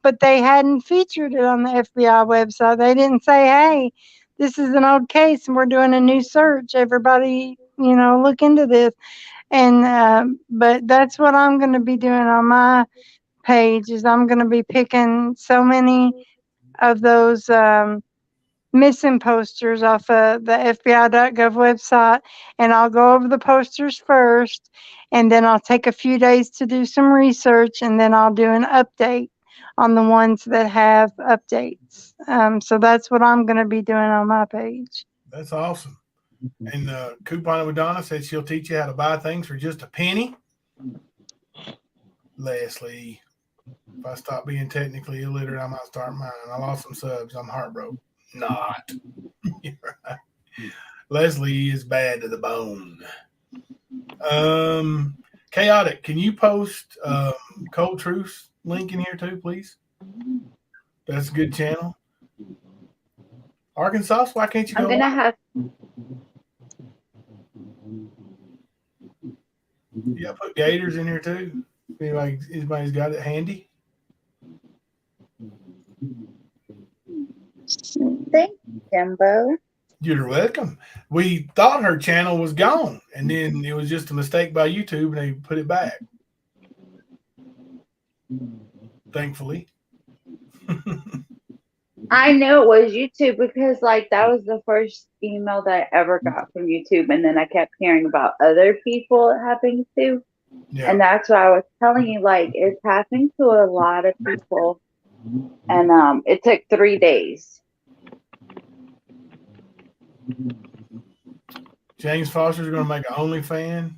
but they hadn't featured it on the FBI website. They didn't say, hey, this is an old case and we're doing a new search. Everybody, look into this. And but that's what I'm going to be doing on my page, is I'm going to be picking so many of those missing posters off of the FBI.gov website, and I'll go over the posters first, and then I'll take a few days to do some research, and then I'll do an update on the ones that have updates. So that's what I'm going to be doing on my page. That's awesome. And Couponing with Donna said she'll teach you how to buy things for just a penny. Leslie, if I stop being technically illiterate, I might start mine. I lost some subs. I'm heartbroken. Not. Right. Leslie is bad to the bone. Chaotic, can you post Cold Truth link in here too, please? That's a good channel. Arkansas, why can't you go? Yeah, put gators in here too. Anybody's got it handy. Thank you, Jimbo. You're welcome. We thought her channel was gone, and then it was just a mistake by YouTube, and they put it back. Thankfully. I knew it was YouTube because like that was the first email that I ever got from YouTube, and then I kept hearing about other people having to. Yeah. And that's why I was telling you, like, it's happening to a lot of people. And it took 3 days. James Foster's going to make an OnlyFans.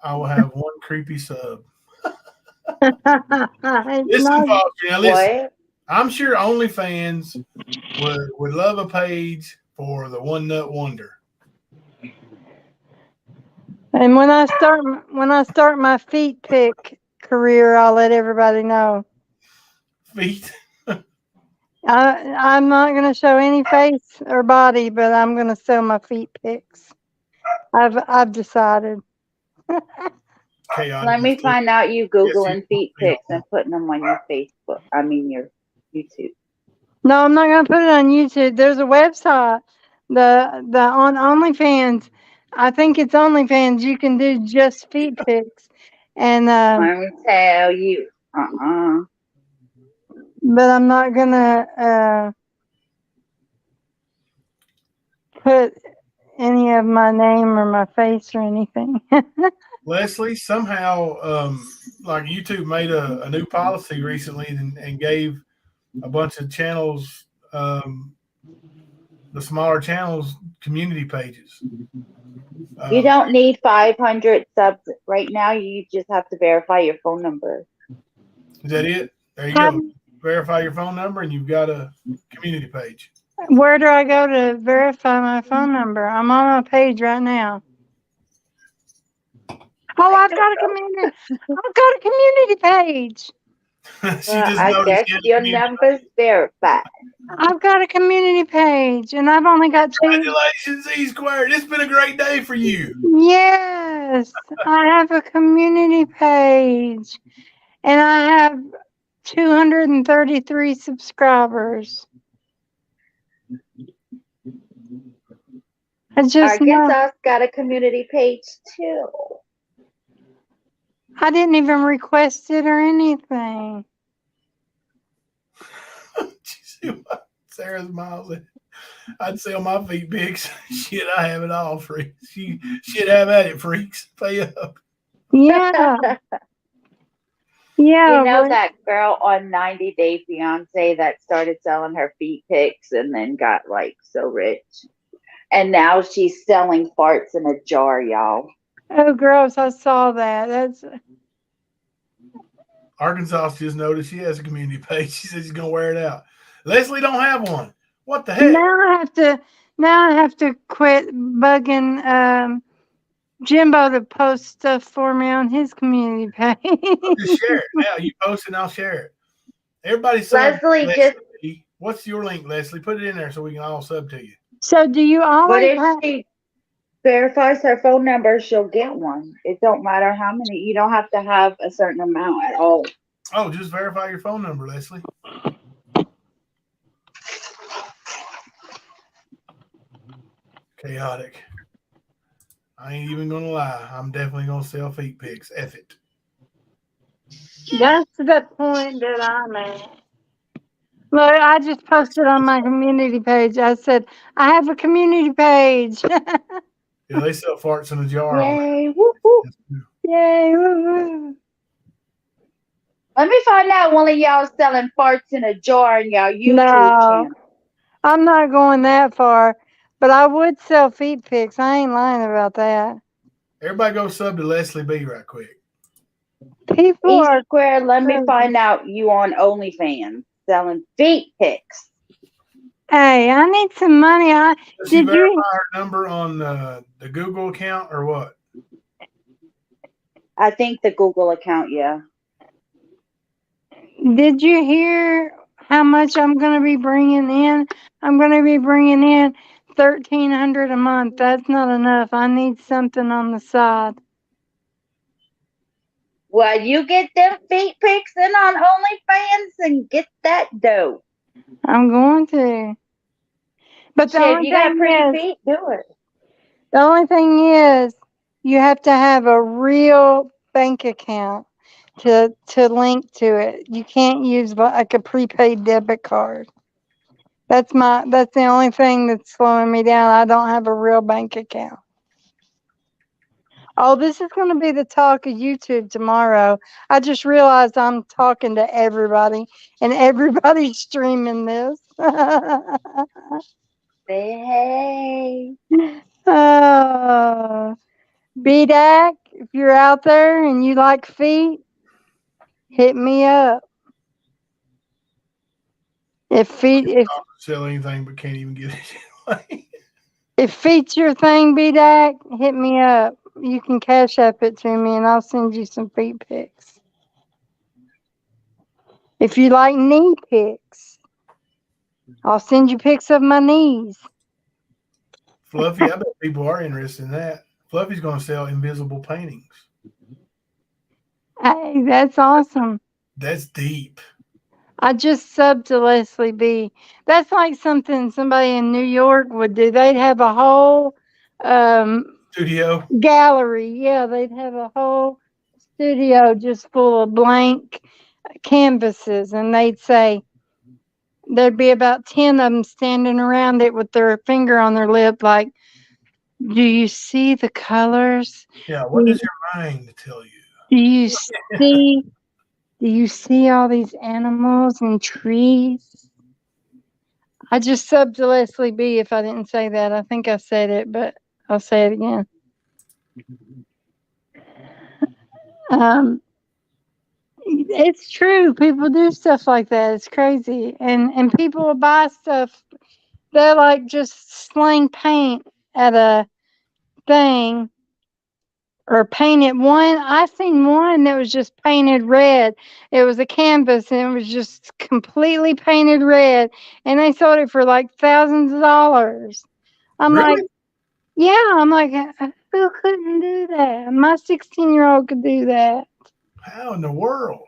I will have one creepy sub. Listen, Foster. Now listen. What? I'm sure OnlyFans would love a page for the One Nut Wonder. And when I start my feet pick career, I'll let everybody know. Feet. I'm not going to show any face or body, but I'm going to sell my feet pics. I've decided. Let me find out you Googling feet pics and putting them on your Facebook. I mean your YouTube. No, I'm not going to put it on YouTube. There's a website. The on OnlyFans. I think it's OnlyFans. You can do just feet pics, and let me tell you. But I'm not gonna put any of my name or my face or anything. Leslie, somehow, like YouTube made a new policy recently and gave a bunch of channels, the smaller channels, community pages. You don't need 500 subs right now. You just have to verify your phone number. Is that it? There you go. Verify your phone number, and you've got a community page. Where do I go to verify my phone number? I'm on my page right now. Oh, I've got a community page. I guess your number's verified. I've got a community page, and I've only got 2. Congratulations, E Squared. It's been a great day for you. Yes, I have a community page, and I have 233 subscribers. Arkansas's got a community page too. I didn't even request it or anything. Sarah's miles. I'd sell my feet pics. Shit, I have it all, freaks. You should have at it, freaks. Pay up. Yeah. Yeah. You know that girl on 90 Day Fiance that started selling her feet pics and then got like so rich. And now she's selling farts in a jar, y'all. Oh, gross. I saw that. That's Arkansas just noticed she has a community page. She says she's gonna wear it out. Leslie don't have one. What the heck? Now I have to quit bugging Jimbo to post stuff for me on his community page. Just share it. Now you post it and I'll share it. Everybody sub Leslie. What's your link, Leslie? Put it in there so we can all sub to you. So do you always But if she verifies her phone number, she'll get one. It don't matter how many. You don't have to have a certain amount at all. Oh, just verify your phone number, Leslie. Chaotic. I ain't even gonna lie. I'm definitely gonna sell feet pics. F it. That's the point that I'm at. Look, I just posted on my community page. I said, I have a community page. Yeah, they sell farts in a jar. Yay, woo, woo. Yay, woo, woo. Let me find out one of y'all selling farts in a jar in y'all YouTube channel. I'm not going that far, but I would sell feet pics. I ain't lying about that. Everybody go sub to Leslie B right quick. People are Square. Let me find out you on OnlyFans selling feet pics. Hey, I need some money. Does she verify her number on the Google account or what? I think the Google account, yeah. Did you hear how much I'm going to be bringing in? I'm going to be bringing in $1,300 a month. That's not enough. I need something on the side. Well, you get them feet pics in on OnlyFans and get that dough. I'm going to. But the Shit, only you got thing pretty is, feet, do it. the only thing is, you have to have a real bank account to link to it. You can't use like a prepaid debit card. That's the only thing that's slowing me down. I don't have a real bank account. Oh, this is going to be the talk of YouTube tomorrow. I just realized I'm talking to everybody, and everybody's streaming this. Say hey. BDAC, if you're out there and you like feet, hit me up. If Sell anything but can't even get it. if feet's your thing, BDAC, hit me up. You can cash app it to me and I'll send you some feet pics. If you like knee pics, I'll send you pics of my knees. Fluffy, I bet people are interested in that. Fluffy's going to sell invisible paintings. Hey, that's awesome. That's deep. I just subbed to Leslie B. That's like something somebody in New York would do. They'd have a whole studio gallery. Yeah, they'd have a whole studio just full of blank canvases, and they'd say there'd be about 10 of them standing around it with their finger on their lip, like, "Do you see the colors? Yeah, what does your mind tell you? Do you see? Do you see all these animals and trees?" I just subbed to Leslie B if I didn't say that. I think I said it, but I'll say it again. It's true. People do stuff like that. It's crazy. And people will buy stuff. They're like just sling paint at a thing or painted one. I seen one that was just painted red. It was a canvas and it was just completely painted red. And they sold it for like thousands of dollars. I'm Really? like, yeah, I'm like, who couldn't do that? My 16-year-old could do that. How in the world?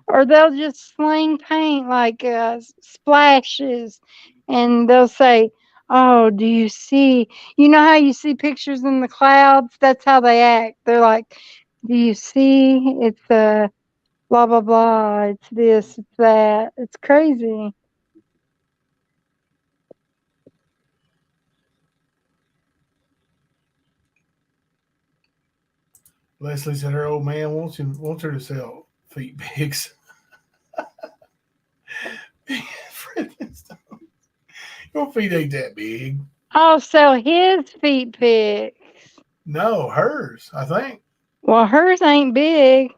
Or they'll just sling paint like splashes, and they'll say, "Oh, do you see? You know how you see pictures in the clouds? That's how they act. They're like, do you see? It's blah blah blah. It's this, it's that. It's crazy." Leslie said her old man wants her to sell feet pics. Your feet ain't that big. Oh, so his feet pics. No, hers, I think. Well, hers ain't big.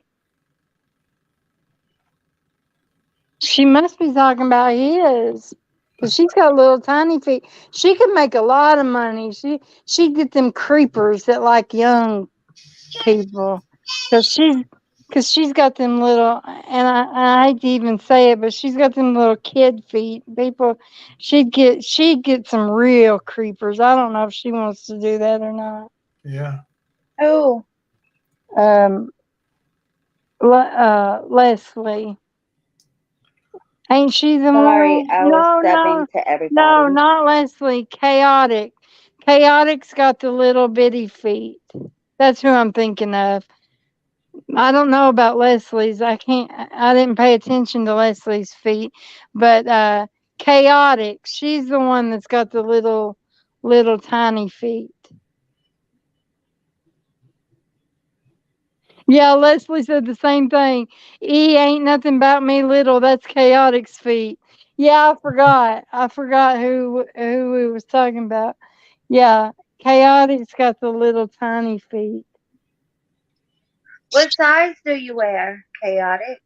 She must be talking about his. Because she's got little tiny feet. She could make a lot of money. She'd get them creepers that like young people. Because she's got them little, and I hate to even say it, but she's got them little kid feet. People, she'd get some real creepers. I don't know if she wants to do that or not. Yeah. Oh. Leslie. Ain't she the Sorry, one? I was subbing to everybody. No, not Leslie. Chaotic. Chaotic's got the little bitty feet. That's who I'm thinking of. I don't know about Leslie's. I didn't pay attention to Leslie's feet. But Chaotic, she's the one that's got the little tiny feet. Yeah, Leslie said the same thing. E ain't nothing about me little. That's Chaotic's feet. Yeah, I forgot who we was talking about. Yeah, Chaotic's got the little tiny feet. What size do you wear, Chaotic?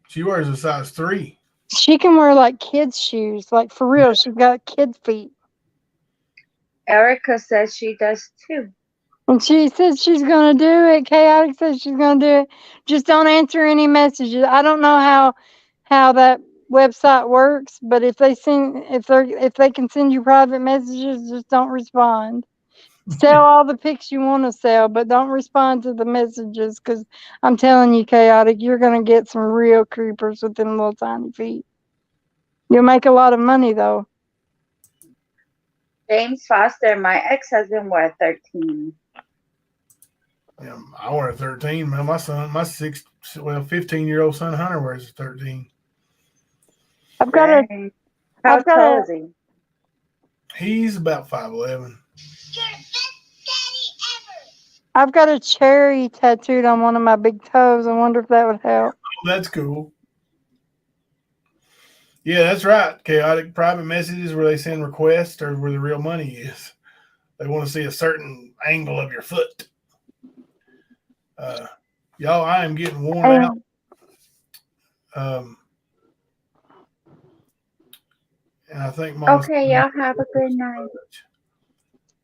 She wears a size 3. She can wear like kids' shoes, like for real. She's got kid feet. Erica says she does too. And she says she's gonna do it. Chaotic says she's gonna do it. Just don't answer any messages. I don't know how that website works, but if they can send you private messages, just don't respond. Sell all the pics you want to sell, but don't respond to the messages because I'm telling you, Chaotic, you're going to get some real creepers with them little tiny feet. You'll make a lot of money, though. James Foster, my ex-husband, wore 13. Yeah, I wear a 13. Man, my 15-year-old son Hunter wears a 13. I've got a. How I've got tall a. is he? He's about 5'11". I've got a cherry tattooed on one of my big toes. I wonder if that would help. Oh, that's cool. Yeah, that's right. Chaotic private messages where they send requests or where the real money is. They want to see a certain angle of your foot. Y'all, I am getting worn out. And I think Okay, y'all have a good night.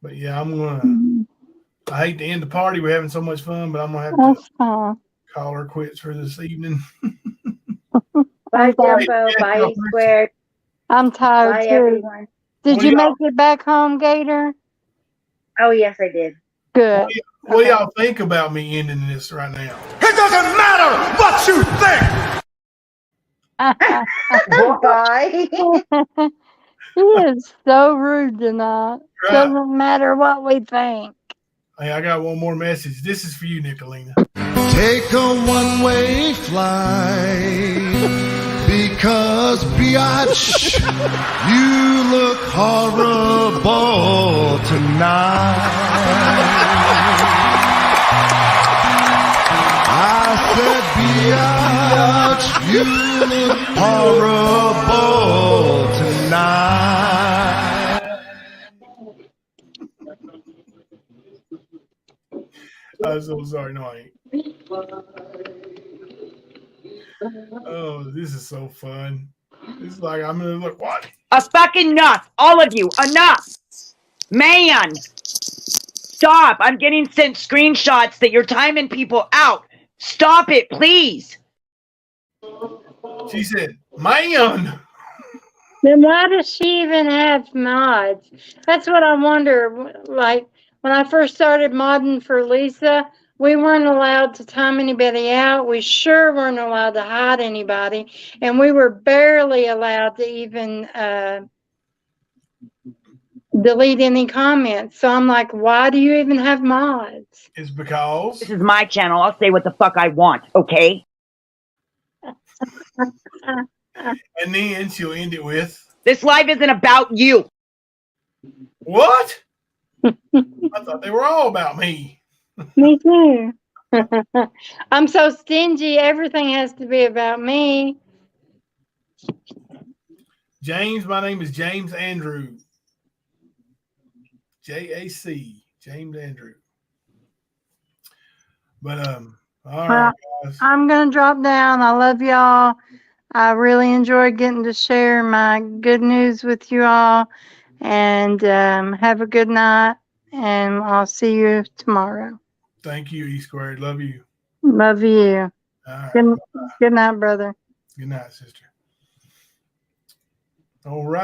But yeah, I'm gonna. I hate to end the party. We're having so much fun, but I'm gonna have to call her quits for this evening. Bye, Jumbo. Bye, E Squared. I'm tired Bye, too. everyone. Did you make it back home, Gator? Oh, yes, I did. Good. What do y'all think about me ending this right now? It doesn't matter what you think. Bye. He is so rude tonight. Right. Doesn't matter what we think. Hey, I got one more message. This is for you, Nicolina. Take a one-way flight because, biatch, you look horrible tonight. I said, biatch, you look horrible tonight. I'm so sorry. No, I ain't. Oh, this is so fun. This is like, I'm going to look, what? Fucking enough. All of you, enough. Man. Stop. I'm getting sent screenshots that you're timing people out. Stop it, please. She said, man. Then why does she even have mods? That's what I wonder. Like, when I first started modding for Lisa, we weren't allowed to time anybody out. We sure weren't allowed to hide anybody. And we were barely allowed to even delete any comments. So I'm like, why do you even have mods? It's because this is my channel. I'll say what the fuck I want, okay? And then she'll end it with, this live isn't about you. what? I thought they were all about me. Me too. I'm so stingy. Everything has to be about me. James, my name is James Andrew. J-A-C, James Andrew. But all right, guys. I'm gonna drop down. I love y'all. I really enjoyed getting to share my good news with you all. And have a good night. And I'll see you tomorrow. Thank you, E Squared. Love you. Love you. All right. Good night, brother. Good night, sister. All right.